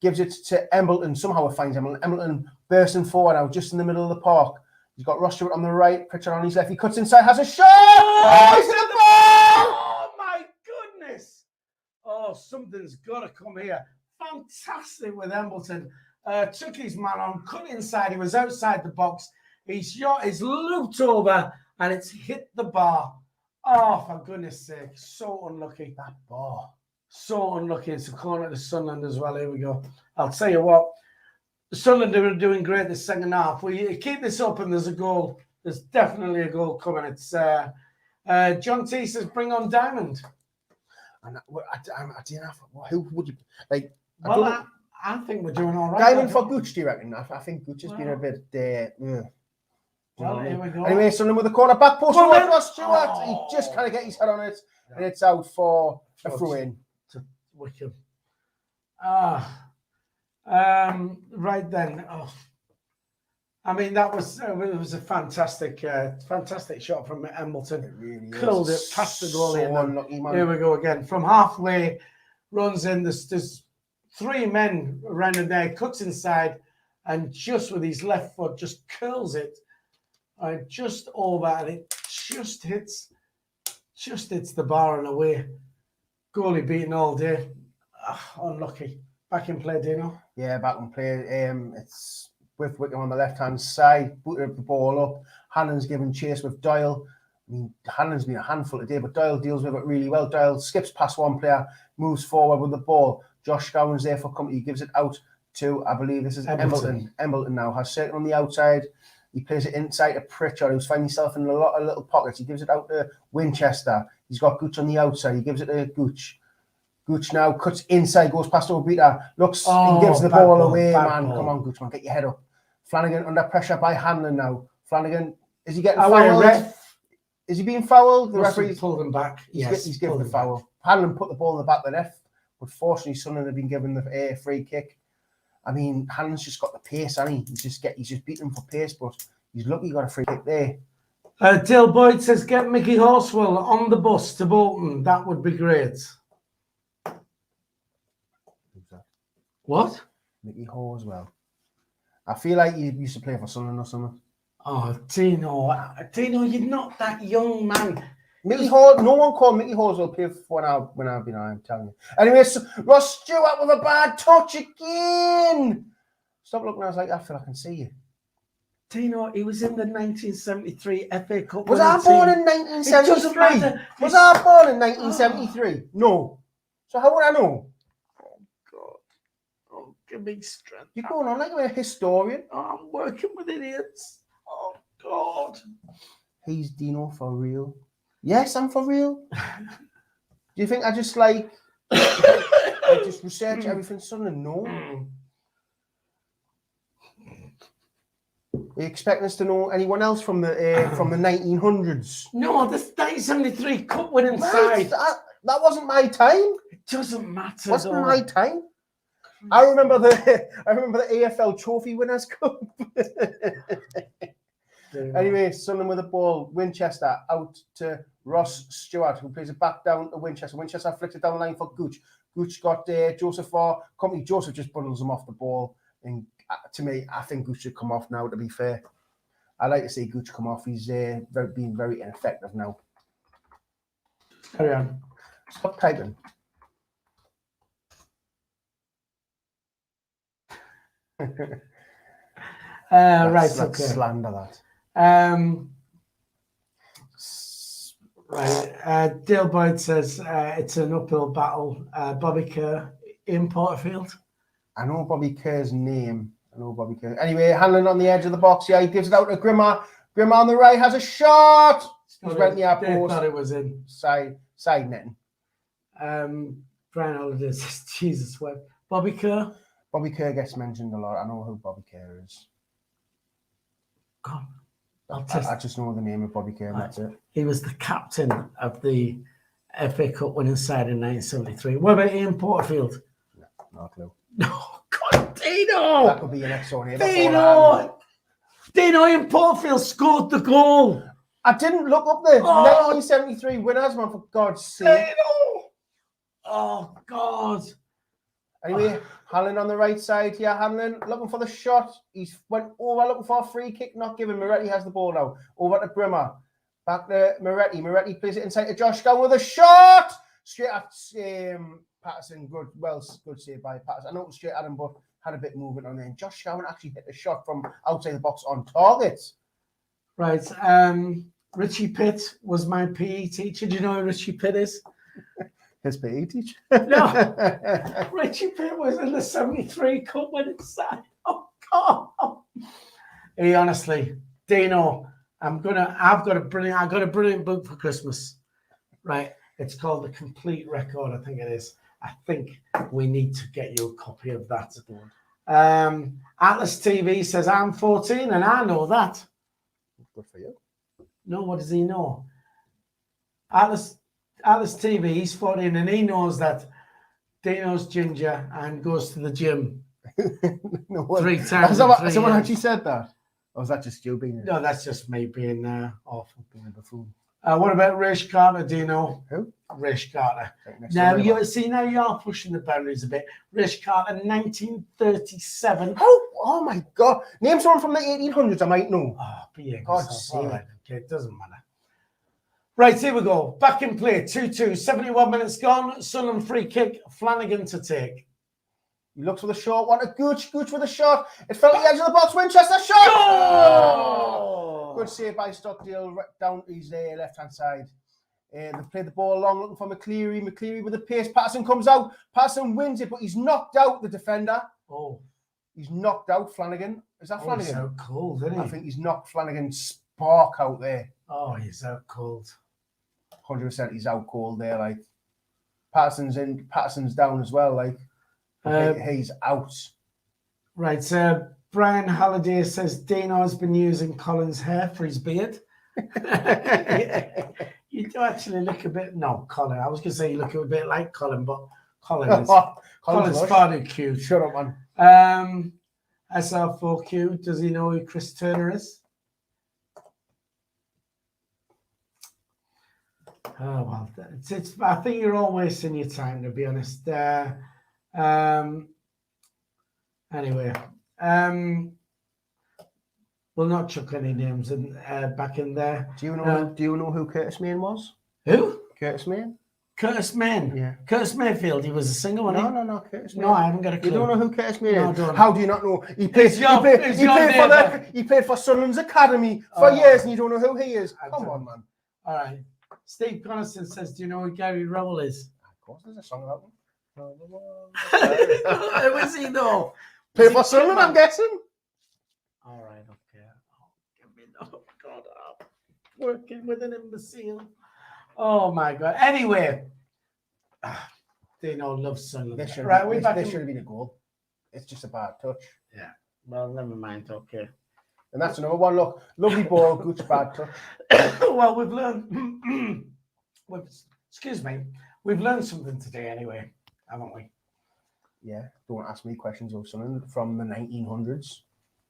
gives it to Embleton. Somehow it finds Embleton. Embleton bursting forward now, just in the middle of the park. He's got Ross Stewart on the right, Pritchard on his left. He cuts inside, has a shot! Oh, he's hit the ball! Oh, my goodness! Oh, something's got to come here. Fantastic with Embleton. Took his man on, cut inside. He was outside the box. His shot is looped over and it's hit the bar. Oh, for goodness sake. So unlucky. That ball. So unlucky. It's a corner to Sunderland as well. Here we go. I'll tell you what. Sunderland are doing great this second half. We keep this up and there's a goal. There's definitely a goal coming. It's John T says, bring on Diamond. And I don't know. Who would you like? Well, I think we're doing all right. Diamond for Gooch, do you reckon? I think Gooch has been a bit. Well, here we go. Anyway, Sunderland with the corner back post. Ross Stewart. Oh. He just kind of get his head on it, and it's out for a throw in to Wycombe. Right then. Oh. I mean, that was it was a fantastic shot from Embleton. It really Curled is. it past the goalie. So And then, unlucky, man. here we go again. From halfway, runs in. There's three men around in there, cuts inside, and just with his left foot, just curls it just over, and it just hits the bar and away. Goalie beaten all day. Unlucky. Back in play, Dino. Yeah, back in play. It's with Wycombe on the left-hand side, booted the ball up. Hannon's given chase with Doyle. I mean, Hannon's been a handful today, but Doyle deals with it really well. Doyle skips past one player, moves forward with the ball. Josh Gowan's there for company. He gives it out to, I believe this is Embleton. Embleton now has circle on the outside. He plays it inside to Pritchard, who's finding himself in a lot of little pockets. He gives it out to Winchester. He's got Gooch on the outside. He gives it to Gooch. Gooch now cuts inside, goes past Obita, looks, he gives the ball away, man. Come on, Gooch, man, get your head up. Flanagan under pressure by Hanlon now. Flanagan, is he getting fouled? Is he being fouled? The referee pulled him back. Yes, he's given the foul. Hanlon put the ball in the back of the net, but fortunately, Sunderland have been given the free kick. I mean, Hanlon's just got the pace, hasn't he? He's just beating him for pace, but he's lucky he got a free kick there. Dale Boyd says, get Mickey Horswell on the bus to Bolton. That would be great. What? Mickey Horswell. I feel like he used to play for Sunderland or something. Oh, Dino, you're not that young, man. Mickey Hall, no one called Mickey Horswell play for when I've been on, I'm telling you. Anyway, so Ross Stewart with a bad touch again. Stop looking, I was like, I feel I can see you. Dino, he was in the 1973 FA Cup. Was I born in 1973? Was I born in 1973? No. So how would I know? Oh, God. Oh, give me strength. You're going on like a historian. Oh, I'm working with idiots. Oh, God. He's Dino for real. Yes, I'm for real. Do you think I just like I just research everything Sunderland? No. Are you expecting us to know anyone else from the 1900s? No, this 1973 cup winning side. That wasn't my time. It doesn't matter. Wasn't my time. I remember the AFL Trophy Winners' Cup. Anyway, Sunderland with the ball. Winchester out to Ross Stewart, who plays it back down to Winchester. Winchester flicks it down the line for Gooch. Gooch got Joseph for company. Joseph just bundles him off the ball. And to me, I think Gooch should come off now, to be fair. I like to see Gooch come off. He's being very ineffective now. Carry on. Stop typing. That's Okay. slander, that. Right. Dale Boyd says it's an uphill battle. Bobby Kerr in Porterfield. I know Bobby Kerr's name. Anyway, Hanlon on the edge of the box. Yeah, he gives it out to Grimmer. Grimmer on the right has a shot. He's went the post. Thought it was in. Side netting. Brian Holiday says, Jesus, what? Bobby Kerr? Bobby Kerr gets mentioned a lot. I know who Bobby Kerr is. God. I just know the name of Bobby Kerr, and that's it. He was the captain of the FA Cup winning side in 1973. What about Ian Porterfield? No clue. No, God, Dino! That could be your next door neighbour. Dino Ian Porterfield scored the goal. I didn't look up the 1973 winners, man, for God's sake. Dino! Oh, God. Anyway, Hanlon on the right side here. Hanlon looking for the shot. He's went over looking for a free kick, not given. Moretti has the ball now. Over to Brimmer. Back to Moretti. Moretti plays it inside to Josh Gowan with a shot. Straight at Patterson. Good save by Patterson. I know it was straight at him, but had a bit of movement on there. And Josh Gowan actually hit the shot from outside the box on target. Right. Richie Pitt was my PE teacher. Do you know who Richie Pitt is? His PE teacher? No. Richie Pitt was in the 73 Cup winning side. Oh, God. Hey, honestly, Dino, I've got a brilliant book for Christmas. Right. It's called The Complete Record, I think it is. I think we need to get you a copy of that. Atlas TV says, I'm 14 and I know that. Good for you. No, what does he know? Atlas TV, he's 14 and he knows that Dino's ginger and goes to the gym 3 times. Someone actually said that? Or was that just you being? No, that's just me being awful. Being a buffoon. What about Rish Carter, Dino? Who? Rish Carter. Now you're pushing the boundaries a bit. Rish Carter, 1937. Oh my God! Name someone from the 1800s I might know. Oh, be God's sake. All right, okay, it doesn't matter. Right, here we go. Back in play, 2-2, 71 minutes gone. Sunderland free kick, Flanagan to take. He looks for the shot. What a Gooch with a shot. It fell at the edge of the box. Winchester shot. Oh! Good save by Stockdale down his left-hand side. They played the ball long, looking for McCleary. McCleary with the pace. Patterson comes out. Patterson wins it, but he's knocked out the defender. Oh. He's knocked out Flanagan. Is that Flanagan? He's out cold, isn't he? I think he's knocked Flanagan's spark out there. Oh, he's out cold. 100% he's out cold there. Like, Patterson's down as well. Like, he's out. Right, Brian Halliday says Dino has been using Colin's hair for his beard. You do actually look a bit... No, Colin. I was going to say you look a bit like Colin, but Colin's far too cute. Shut up, man. SR4Q, does he know who Chris Turner is? Oh, well, it's. I think you're all wasting your time, to be honest. Anyway, we'll not chuck any names back in there. Do you know who Curtis Main was? Who? Curtis Main. Curtis Main. Yeah. Curtis Mayfield. He was a singer, wasn't he? No. Curtis Main. No, I haven't got a clue. You don't know who Curtis Main is? No, How do you not know? He played for Sunderland's academy for years, and you don't know who he is. Come on, man. All right. Steve Conniston says, "Do you know who Gary Rowell is?" Of course, there's a song about him. Who is he though? Play for Sunderland, I'm guessing. All right, okay. Oh, give me God, I'm working with an imbecile. Oh my God. Anyway, Dino loves Sunderland. This should have been a goal. It's just a bad touch. Yeah. Well, never mind. Okay. And that's another one. Look, lovely ball, good bad touch. Well, we've learned. We've learned something today, anyway, haven't we? Yeah. Don't ask me questions or something from the 1900s.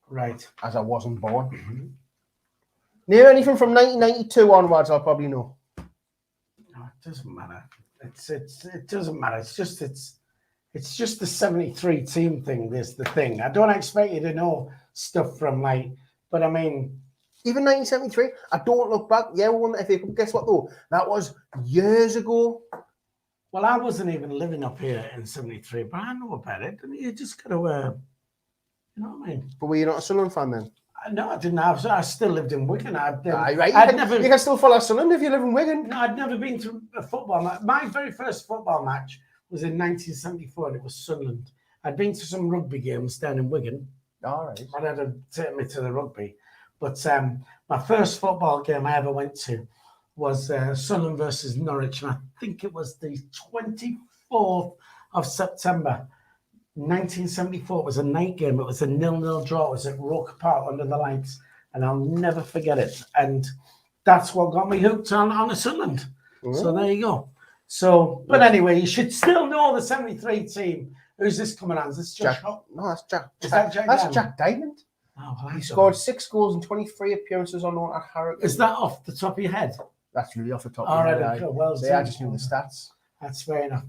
Right. As I wasn't born. Near anything from 1992 onwards, I'll probably know. No, it doesn't matter. It doesn't matter. It's just the 73 team thing. There's the thing. I don't expect you to know stuff from but I mean, even 1973. I don't look back. Yeah, we won the FA Cup. Guess what though? That was years ago. Well, I wasn't even living up here in 73, but I know about it. And you just got to You know what I mean? But were you not a Sunderland fan then? No, I didn't have. I still lived in Wigan. Right. I'd You can still follow Sunderland if you live in Wigan. No, I'd never been to a football match. My very first football match was in 1974, and it was Sunderland. I'd been to some rugby games down in Wigan. All right. My dad had taken me to the rugby. But my first football game I ever went to was Sunderland versus Norwich, and I think it was the 24th of September, 1974. It was a night game. It was a 0-0 draw. It was at Roker Park under the lights, and I'll never forget it. And that's what got me hooked on a Sunderland. Mm. So there you go. So, but anyway, you should still know the 73 team. Who's this coming on? Is this Josh? No, that's Jack. Is that Jack That's Diamond? Jack Diamond. Oh, well, He scored 6 goals and 23 appearances on loan at Harrogate. Is that off the top of your head? That's really off the top All of my right, head. okay, well So done. I just knew the stats. That's fair enough.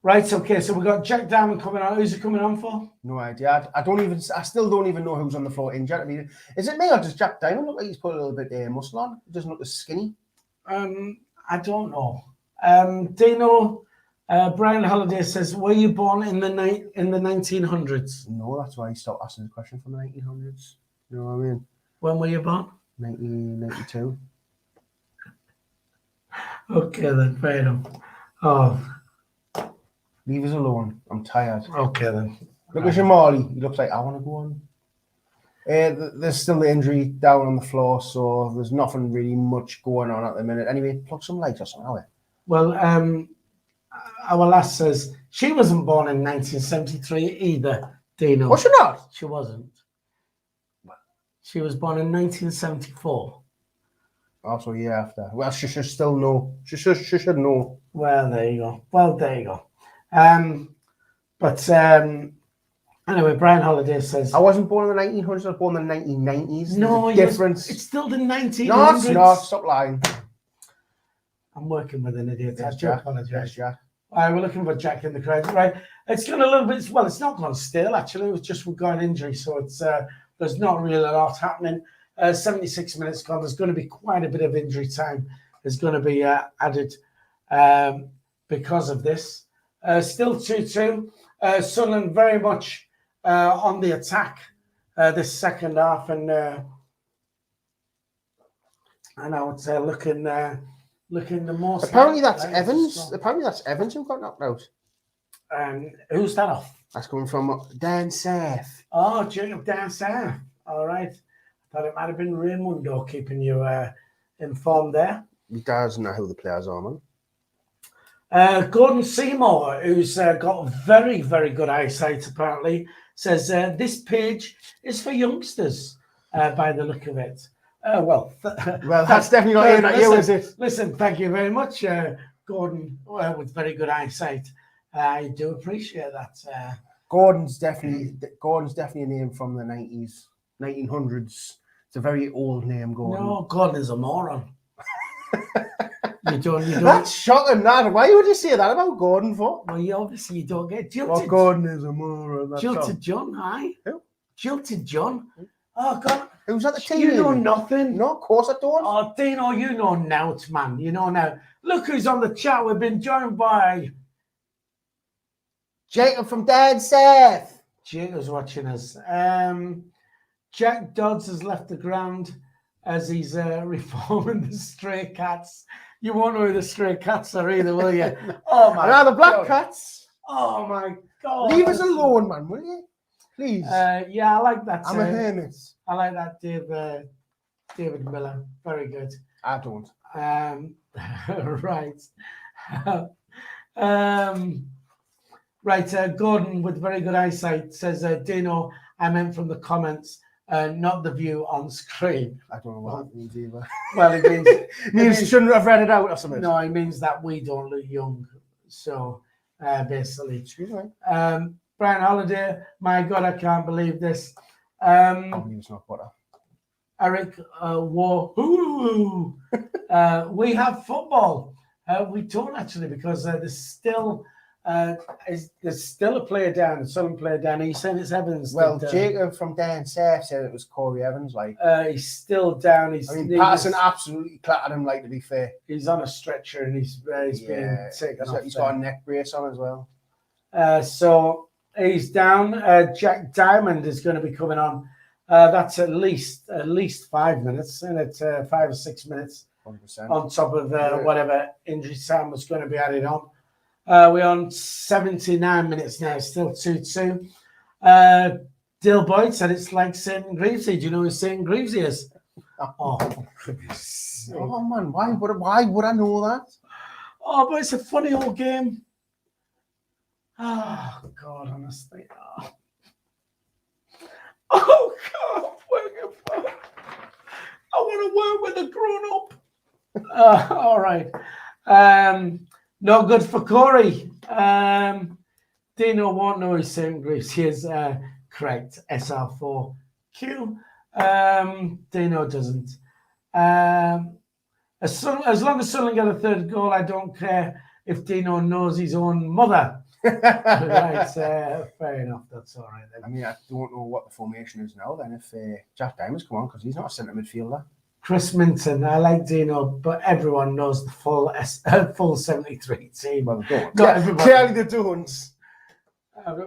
Right, okay, so we've got Jack Diamond coming on. Who's he coming on for? No idea. I still don't even know who's on the floor injured. I mean, is it me or does Jack Diamond look like he's put a little bit muscle on? He doesn't look as skinny. I don't know. Dino, Brian Holiday says, were you born in the 1900s? No, that's why he stopped asking the question from the 1900s. You know what I mean? When were you born? 1992. Okay, then, fair enough. Oh, Leave us alone. I'm tired. okay, then. Look at Jamali. He looks like I want to go on. There's still the injury down on the floor, so there's nothing really much going on at the minute. Anyway, plug some lights or something. Well, our lass says she wasn't born in 1973 either, Dino. Was she not? She wasn't. She was born in 1974. Also, year after. Well, she should still know. She should know. Well, there you go. But anyway, Brian Holiday says I wasn't born in the 1900s. I was born in the 1990s. no, There's a difference. It's still the 1900s. No, it's not. Stop lying. I'm working with an idiot. I There's do Jack. apologise. There's Jack. All right, we're looking for Jack in the crowd. Right, it's gone a little bit. Well, it's not gone still. Actually, it was just we've got an injury, so it's there's not really a lot happening. 76 minutes gone. There's going to be quite a bit of injury time. There's going to be added because of this. Still 2-2. Sunderland very much on the attack this second half, and I would say looking the most. Apparently that's Evans. Apparently that's Evans who got knocked out. Who's that off? That's coming from Dan Seth. Oh, Jacob Dancer. All right. I thought it might have been Raimundo keeping you informed there. He doesn't know who the players are, man. Gordon Seymour, who's got very, very good eyesight, apparently, says this page is for youngsters by the look of it. Well, that's definitely not aimed at you, is it? Listen, thank you very much, Gordon, with very good eyesight. I do appreciate that. Gordon's definitely a name from the 1900s. It's a very old name, Gordon. No, Gordon is a moron. You don't. That's shocking, that. Why would you say that about Gordon for? Well, you obviously don't get jilted. Well, Gordon is a moron. Jilted John, aye? Who? Jilted John. Oh, God. Who's at the team? You know nothing. No, of course I don't. Oh, Dino, you know now, man. You know now. Look who's on the chat. We've been joined by Jacob from Dan Seth. Jacob's watching us. Jack Dodds has left the ground as he's reforming the Stray Cats. You won't know who the Stray Cats are either, will you? Oh, my God. The Black God. Cats. Oh, my God. Leave us alone, man, will you? Please. Yeah, I like that. I'm a hermit. I like that, David Miller. Very good. I don't. Right. Right. Gordon, with very good eyesight, says, Dino, I meant from the comments, not the view on screen. I don't know what that means either. Well, it means... means you shouldn't have read it out or something. No, it means that we don't look young. So, basically. Excuse me. Brian Holiday, my God, I can't believe this. I believe it's not butter. Eric, whoa, we have football. We don't actually, because there's still a player down, a Southern player down. He's saying it's Evans. Well, Jacob from Dan Seth said it was Corey Evans. Like, he's still down. Patterson absolutely clattered him. Like, to be fair, he's on a stretcher and he's being taken off. He's got a neck brace on as well. So He's down. Jack Diamond is going to be coming on. That's at least 5 minutes, and it's 5 or 6 minutes 100%. on top of whatever injury time was going to be added on. We're on 79 minutes now, still 2-2. Dill Boyd said it's like St. Greavesy. Do you know who St. Greavesy is? Oh man, why would I know that? Oh, but it's a funny old game. Oh God, honestly. Oh God, I want to work with a grown-up. All right. No good for Corey. Dino won't know his St. Greavesy is correct. SR4Q. Dino doesn't. As long as Sunderland get a third goal, I don't care if Dino knows his own mother. Right, fair enough. That's all right then. I mean, I don't know what the formation is now then if Jack Diamond's come on, because he's not a centre midfielder. Chris Minton, I like Dino, but everyone knows the full 73 team. Well, they don't. Not everybody. Clearly they don't.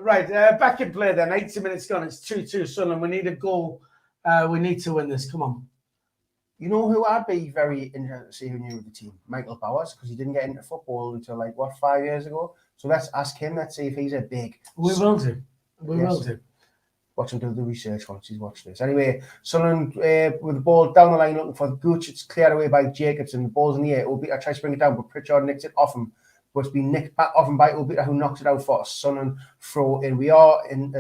Right, back in play then. 80 minutes gone. It's 2-2 Sunderland. We need a goal. We need to win this. Come on. You know who I'd be very interested to see who knew the team? Michael Bowers, because he didn't get into football until 5 years ago. So let's ask him. Let's see if he's a big. We will do. We will do. Watch him do the research once he's watched this. Anyway, Sunderland with the ball down the line looking for the Gooch. It's cleared away by Jacobson. The ball's in the air. Obita tries to bring it down, but Pritchard nicks it off him. But it's been nicked back off him by Obita, who knocks it out for a Sunderland throw in. We are in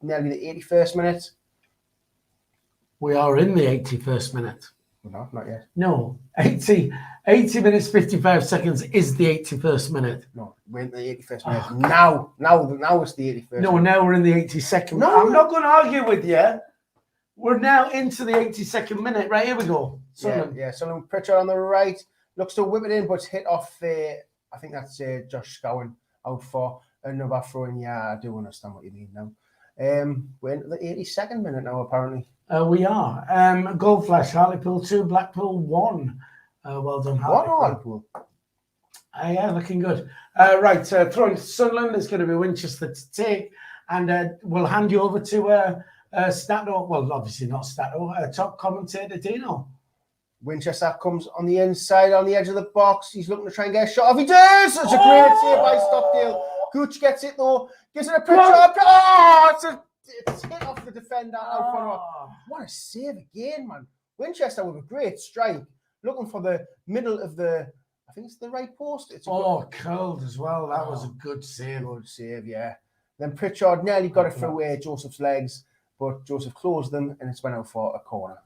nearly the 81st minute. We are in the 81st minute. No, not yet. No, 80 minutes, 55 seconds is the 81st minute. No, we're in the 81st minute. Now it's the 81st No, minute. now we're in the 82nd. No. I'm not going to argue with you. We're now into the 82nd minute. Right, here we go. Yeah. Sunderland, Pritchard on the right. Looks to whip it in, but it's hit off I think that's Josh Scowen out for another throw in. Yeah, I do understand what you mean now. We're into the 82nd minute now, apparently. We are. Goal flash, Hartlepool 2, Blackpool 1. Well done, Hartlepool. Yeah, looking good. Right, throwing to Sunderland. It's going to be Winchester to take. And we'll hand you over to Stato. Well, obviously not Stato. Top commentator, Dino. Winchester comes on the inside, on the edge of the box. He's looking to try and get a shot off. He does! It's a great save by Stockdale. Gooch gets it, though. Gives it a Pritchard. It's hit off the defender. What a save again, man. Winchester with a great strike. Looking for the middle of I think it's the right post. Curled as well. That was a good save. Good save, yeah. Then Pritchard nearly got it through Joseph's legs, but Joseph closed them and it's went out for a corner.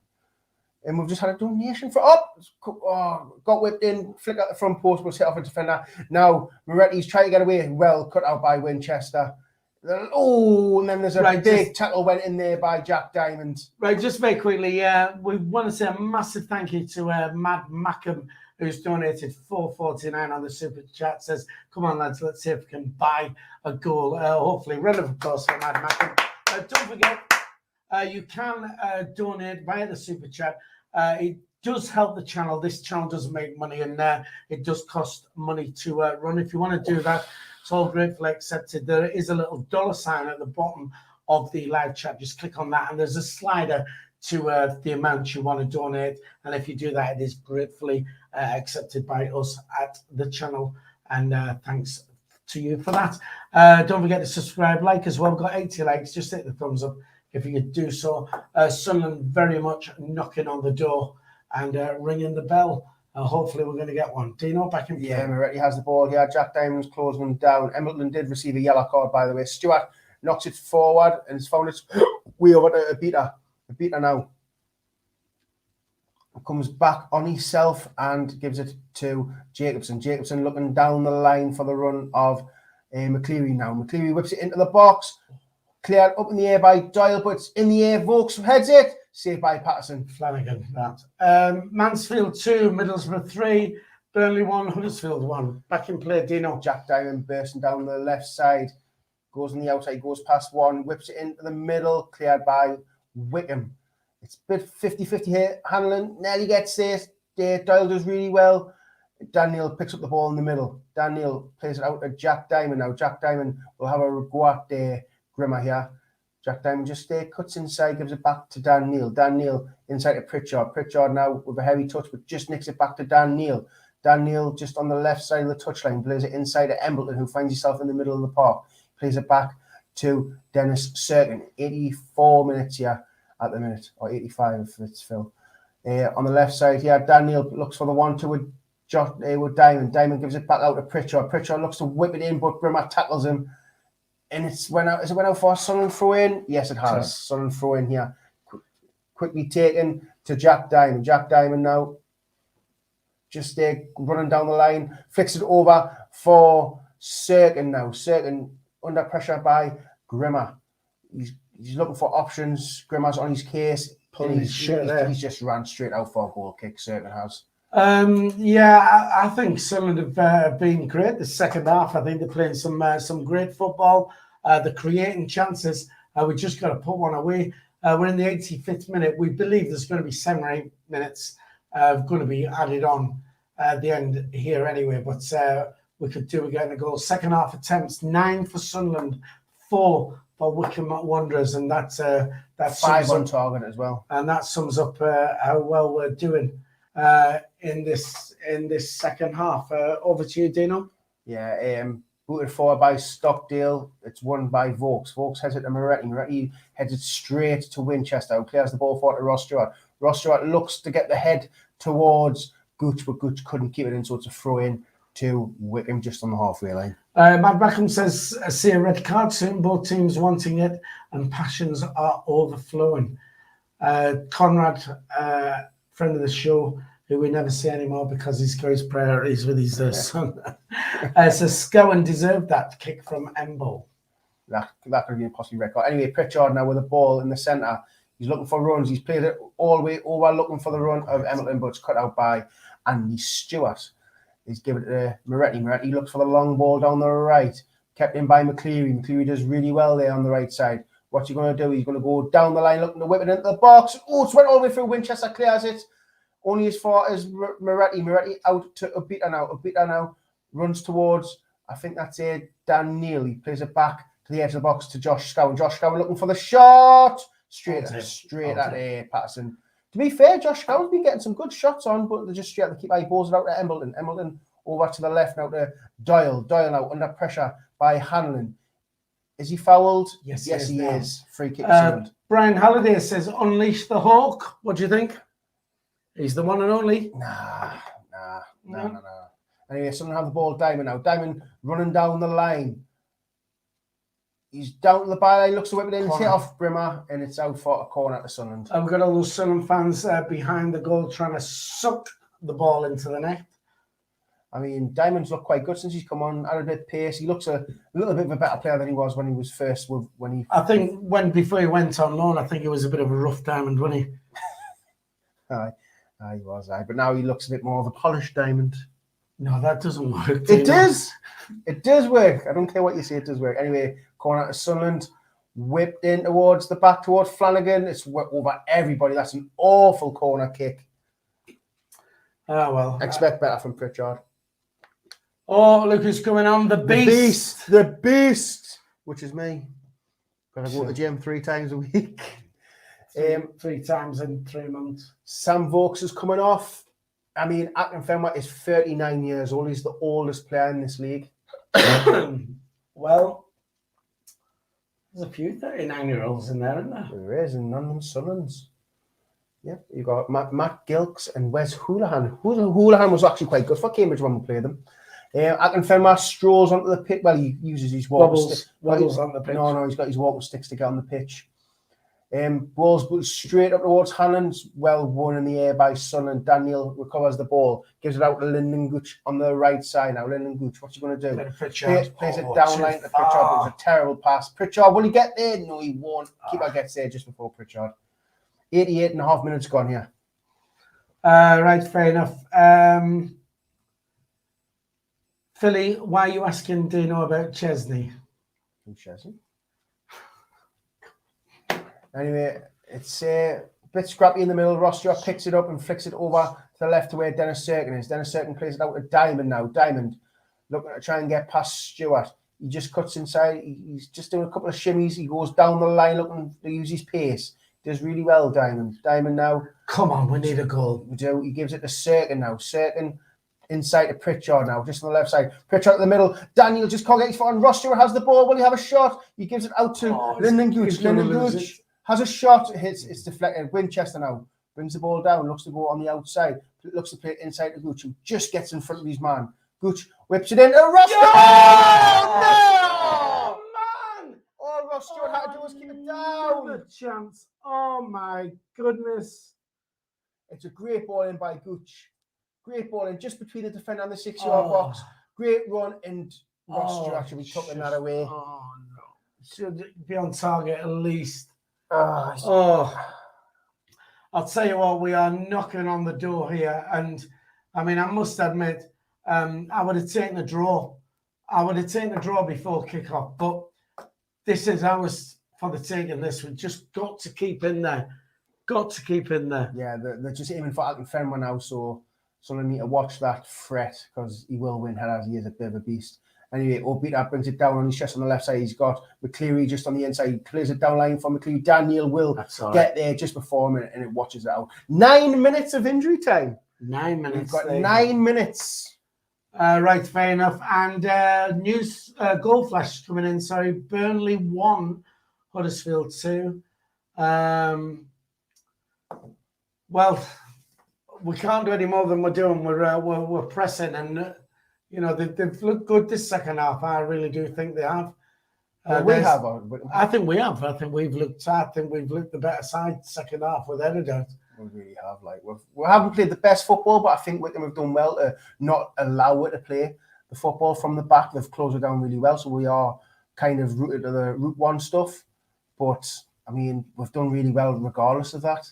And we've just had a donation got whipped in, flick out the front post, was hit off a defender. Now Moretti's trying to get away, well cut out by Winchester. And then there's a big tackle went in there by Jack Diamond. Right, just very quickly, we want to say a massive thank you to Mad Mackham, who's donated $4.49 on the super chat. Says, "Come on, lads, let's see if we can buy a goal." Hopefully, round of applause for Mad Mackham. Don't forget, you can donate via the super chat. It does help the channel. This channel doesn't make money, and it does cost money to run. If you want to do that, it's all gratefully accepted. There is a little $sign at the bottom of the live chat. Just click on that, and there's a slider to the amount you want to donate. And if you do that, it is gratefully accepted by us at the channel. And thanks to you for that. Don't forget to subscribe, like as well. We've got 80 likes. Just hit the thumbs up if you could do so. Sunderland very much knocking on the door and ringing the bell. Hopefully we're going to get one. Dino, back in play. Yeah, Moretti has the ball here. Jack Diamond's closing them down. Embleton did receive a yellow card, by the way. Stewart knocks it forward and it's found its way over to Obita now. Comes back on himself and gives it to Jacobson. Jacobson looking down the line for the run of McCleary now. McCleary whips it into the box. Cleared up in the air by Doyle, but it's in the air. Vokes heads it. Saved by Patterson. Flanagan, that. Mansfield 2, Middlesbrough 3, Burnley 1, Huddersfield 1. Back in play, Dino. Jack Diamond bursting down the left side. Goes on the outside, goes past one, whips it into the middle. Cleared by Wycombe. It's a bit 50-50 here. Hanlon nearly gets this. Doyle does really well. Dan Neil picks up the ball in the middle. Dan Neil plays it out to Jack Diamond now. Jack Diamond will have a go at Grimmer here. Jack Diamond just cuts inside, gives it back to Dan Neil. Dan Neil inside to Pritchard. Pritchard now with a heavy touch, but just nicks it back to Dan Neil. Dan Neil just on the left side of the touchline, plays it inside to Embleton, who finds himself in the middle of the park. Plays it back to Dennis Serkin. 84 minutes here at the minute, or 85 if it's Phil. On the left side here, Dan Neil looks for the 1-2 with Diamond. Diamond gives it back out to Pritchard. Pritchard looks to whip it in, but Brimmer tackles him. And it's went out. Has it went out for a Sunderland throw in? Yes, it has. Sure. Sunderland throw in here. Quickly taken to Jack Diamond. Jack Diamond now just running down the line. Flicks it over for Serkin now. Serkin under pressure by Grimmer. He's looking for options. Grimmer's on his case. He's just ran straight out for a goal kick. Serkin has. Yeah, I think Sunderland have been great the second half. I think they're playing some great football. They're creating chances. We just got to put one away. We're in the 85th minute. We believe there's going to be 7 or 8 minutes going to be added on at the end here anyway. But we could do again a goal. Second half attempts, 9 for Sunderland, 4 for Wycombe Wanderers, and that's 5 on target as well. And that sums up how well we're doing in this second half. Over to you, Dino. Yeah, booted forward by Stockdale. It's won by Vokes. Vokes heads it to Moretti. Moretti heads it straight to Winchester, who clears the ball forward to Ross Stewart. Ross Stewart looks to get the head towards Gooch, but Gooch couldn't keep it in, so it's a throw in to Wycombe just on the halfway line. Matt Beckham says, I see a red card soon, both teams wanting it, and passions are overflowing. Conrad, friend of the show, who we never see anymore because he's got his priorities with his son, says Scowen deserved that kick from Embo. That could have been a possibly red card. Anyway, Pritchard now with the ball in the centre. He's looking for runs. He's played it all the way over, looking for the run of Embleton, but it's cut out by Andy Stewart. He's given it to Moretti. Moretti looks for the long ball down the right. Kept in by McCleary. McCleary does really well there on the right side. What's he going to do? He's going to go down the line, looking to whip it into the box. Oh, it's went all the way through. Winchester clears it. Only as far as Moretti. Moretti out to Ubita now. Ubita now runs towards, I think that's Dan Neil. He plays it back to the edge of the box to Josh Scowen. Josh Scowen looking for the shot. Straight at Patterson. To be fair, Josh Scowen's been getting some good shots on, but they're just straight to keep eyeballs out to Embleton. Embleton over to the left now to Doyle. Doyle now under pressure by Hanlon. Is he fouled? Yes, he is. Free kick. Brian Halliday says, unleash the Hawk. What do you think? He's the one and only. Nah. Anyway, Sunderland have the ball. Diamond now. Diamond running down the line. He's down to the byline, looks to whip it in, hit off Brimmer, and it's out for a corner to Sunderland. We've got all those Sunderland fans behind the goal trying to suck the ball into the net. I mean, Diamond's looked quite good since he's come on, had a bit of pace. He looks a little bit of a better player than he was when he was first. I think before he went on loan, I think he was a bit of a rough Diamond, wasn't he? He was. But now he looks a bit more of a polished Diamond. No, that doesn't work. It does. It does work. I don't care what you say, it does work. Anyway, corner to Sunderland, whipped in towards the back towards Flanagan. It's over everybody. That's an awful corner kick. Oh, well. Expect better from Pritchard. Oh, look who's coming on. The Beast. The Beast, which is me. Because I go to the gym 3 times a week. 3 times in 3 months. Sam Vokes is coming off. I mean, Akinfenwa is 39 years old. He's the oldest player in this league. Well, there's a few 39-year-olds in there, isn't there? There is, and none of them Sunderland's. Yeah, you got Matt Gilks and Wes Houlihan. Houlihan was actually quite good for Cambridge when we played them. Akinfenwa strolls onto the pitch. Well, he uses his walking stick. Wobbles on the pitch. No, he's got his walking sticks to get on the pitch. Balls straight up towards Hanlon's, well won in the air by Sunderland. Daniel recovers the ball, gives it out to Lyndon Gooch on the right side now. Lyndon Gooch, what's he going to do? Plays it down line to Pritchard, but it's a terrible pass. Pritchard, will he get there? No, he won't. Keeper gets there just before Pritchard. 88.5 minutes gone here. Right, fair enough. Philly, why are you asking Dino about Chesney? Who's Chesney? Anyway, it's bit scrappy in the middle. Ross Stewart picks it up and flicks it over to the left to where Dennis Serkin is. Dennis Serkin plays it out to Diamond now. Diamond looking to try and get past Stewart. He just cuts inside. He's just doing a couple of shimmies. He goes down the line looking to use his pace. Does really well, Diamond. Diamond now. Come on, we need a goal. We do. He gives it to Serkin now. Serkin inside to Pritchard now, just on the left side. Pritchard in the middle. Daniel just can't get his foot on. Ross Stewart has the ball. Will he have a shot? He gives it out to Lyndon Gooch. Lyndon Gooch has a shot. It's deflected. Winchester now brings the ball down. Looks to go on the outside. Looks to play it inside to Gooch, who just gets in front of his man. Gooch whips it in. Ross Stewart! Oh, man! All Ross Stewart had to do was keep it down. The chance. Oh, my goodness. It's a great ball in by Gooch. Great ball in just between the defender and the 6-yard box. Great run, and Ross Stewart should be tucking that away. Oh, no. Should be on target at least. Oh. I'll tell you what, we are knocking on the door here. And, I mean, I must admit, I would have taken a draw. I would have taken a draw before kickoff. But this is ours for the taking. This we've just got to keep in there. Got to keep in there. Yeah, they're just aiming for Alton Fenwa now, so I need to watch that threat because he will win headers. He is a bit of a beast. Anyway, Obita brings it down on his chest on the left side. He's got McCleary just on the inside. He clears it down line for McCleary. Daniel will get there just before him and it watches it out. 9 minutes of injury time. 9 minutes. We've got 9 minutes. Right, fair enough. And news, goal flash coming in. Sorry, Burnley 1, Huddersfield 2. Well, we can't do any more than we're doing. We're pressing, and you know they've looked good this second half. I really do think they have. We have. I think we have. I think we've looked the better side second half without a doubt. We really have. Like we haven't played the best football, but I think Wycombe have done well to not allow it to play the football from the back. They've closed it down really well, so we are kind of rooted to the Route 1 stuff. But I mean, we've done really well regardless of that.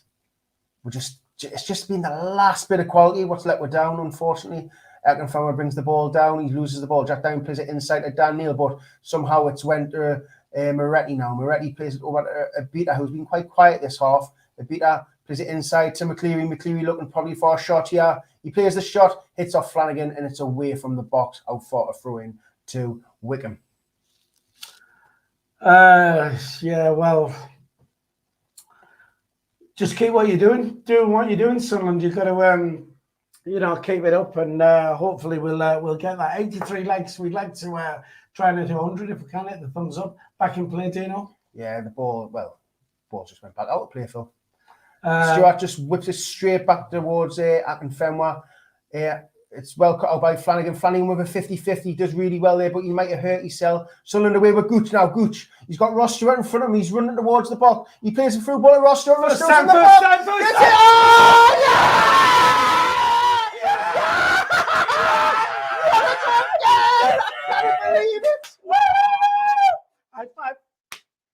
It's just been the last bit of quality what's let we're down, unfortunately. Akinfenwa brings the ball down. He loses the ball. Jack Down plays it inside to Dan Neil, but somehow it's went to Moretti now. Moretti plays it over to Abita, who's been quite quiet this half. Abita plays it inside to McCleary. McCleary looking probably for a shot here. He plays the shot, hits off Flanagan, and it's away from the box, out for a throw-in to Wycombe. Yeah, well, just keep what you're doing. Doing what you're doing, Sunderland. You've got to, keep it up, and hopefully we'll get that 83 likes. We'd like to try and hit 100 if we can. Hit the thumbs up. Back in play, Dino. Yeah, the ball just went back out of play, Phil. Stewart just whips it straight back towards Akinfenwa. It's well cut out by Flanagan. Flanagan with a 50-50 does really well there, but he might have hurt himself. Sunderland away with Gooch now. Gooch, he's got Ross Stewart in front of him. He's running towards the box. He plays a through ball to Ross Stewart. Ross Stewart's in the box. Gets it! Oh, yeah! I can't believe it. High five.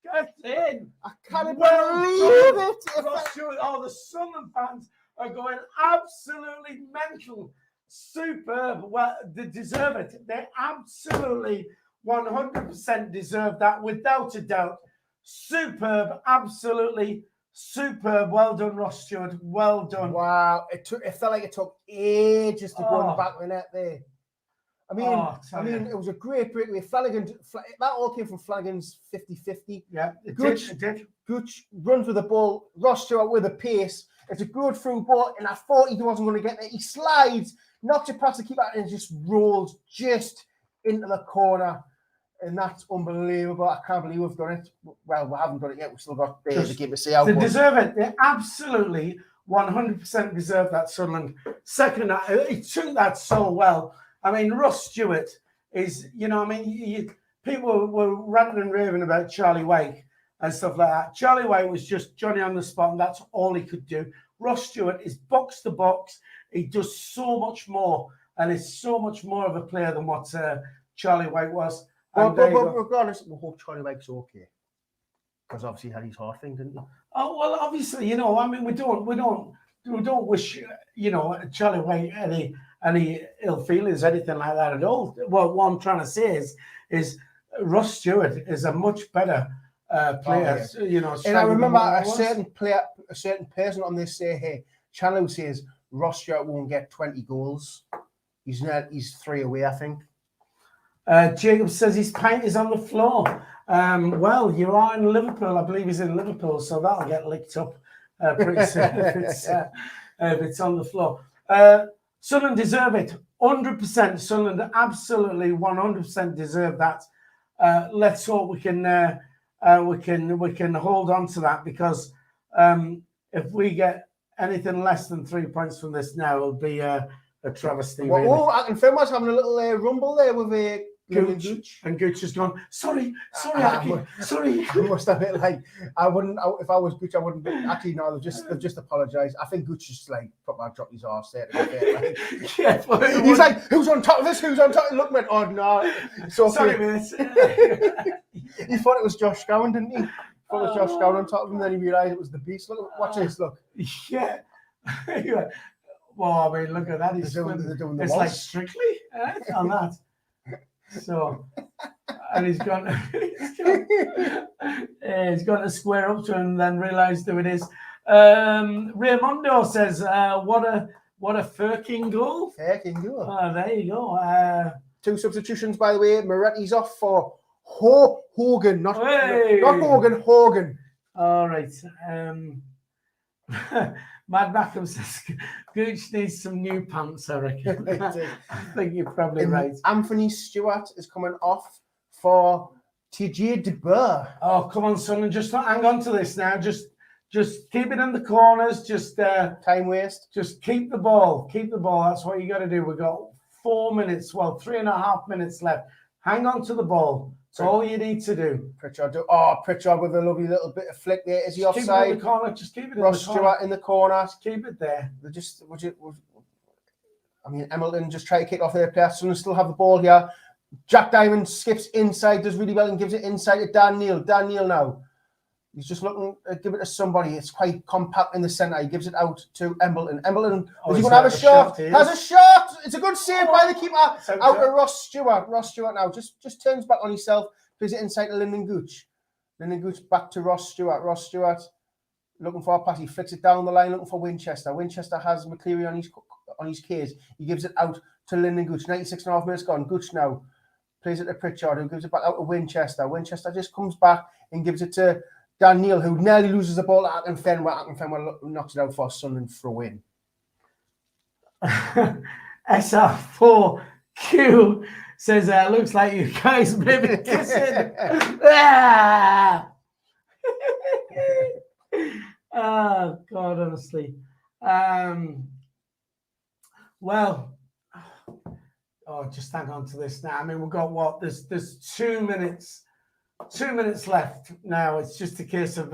Get in. I can't believe it. Ross Stewart, all the Sunderland fans are going absolutely mental. Superb. Well, they deserve it. They absolutely 100% deserve that, without a doubt. Superb. Absolutely superb. Well done, Ross Stewart. Well done. Wow. It felt like it took ages to go in the back of the net there. I mean, it was a great breakaway. Flanagan, that all came from Flanagan's 50-50. Yeah, it did. Gooch runs with the ball. Ross Stewart with a pace. It's a good through ball, and I thought he wasn't going to get there. He slides, knocks it past the keeper, and just rolls just into the corner. And that's unbelievable. I can't believe we've done it. Well, we haven't done it yet. We've still got the game to see out. They deserve it. They absolutely 100% deserve that, Sunderland. Second, he took that so well. I mean, Ross Stewart is, people were ranting and raving about Charlie White and stuff like that. Charlie White was just Johnny on the spot, and that's all he could do. Ross Stewart is box to box. He does so much more, and is so much more of a player than what Charlie White was. But regardless, we hope Charlie White's okay, because obviously he had his heart thing, didn't he? Oh well, obviously, we don't wish Charlie White any ill feelings, anything like that at all. Well, what I'm trying to say is Ross Stewart is a much better players, you know. And I remember a was. certain player, a certain person on this channel who says Ross Stewart won't get 20 goals. He's 3 away, I think. Jacob says his pint is on the floor. Well, you are in Liverpool. I believe he's in Liverpool, so that'll get licked up pretty soon if it's on the floor. Sunderland deserve it. 100%. Sunderland absolutely 100% deserve that. Let's hope we can hold on to that, because if we get anything less than 3 points from this now, it'll be a travesty. Well, really. I can film us having a little rumble there with a Gooch. And Gooch has gone, sorry, sorry. I must admit, like, I wouldn't, if I was Gooch, I wouldn't. Actually, no, they've just apologised. I think Gooch just like proper dropped his arse there. Like, Yeah, he's like, who's on top of this? Who's on top? Look, man, oh no. So sorry, mate. He thought it was Josh Scowen, didn't he? Thought it was Josh Scowen on top of him, then he realised it was the beast. Look, watch this, look. Yeah. Well, I mean, look at that. He's doing the it's like Strictly on that. So, and he's gone to square up to him and then realised who it is. Raymondo says, what a Firkin goal. Firkin goal. Oh, there you go. 2 substitutions, by the way. Moretti's off for Hogan, not Hogan, Hogan. All right. Mad Mackham says Gooch needs some new pants, I reckon. I think you're probably right. Anthony Stewart is coming off for TJ De Boer. Oh, come on, son, and just hang on to this now. Just keep it in the corners. Just time waste. Just keep the ball. Keep the ball. That's what you got to do. We've got 4 minutes, well, 3.5 minutes left. Hang on to the ball. That's all you need to do. Pritchard with a lovely little bit of flick there. Is he offside? Keep it in the corner. Just keep it in the corner. Ross Stewart in the corner. Just keep it there. I mean, Hamilton just try to kick off their player. Sunderland still have the ball here. Jack Diamond skips inside, does really well, and gives it inside to Dan Neil. Dan Neil now. He's just looking to give it to somebody. It's quite compact in the centre. He gives it out to Embleton. Embleton, is he going to have a shot? Has a shot. It's a good save by the keeper. Out to Ross Stewart. Ross Stewart now just turns back on himself. Plays it inside to Lyndon Gooch. Lyndon Gooch back to Ross Stewart. Ross Stewart looking for a pass. He flicks it down the line, looking for Winchester. Winchester has McCleary on his case. He gives it out to Lyndon Gooch. 96.5 minutes gone. Gooch now plays it to Pritchard, who gives it back out to Winchester. Winchester just comes back and gives it to Dan Neil, who nearly loses the ball to Akinfenwa knocks it out for Sunderland for a win. SR4Q says, looks like you guys may be kissing. Oh, God, honestly. Well, just hang on to this now. I mean, we've got what? There's 2 minutes. 2 minutes left now. It's just a case of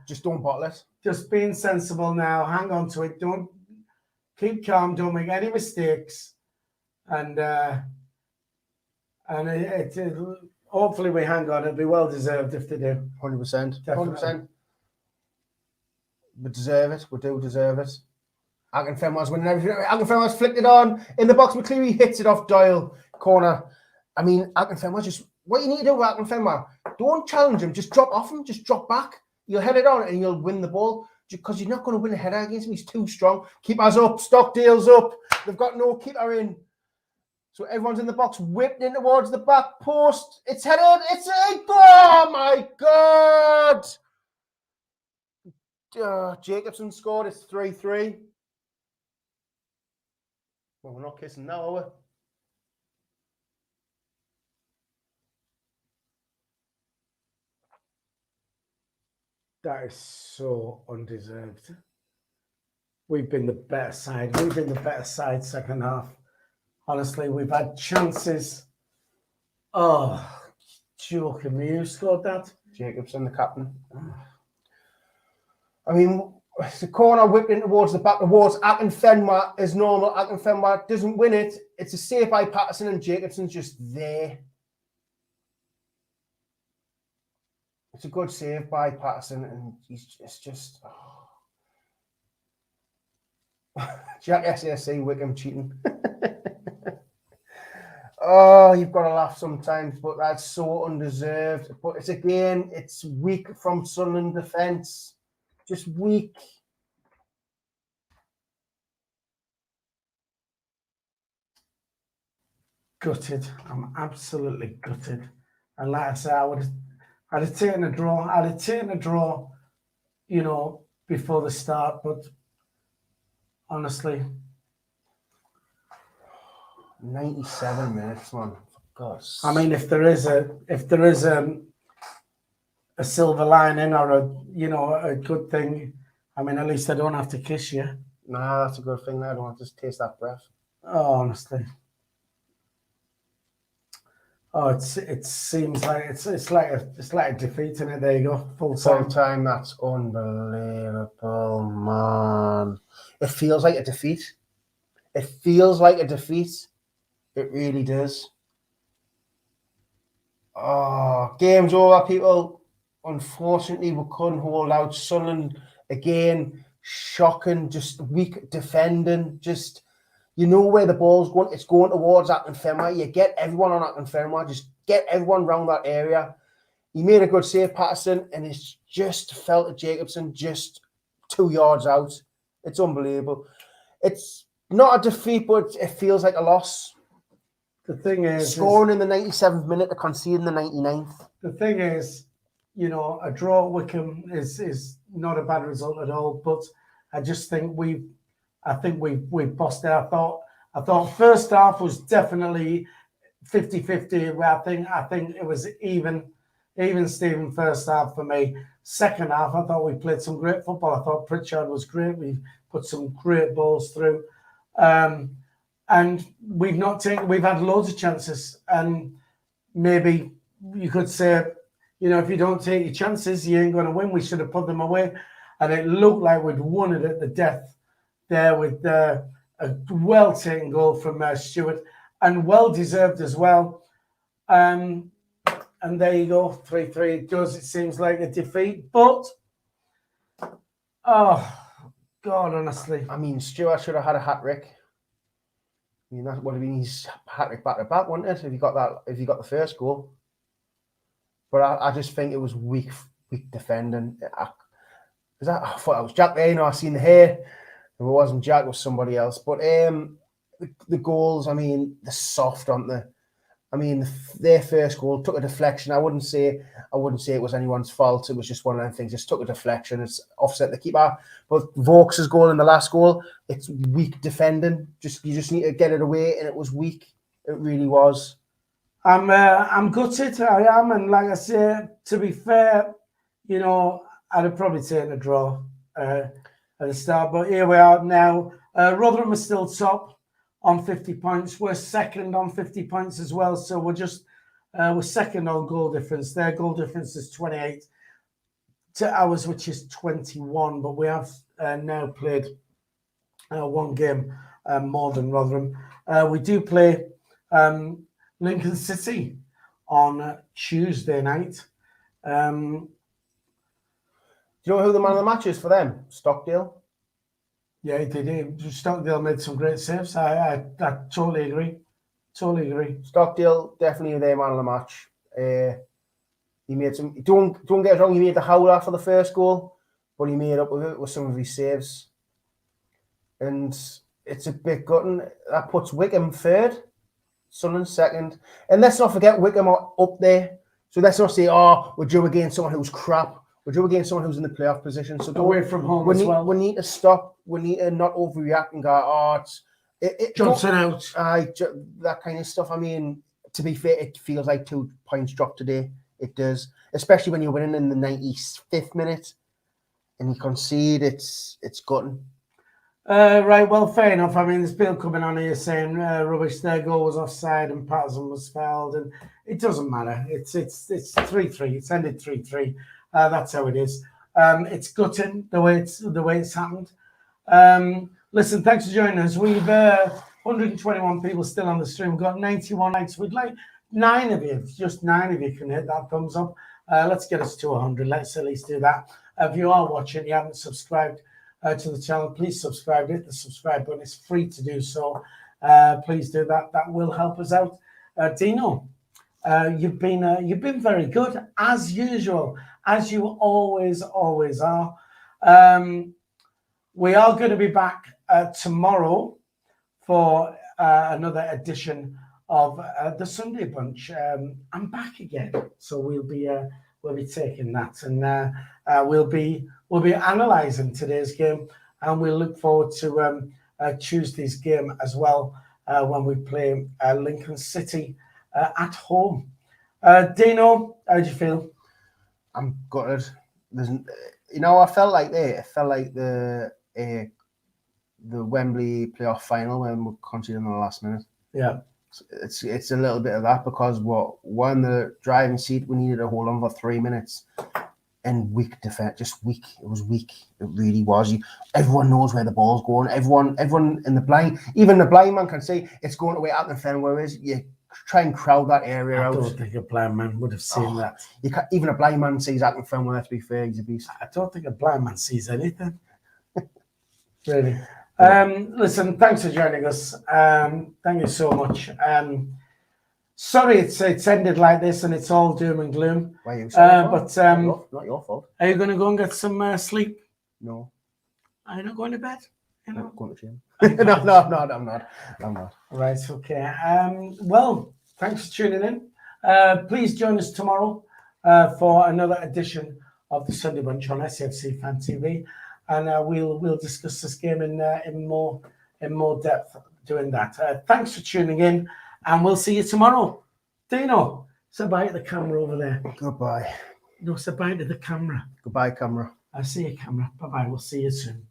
just don't bottle it. Just being sensible now. Hang on to it. Don't keep calm. Don't make any mistakes. And hopefully we hang on. It'll be well deserved if they do. 100%. 100%. We deserve it. We do deserve it. Akinfenwa's winning everything. Akinfenwa's flicked it on in the box. McCleary hits it off Doyle corner. I mean, Akinfenwa just. What you need to do with Akinfenwa, don't challenge him. Just drop off him. Just drop back. You'll head it on and you'll win the ball. Because you're not going to win a header against him. He's too strong. Keeper's up. Stockdale's up. They've got no keeper in. So everyone's in the box, whipped in towards the back post. It's headed. It's a goal. Oh, my God. Jacobson scored. It's 3-3. Well, we're not kissing now, are we? That is so undeserved. We've been the better side. We've been the better side second half. Honestly, we've had chances. Oh, joking me. Who scored that? Jacobson, the captain. I mean, the corner whipped in towards the back towards Akinfenwa is normal. Akinfenwa doesn't win it. It's a save by Patterson and Jacobson's just there. It's a good save by Patterson, and it's just Jack SAFC Wycombe cheating. Oh, you've got to laugh sometimes, but that's so undeserved. But it's weak from Sunderland defence. Just weak. Gutted. I'm absolutely gutted. And like I said, I'd have taken a draw. I'd have taken a draw, you know, before the start. But honestly, 97 minutes, man. For God's I mean, if there is a silver lining or a good thing, I mean, at least I don't have to kiss you. Nah, that's a good thing. I don't want to just taste that breath. Oh, honestly. Oh, it seems like it's like a defeat, isn't it? There you go, full time. That's unbelievable, man. It feels like a defeat. It feels like a defeat. It really does. Oh, game's over, people. Unfortunately, we couldn't hold out. Sunderland again, shocking, just weak defending, just. You know where the ball's going. It's going towards Akinfenwa. You get everyone on Akinfenwa. Just get everyone around that area. He made a good save, Patterson, and it's just fell to Jacobson just 2 yards out. It's unbelievable. It's not a defeat, but it feels like a loss. The thing is... Scoring in the 97th minute to concede in the 99th. The thing is, you know, a draw at Wycombe is not a bad result at all, but I just think we've bossed it. I thought first half was definitely 50-50. I think it was even Steven first half for me. Second half, I thought we played some great football. I thought Pritchard was great. We put some great balls through. And we've had loads of chances. And maybe you could say, you know, if you don't take your chances, you ain't going to win. We should have put them away. And it looked like we'd won it at the death there with a well-taken goal from Stewart, and well-deserved as well. And there you go, 3-3. It seems like a defeat, but oh God, honestly, I mean, Stewart should have had a hat-trick. I mean, that would have been his hat-trick back-to-back, wouldn't it? If he got the first goal. But I just think it was weak defending. I thought that was Jack there. You know, I seen the hair. If it wasn't Jack, it was somebody else. But the goals, I mean, they're soft, aren't they? I mean, their first goal took a deflection. I wouldn't say it was anyone's fault. It was just one of them things. Just took a deflection. It's offset the keeper. But Vaux's goal in the last goal, it's weak defending. You just need to get it away, and it was weak. It really was. I'm gutted. I am, and like I say, to be fair, you know, I'd have probably taken a draw at the start, but here we are now. Rotherham is still top on 50 points. We're second on 50 points as well, so we're second on goal difference. Their goal difference is 28 to ours, which is 21, but we have now played one game more than Rotherham. We do play Lincoln City on Tuesday night. Do you know who the man of the match is for them? Stockdale. Yeah, they did. Stockdale made some great saves. I totally agree. Totally agree. Stockdale definitely their man of the match. He made some. Don't get us wrong. He made the howler for the first goal, but he made up with it with some of his saves. And it's a bit gutting. That puts Wycombe third, Sunderland second, and let's not forget Wycombe are up there. So let's not say, oh, we're due against someone who's crap. We're due against someone who's in the playoff position. So away from home as well. We need to stop. We need to not overreact and go, oh, Johnson out. That kind of stuff. I mean, to be fair, it feels like 2 points dropped today. It does, especially when you're winning in the 95th minute and you concede. It's gutting. Right, well, fair enough. I mean, there's people coming on here saying rubbish. Their goal was offside and Patterson was fouled, and it doesn't matter. It's 3-3. It's ended 3-3. That's how it is. It's gutting the way it's happened. Listen, thanks for joining us. We've 121 people still on the stream. We've got 91 likes. We'd like 9 of you. Just 9 of you can hit that thumbs up. Let's get us to 100. Let's at least do that. If you are watching, you haven't subscribed to the channel, please subscribe. Hit the subscribe button. It's free to do so. Please do that. That will help us out. Dino, you've been very good as usual, as you always are. We are going to be back tomorrow for another edition of the Sunday Bunch. I'm back again, so we'll be taking that, and we'll be analysing today's game, and we'll look forward to Tuesday's game as well when we play Lincoln City at home. Dino, how do you feel? I'm gutted. I felt like the Wembley playoff final when we conceded in the last minute. Yeah. It's a little bit of that, because we're in the driving seat. We needed to hold on for 3 minutes, and weak defense, just weak. It was weak. It really was. Everyone knows where the ball's going. Everyone in the blind, even the blind man can see it's going away at the fan. Whereas you try and crowd that area out. I don't think a blind man would have seen that. You can't, even a blind man sees that in film. Let's be fair, he's a beast. I don't think a blind man sees anything. Really. Listen, thanks for joining us. Thank you so much. Sorry it's ended like this and it's all doom and gloom. Why are you sorry but not your fault. Are you going to go and get some sleep? No. Are you not going to bed? I'm not going to gym. No, I'm not. Right, okay. Well, thanks for tuning in. Please join us tomorrow for another edition of the Sunday Bunch on SAFC Fan TV, and we'll discuss this game in more depth doing that. Thanks for tuning in, and we'll see you tomorrow. Dino, say bye to the camera over there. Goodbye. No, say bye to the camera. Goodbye, camera. I see you, camera. Bye-bye. We'll see you soon.